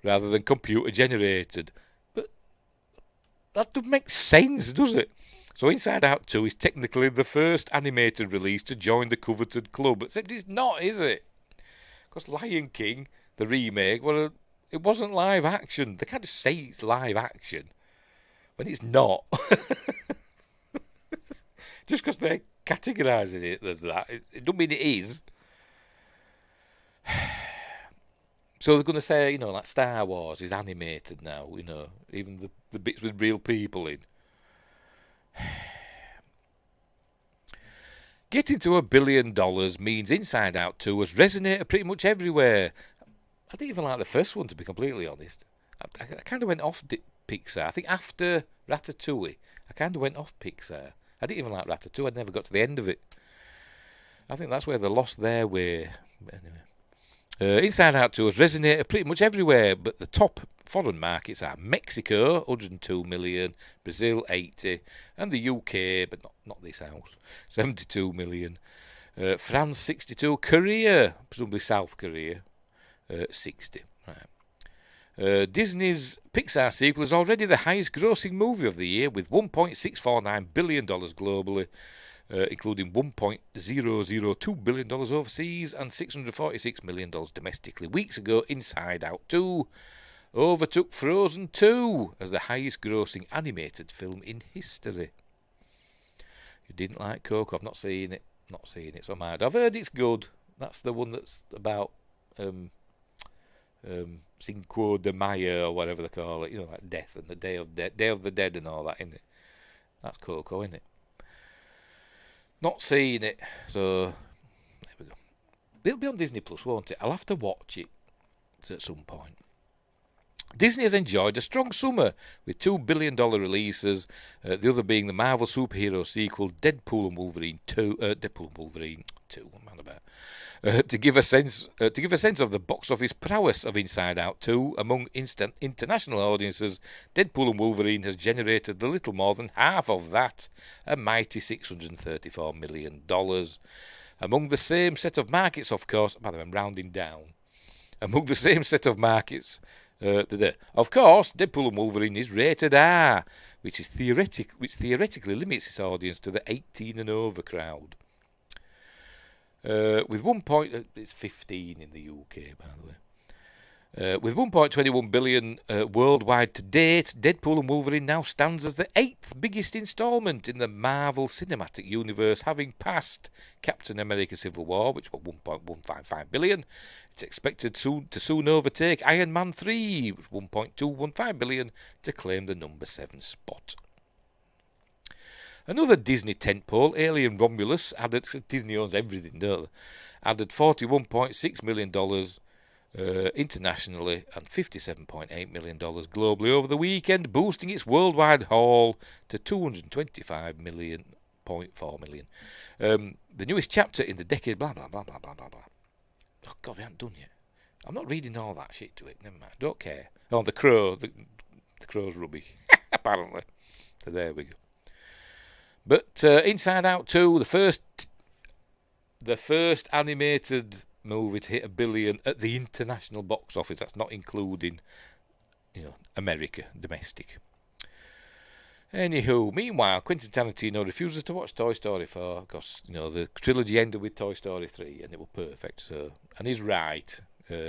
rather than computer generated. But that doesn't make sense, does it? So Inside Out 2 is technically the first animated release to join the coveted club, except it's not, is it? Because Lion King, the remake, it wasn't live action. They can't just say it's live action when it's not. Just because they're categorising it as that, it don't mean it is. So they're going to say, like Star Wars is animated now, even the bits with real people in. Getting to $1 billion means Inside Out 2 has resonated pretty much everywhere. I didn't even like the first one, to be completely honest. I kind of went off Pixar. I think after Ratatouille, I kind of went off Pixar. I didn't even like Ratatouille. I never got to the end of it. I think that's where they lost their way. Anyway. Inside Out 2 has resonated pretty much everywhere, but the top foreign markets are Mexico, 102 million, Brazil, 80, and the UK, but not this house, 72 million, France, 62, Korea, presumably South Korea, 60. Right. Disney's Pixar sequel is already the highest grossing movie of the year with $1.649 billion globally, including $1.002 billion overseas and $646 million domestically. Weeks ago, Inside Out 2 overtook Frozen 2 as the highest grossing animated film in history. You didn't like Coco? I've not seen it. So am I. I've heard it's good. That's the one that's about Cinco de Mayo or whatever they call it. You know, like death and the Day of the Dead and all that, isn't it? That's Coco, isn't it? Not seen it. So there we go. It'll be on Disney Plus, won't it? I'll have to watch it at some point. Disney has enjoyed a strong summer with $2 billion releases, the other being the Marvel superhero sequel Deadpool and Wolverine 2. What am I about? To give a sense of the box office prowess of Inside Out 2 among international audiences, Deadpool and Wolverine has generated a little more than half of that, a mighty $634 million. Among the same set of markets, of course. By the way, I'm rounding down. Among the same set of markets. Of course, Deadpool and Wolverine is rated R, which theoretically limits its audience to the 18 and over crowd. With it's 15 in the UK, by the way. With 1.21 billion worldwide to date, Deadpool and Wolverine now stands as the 8th biggest instalment in the Marvel Cinematic Universe, having passed Captain America Civil War, which was 1.155 billion. It's expected to soon overtake Iron Man 3, with 1.215 billion, to claim the number 7 spot. Another Disney tentpole, Alien Romulus, Disney owns everything, don't they? Added $41.6 million internationally and $57.8 million globally over the weekend, boosting its worldwide haul to $225.4 million. The newest chapter in the decade, blah, blah, blah, blah, blah, blah, blah. Oh, God, we haven't done yet. I'm not reading all that shit to it. Never mind. Don't care. Oh, the Crow's rubbish, apparently. So there we go. But Inside Out 2, the first animated movie to hit $1 billion at the international box office. That's not including, America, domestic. Anywho, meanwhile, Quentin Tarantino refuses to watch Toy Story 4 because, the trilogy ended with Toy Story 3 and it was perfect. So, and he's right.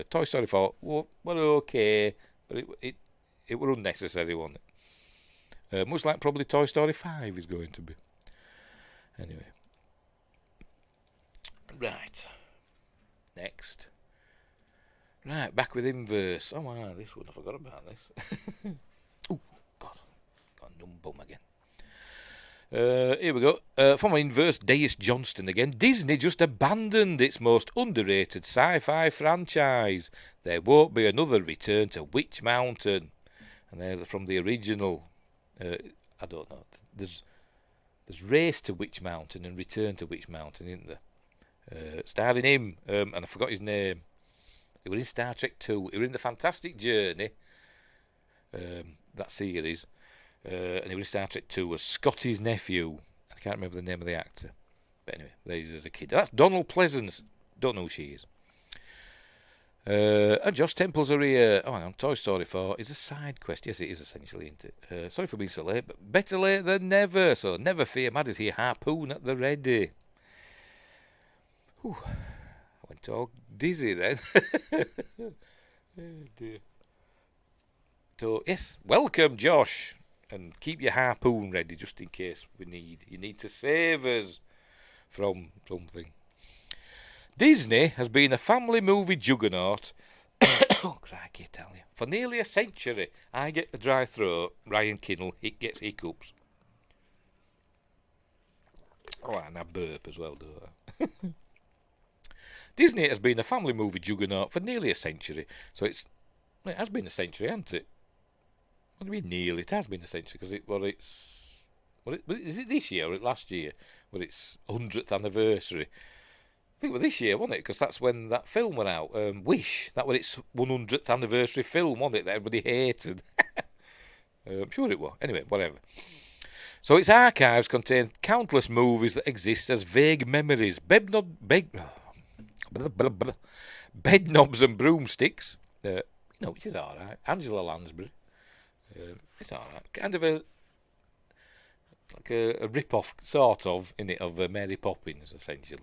Toy Story 4 were okay, but it were unnecessary, wasn't it? Much like probably Toy Story 5 is going to be. Anyway. Right. Next. Right, back with Inverse. Oh, wow, this one, I forgot about this. Oh, God. Got a numb bum again. Here we go. From Inverse, Deus Johnston again. Disney just abandoned its most underrated sci-fi franchise. There won't be another return to Witch Mountain. And there's from the original. I don't know. There's Race to Witch Mountain and Return to Witch Mountain, isn't there? Starring him, and I forgot his name. He was in Star Trek 2. He was in The Fantastic Journey, that series, and he was in Star Trek 2 as Scotty's nephew. I can't remember the name of the actor. But anyway, there he is as a kid. That's Donald Pleasance. Don't know who she is. And Josh Temples are here. Oh, hang on. Toy Story 4 is a side quest. Yes, it is essentially, isn't it? Sorry for being so late, but better late than never. So never fear, Maddie's here. Harpoon at the ready. Whew. I went all dizzy then. Oh dear. So, yes, welcome, Josh. And keep your harpoon ready just in case you need to save us from something. Disney has been a family movie juggernaut oh, crikey, I tell you, for nearly a century. I get a dry throat, Ryan Kinnell gets hiccups. Oh, and I burp as well, don't I? Disney has been a family movie juggernaut for nearly a century. So it has been a century, hasn't it? What do you mean nearly? It has been a century because is it this year or last year? Well, it's 100th anniversary. I think it was this year, wasn't it? Because that's when that film went out. Wish. That was its 100th anniversary film, wasn't it? That everybody hated. I'm sure it was. Anyway, whatever. So its archives contain countless movies that exist as vague memories. Bed knobs and broomsticks. which is all right. Angela Lansbury. It's all right. Kind of a rip-off, sort of, innit, of Mary Poppins, essentially.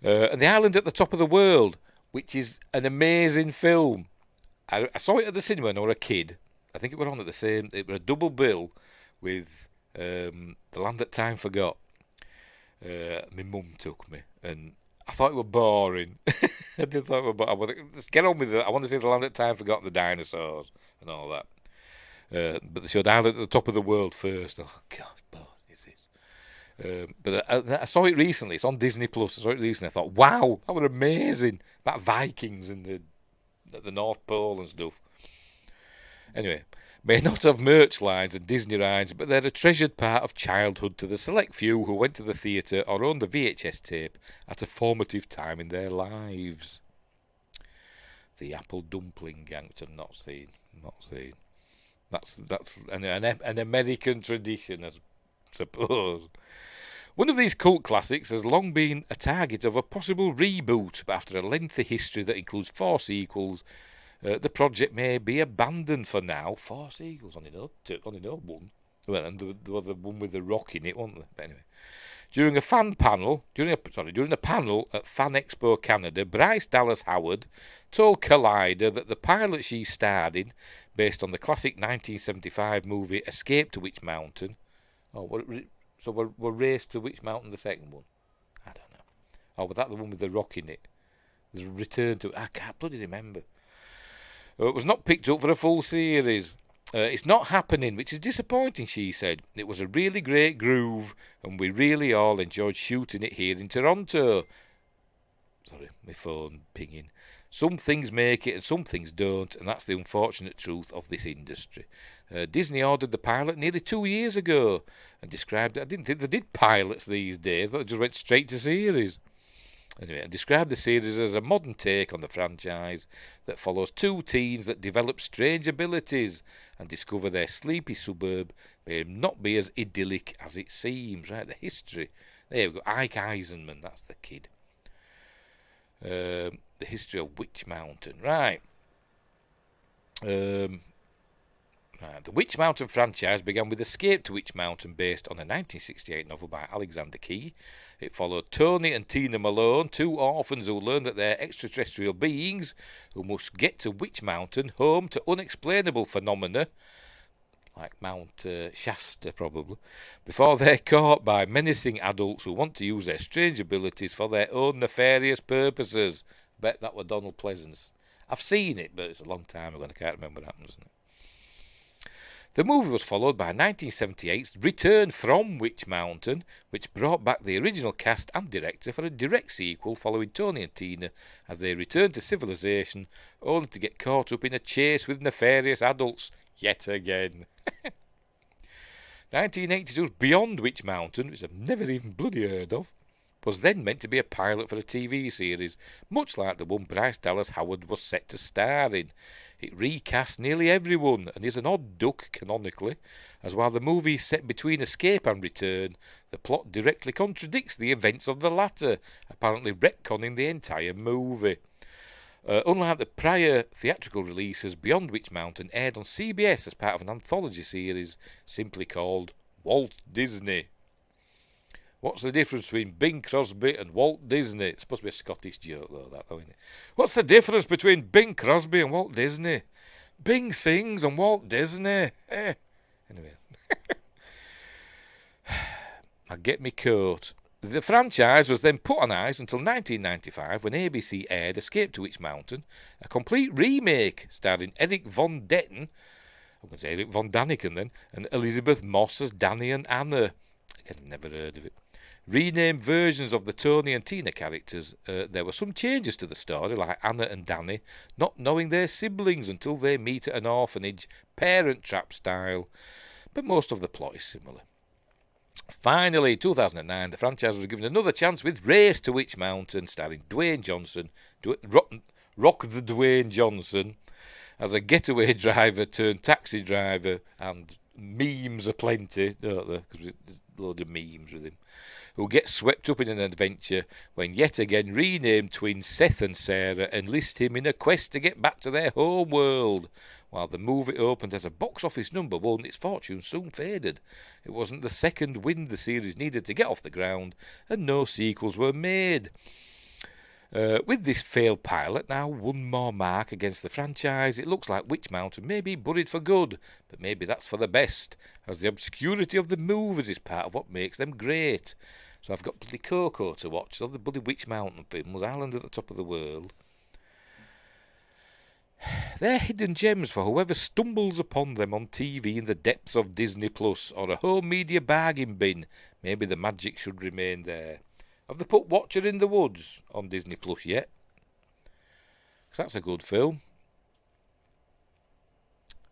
And The Island at the Top of the World, which is an amazing film. I saw it at the cinema when I was a kid. I think it was on at the same. It was a double bill with The Land That Time Forgot. My mum took me, and I thought it was boring. I did thought it was boring. Just get on with it. I want to see The Land That Time Forgot and the dinosaurs and all that. But they showed Island at the Top of the World first. Oh God, boring is this? But I saw it recently. It's on Disney Plus. I saw it recently. I thought, wow, that was amazing. That Vikings and the North Pole and stuff. Anyway, may not have merch lines and Disney rides, but they're a treasured part of childhood to the select few who went to the theatre or owned the VHS tape at a formative time in their lives. The Apple Dumpling Gang, which I've not seen. That's an American tradition, I suppose. One of these cult classics has long been a target of a possible reboot, but after a lengthy history that includes 4 sequels, the project may be abandoned for now. 4 sequels, only no one. Well, and there was the one with the rock in it, wasn't there? But anyway, during a panel at Fan Expo Canada, Bryce Dallas Howard told Collider that the pilot she starred in, based on the classic 1975 movie Escape to Witch Mountain. So we're Race to Witch Mountain, the second one? I don't know. Oh, was that the one with the rock in it? The Return to... I can't bloody remember. It was not picked up for a full series. It's not happening, which is disappointing, she said. It was a really great groove, and we really all enjoyed shooting it here in Toronto. Sorry, my phone pinging. Some things make it and some things don't, and that's the unfortunate truth of this industry. Disney ordered the pilot nearly 2 years ago and described it. I didn't think they did pilots these days. They just went straight to series. Anyway, and described the series as a modern take on the franchise that follows 2 teens that develop strange abilities and discover their sleepy suburb may not be as idyllic as it seems. Right, the history. There we go. Ike Eisenman, that's the kid. The history of Witch Mountain. Right. The Witch Mountain franchise began with Escape to Witch Mountain, based on a 1968 novel by Alexander Key. It followed Tony and Tina Malone, 2 orphans who learn that they're extraterrestrial beings who must get to Witch Mountain, home to unexplainable phenomena, like Mount Shasta probably, before they're caught by menacing adults who want to use their strange abilities for their own nefarious purposes. Bet that was Donald Pleasance. I've seen it, but it's a long time ago and I can't remember what happens. The movie was followed by 1978's Return from Witch Mountain, which brought back the original cast and director for a direct sequel following Tony and Tina as they returned to civilization, only to get caught up in a chase with nefarious adults yet again. 1982's Beyond Witch Mountain, which I've never even bloody heard of, was then meant to be a pilot for a TV series, much like the one Bryce Dallas Howard was set to star in. It recast nearly everyone and is an odd duck canonically, as while the movie is set between Escape and Return, the plot directly contradicts the events of the latter, apparently retconning the entire movie. Unlike the prior theatrical releases, Beyond Witch Mountain aired on CBS as part of an anthology series simply called Walt Disney. What's the difference between Bing Crosby and Walt Disney? It's supposed to be a Scottish joke, though, isn't it? What's the difference between Bing Crosby and Walt Disney? Bing sings and Walt Disney. Anyway. I get me coat. The franchise was then put on ice until 1995 when ABC aired Escape to Witch Mountain, a complete remake starring Eric Von Detten, I'm going to say Eric Von Daniken then, and Elizabeth Moss as Danny and Anna. I've never heard of it. Renamed versions of the Tony and Tina characters. There were some changes to the story, like Anna and Danny not knowing their siblings until they meet at an orphanage, Parent Trap style, but most of the plot is similar. Finally, 2009, the franchise was given another chance with Race to Witch Mountain, starring Dwayne Johnson, Rock the Dwayne Johnson, as a getaway driver turned taxi driver and memes aplenty, don't there? Because there's loads of memes with him. Who get swept up in an adventure when yet again renamed twins Seth and Sarah enlist him in a quest to get back to their home world. While the movie opened as a box office #1, its fortune soon faded. It wasn't the second wind the series needed to get off the ground, and no sequels were made. With this failed pilot now one more mark against the franchise, it looks like Witch Mountain may be buried for good, but maybe that's for the best, as the obscurity of the movies is part of what makes them great. So I've got bloody Coco to watch, all the bloody Witch Mountain films, Island at the Top of the World. They're hidden gems for whoever stumbles upon them on TV in the depths of Disney Plus or a home media bargain bin. Maybe the magic should remain there. Have they put Watcher in the Woods on Disney Plus yet? 'Cause that's a good film.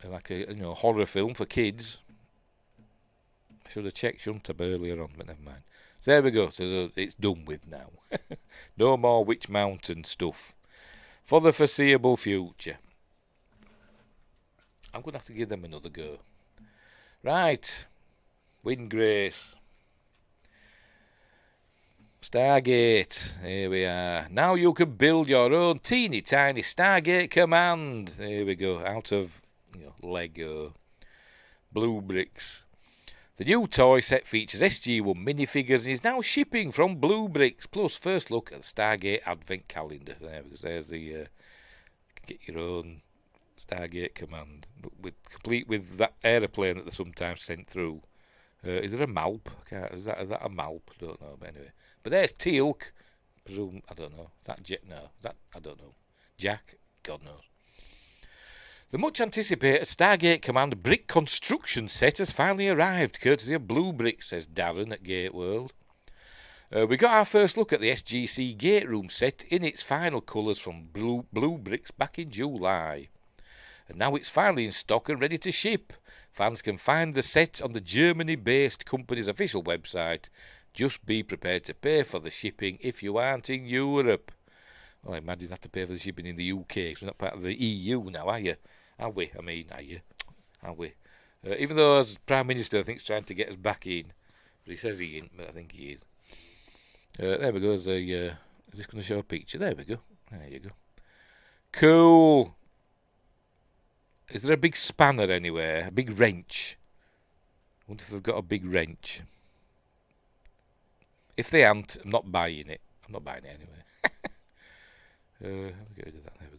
Like a horror film for kids. I should have checked, shouldn't I, earlier on, but never mind. So there we go. So it's done with now. No more Witch Mountain stuff for the foreseeable future. I'm going to have to give them another go. Right. Windgrace. Stargate, here we are. Now you can build your own teeny tiny Stargate command. Here we go, out of Lego. Blue bricks. The new toy set features SG-1 minifigures and is now shipping from Blue Bricks. Plus, first look at the Stargate Advent Calendar. There, because there's the get your own Stargate command, complete with that aeroplane that they sometimes sent through. Is there a Malp? Is that a Malp? I don't know, but anyway. But there's Teal'c. Presume, I don't know. Is that Jack? No. Is that, I don't know. Jack? God knows. The much anticipated Stargate Command brick construction set has finally arrived, courtesy of Blue Bricks, says Darren at Gate World. We got our first look at the SGC Gate Room set in its final colours from Blue Bricks back in July. And now it's finally in stock and ready to ship. Fans can find the set on the Germany-based company's official website. Just be prepared to pay for the shipping if you aren't in Europe. Well, I imagine you have to pay for the shipping in the UK, because we're not part of the EU now, are you? Are we? I mean, are you? Are we? Even though as Prime Minister, I think he's trying to get us back in. But he says he ain't, but I think he is. There we go. Is this going to show a picture? There we go. There you go. Cool. Is there a big spanner anywhere? A big wrench? I wonder if they've got a big wrench. If they aren't, I'm not buying it. I'm not buying it anyway. How do we get rid of that? There we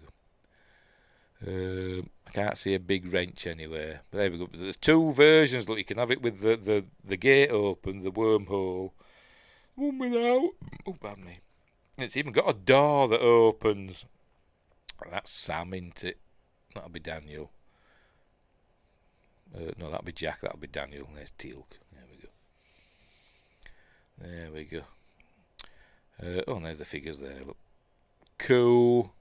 go. I can't see a big wrench anywhere. But there we go. There's two versions. Look, you can have it with the gate open, the wormhole. One without. Oh, pardon me. And it's even got a door that opens. That's Sam, isn't it? That'll be Daniel. No, that'll be Jack. That'll be Daniel. There's Teal'c. There we go. Oh, and there's the figures there. Look. Cool.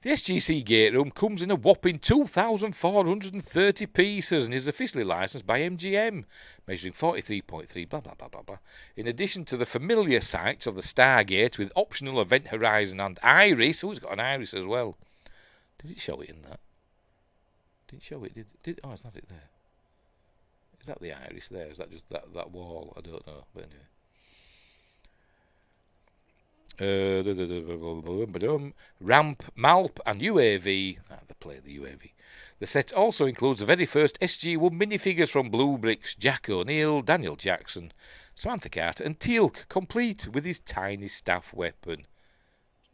The SGC Gate Room comes in a whopping 2,430 pieces and is officially licensed by MGM, measuring 43.3 blah blah blah blah blah. In addition to the familiar sights of the Stargate with optional Event Horizon and Iris. Oh, it's got an Iris as well. Did it show it in that? Did it show it? Did oh, it's not it there. Is that the Iris there? Is that just that wall? I don't know. But anyway. Ramp, Malp and UAV. They play the UAV. The set also includes the very first SG-1 minifigures from Blue Bricks, Jack O'Neill, Daniel Jackson, Samantha Carter and Teal'c, complete with his tiny staff weapon.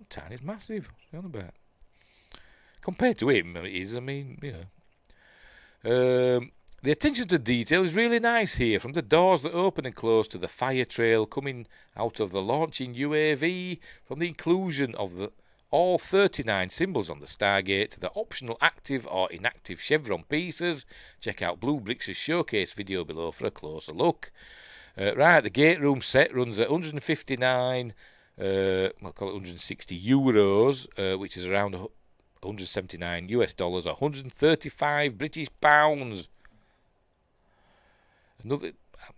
Tiny is massive. What's he on about? Compared to him, it is, I mean, you know. The attention to detail is really nice here, from the doors that open and close to the fire trail coming out of the launching UAV, from the inclusion of all 39 symbols on the Stargate to the optional active or inactive chevron pieces. Check out Blue Bricks' showcase video below for a closer look. Right, the Gate Room set runs at 159, I'll call it 160 euros, which is around 179 US dollars or 135 British pounds.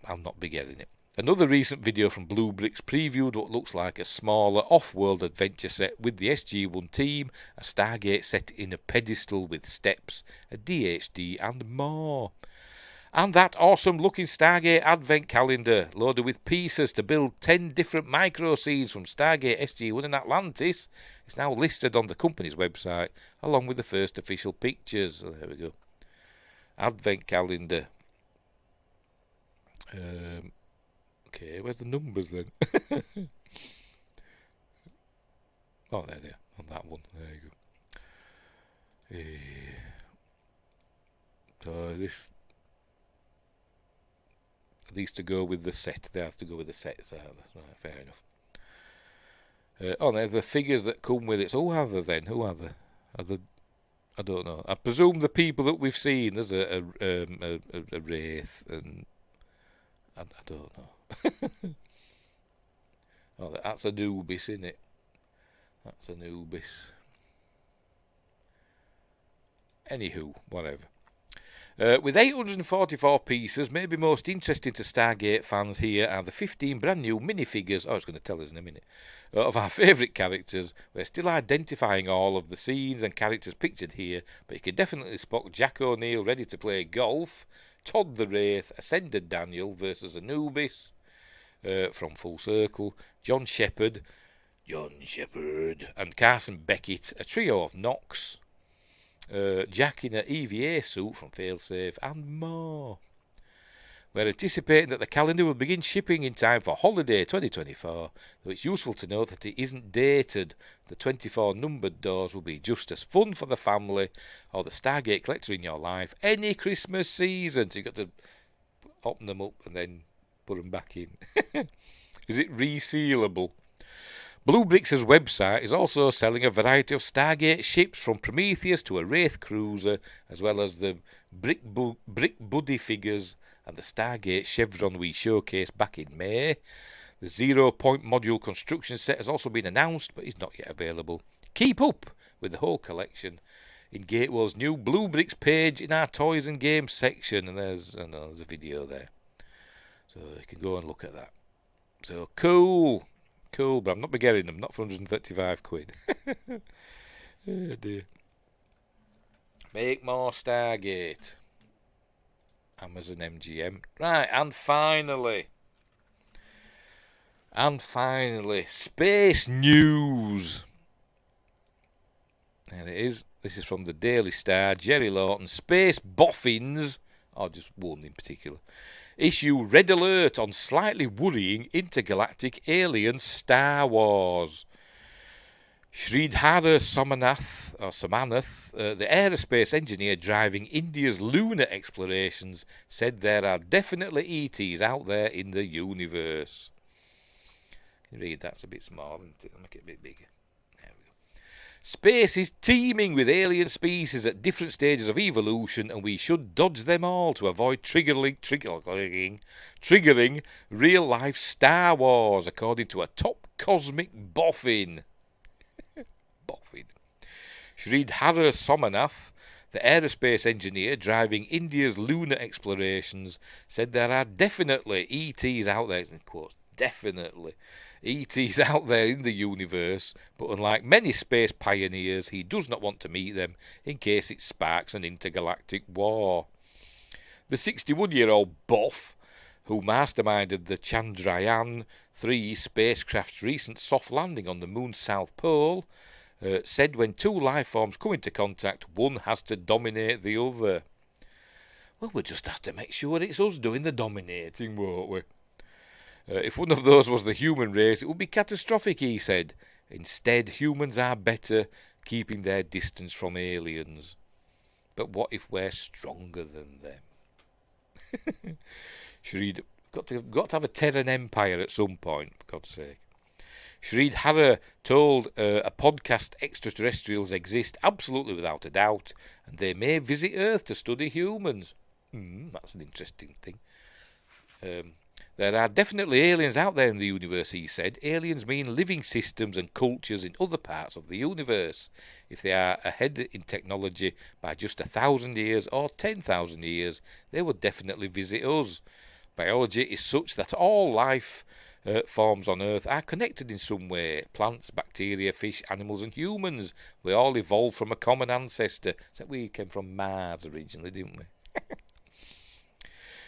I'll not be getting it. Another recent video from Blue Bricks previewed what looks like a smaller off-world adventure set with the SG-1 team, a Stargate set in a pedestal with steps, a DHD and more. And that awesome-looking Stargate advent calendar, loaded with pieces to build 10 different micro-scenes from Stargate SG-1 and Atlantis, is now listed on the company's website, along with the first official pictures. So there we go. Advent calendar. Okay, where's the numbers then? Oh, there they are, on that one. There you go. So this... These to go with the set. They have to go with the sets. Right, fair enough. There's the figures that come with it. So who are they then? Who are they? I don't know. I presume the people that we've seen. There's a wraith, and I don't know. That's Anubis, isn't it? That's Anubis. Anywho, whatever. With 844 pieces, maybe most interesting to Stargate fans here are the 15 brand new minifigures, it's going to tell us in a minute, of our favourite characters. We're still identifying all of the scenes and characters pictured here, but you can definitely spot Jack O'Neill ready to play golf, Todd the Wraith, Ascended Daniel versus Anubis from Full Circle, John Shepherd, and Carson Beckett, a trio of Knox, Jack in an EVA suit from Failsafe, and more. We're anticipating that the calendar will begin shipping in time for holiday 2024, though it's useful to note that it isn't dated. The 24 numbered doors will be just as fun for the family or the Stargate collector in your life any Christmas season. So you've got to open them up and then put them back in. Is it resealable? Blue Bricks' website is also selling a variety of Stargate ships, from Prometheus to a Wraith cruiser, as well as the Brick Buddy figures and the Stargate Chevron we showcased back in May. The 0-point module construction set has also been announced, but is not yet available. Keep up with the whole collection in Gatewell's new Blue Bricks page in our toys and games section, and there's a video there, so you can go and look at that. So cool, but I'm not getting them, not for 135 quid. Oh dear. Make more Stargate. Amazon MGM. Right, and finally, space news. There it is. This is from the Daily Star. Jerry Lawton. Space boffins, or just one in particular, issue red alert on slightly worrying intergalactic alien Star Wars. Sridhara Somanath, the aerospace engineer driving India's lunar explorations, said there are definitely ETs out there in the universe. Can you read that? It's a bit small, isn't it? I'll make it a bit bigger. There we go. Space is teeming with alien species at different stages of evolution, and we should dodge them all to avoid triggering real-life Star Wars, according to a top cosmic boffin. Sridhara Somanath, the aerospace engineer driving India's lunar explorations, said there are definitely ETs out there, in quotes, definitely ETs out there in the universe, but unlike many space pioneers, he does not want to meet them in case it sparks an intergalactic war. The 61-year-old Boff, who masterminded the Chandrayaan-3 spacecraft's recent soft landing on the moon's south pole, said when two life forms come into contact, one has to dominate the other. Well, we'll just have to make sure it's us doing the dominating, won't we? If one of those was the human race, it would be catastrophic, he said. Instead, humans are better, keeping their distance from aliens. But what if we're stronger than them? Got to have a Terran Empire at some point, for God's sake. Sridhara told a podcast extraterrestrials exist absolutely without a doubt, and they may visit Earth to study humans. That's an interesting thing. There are definitely aliens out there in the universe, he said. Aliens mean living systems and cultures in other parts of the universe. If they are ahead in technology by just 1,000 years or 10,000 years, they would definitely visit us. Biology is such that all life forms on Earth are connected in some way. Plants, bacteria, fish, animals and humans. We all evolved from a common ancestor. Except we came from Mars originally, didn't we?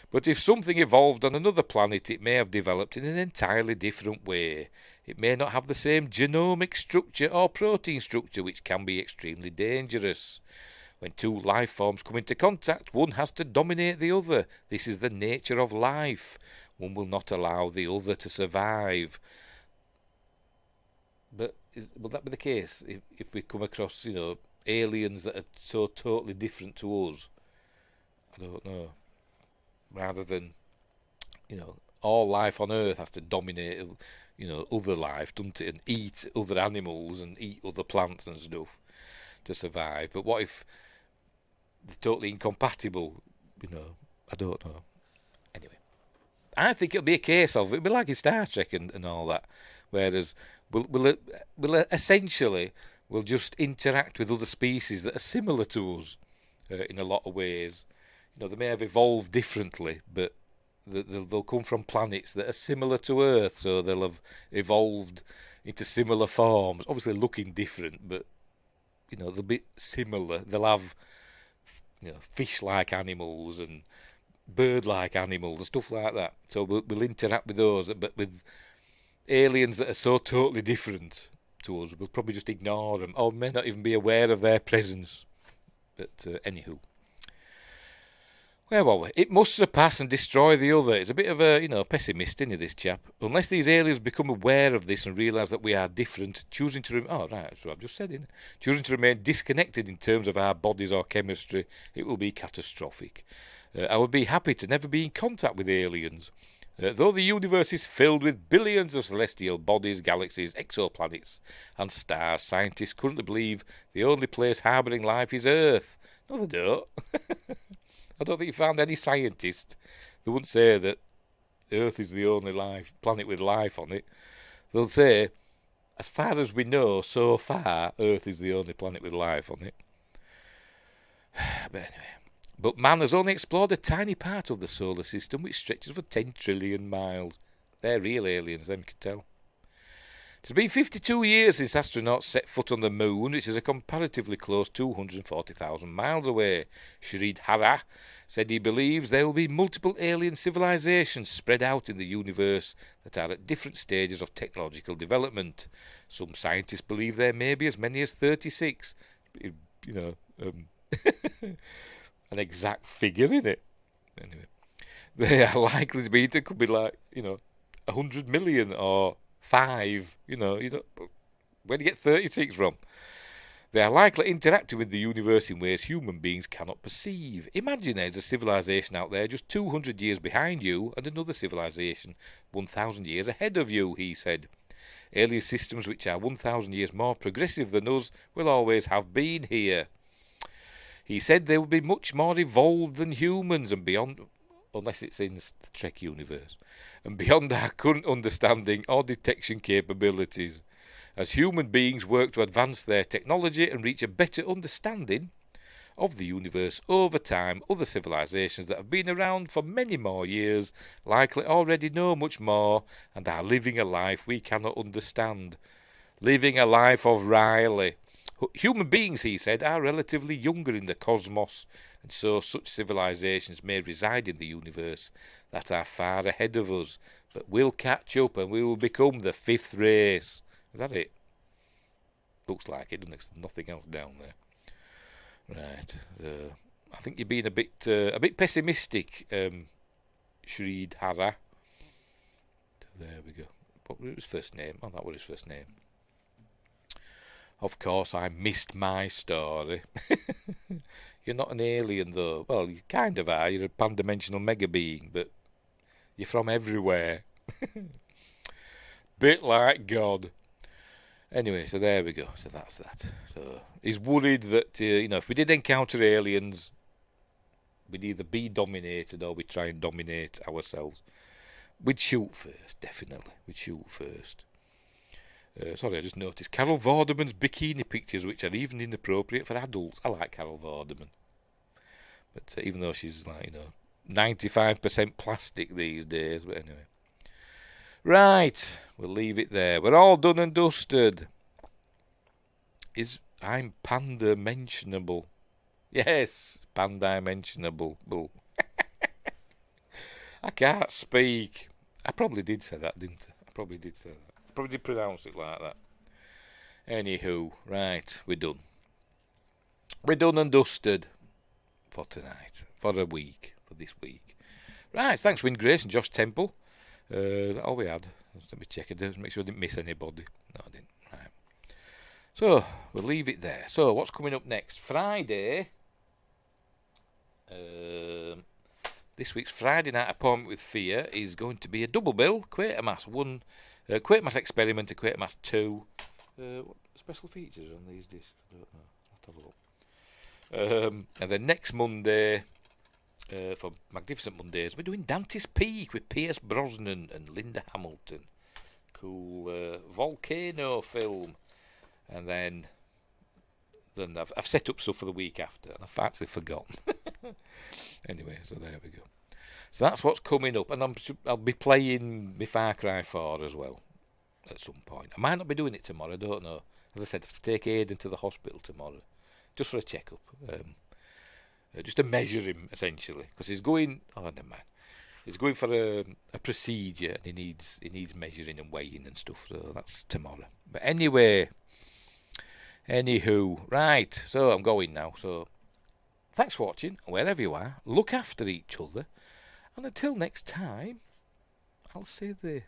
But if something evolved on another planet, it may have developed in an entirely different way. It may not have the same genomic structure or protein structure, which can be extremely dangerous. When two life forms come into contact, one has to dominate the other. This is the nature of life. One will not allow the other to survive. But will that be the case if we come across, aliens that are so totally different to us? I don't know. Rather than, all life on Earth has to dominate, other life, doesn't it? And eat other animals and eat other plants and stuff to survive. But what if they're totally incompatible? I don't know. Anyway, I think it'll be a case of, it'll be like in Star Trek and all that. Whereas we'll essentially just interact with other species that are similar to us in a lot of ways. They may have evolved differently, but they'll come from planets that are similar to Earth, so they'll have evolved into similar forms. Obviously looking different, but, they'll be similar. They'll have, fish-like animals and bird-like animals and stuff like that. So we'll interact with those, but with aliens that are so totally different to us, we'll probably just ignore them, or may not even be aware of their presence. But anywho. Where were we? It must surpass and destroy the other. It's a bit of a, pessimist, isn't he, this chap? Unless these aliens become aware of this and realise that we are different, choosing to that's what I've just said, isn't it? Choosing to remain disconnected in terms of our bodies or chemistry, it will be catastrophic. I would be happy to never be in contact with aliens. Though the universe is filled with billions of celestial bodies, galaxies, exoplanets and stars, scientists currently believe the only place harbouring life is Earth. No, they don't. I don't think you found any scientist that wouldn't say that Earth is the only planet with life on it. They'll say, as far as we know, so far, Earth is the only planet with life on it. But anyway. Man has only explored a tiny part of the solar system, which stretches for 10 trillion miles. They're real aliens, them can tell. It's been 52 years since astronauts set foot on the moon, which is a comparatively close 240,000 miles away. Shreed Hara said he believes there will be multiple alien civilizations spread out in the universe that are at different stages of technological development. Some scientists believe there may be as many as 36. An exact figure, isn't it? Anyway, they are likely to be, it could be like, 100 million or 5, where do you get 36 from? They are likely interacting with the universe in ways human beings cannot perceive. Imagine there's a civilization out there just 200 years behind you and another civilization 1,000 years ahead of you, he said. Alien systems which are 1,000 years more progressive than us will always have been here. He said they will be much more evolved than humans and beyond, unless it's in the Trek universe, and beyond our current understanding or detection capabilities. As human beings work to advance their technology and reach a better understanding of the universe over time, other civilizations that have been around for many more years likely already know much more and are living a life we cannot understand. Living a life of Riley. Human beings, he said, are relatively younger in the cosmos, and so such civilizations may reside in the universe that are far ahead of us, but we'll catch up and we will become the 5th race. Is that it? Looks like it, doesn't it? There's nothing else down there. Right. I think you're being a bit pessimistic, Shreed Hara. There we go. What was his first name? Oh, that was his first name. Of course, I missed my story. You're not an alien, though. Well, you kind of are. You're a pan-dimensional mega being, but you're from everywhere. Bit like God. Anyway, so there we go. So that's that. So he's worried that, if we did encounter aliens, we'd either be dominated or we'd try and dominate ourselves. We'd shoot first, definitely. We'd shoot first. Sorry, I just noticed Carol Vorderman's bikini pictures, which are even inappropriate for adults. I like Carol Vorderman. But even though she's like, 95% plastic these days. But anyway. Right, we'll leave it there. We're all done and dusted. I'm panda-mentionable. Yes, panda-mentionable. I can't speak. I probably did say that, didn't I? I probably did pronounce it like that. Anywho, right, we're done. We're done and dusted for tonight, for this week. Right, thanks, Win Grace and Josh Temple. That's all we had. Let me check it, make sure I didn't miss anybody. No, I didn't. Right. So, we'll leave it there. So, what's coming up next? Friday. This week's Friday Night Appointment with Fear is going to be a double bill. Quatermass 1, Quatermass Experiment and Quatermass 2. What special features on these discs? I don't know. I'll have a look. And then next Monday, for Magnificent Mondays, we're doing Dante's Peak with Pierce Brosnan and Linda Hamilton. Cool volcano film. And then I've set up stuff for the week after, and I've actually forgotten. Anyway, so there we go. So that's what's coming up, and I'll be playing my Far Cry 4 as well at some point. I might not be doing it tomorrow, I don't know. As I said, I have to take Aidan to the hospital tomorrow, just for a checkup, just to measure him essentially, because he's going. Oh, never mind. He's going for a procedure, and he needs measuring and weighing and stuff. So that's tomorrow. But anyway. Anywho, right, so I'm going now. So, thanks for watching, wherever you are. Look after each other. And until next time, I'll say the...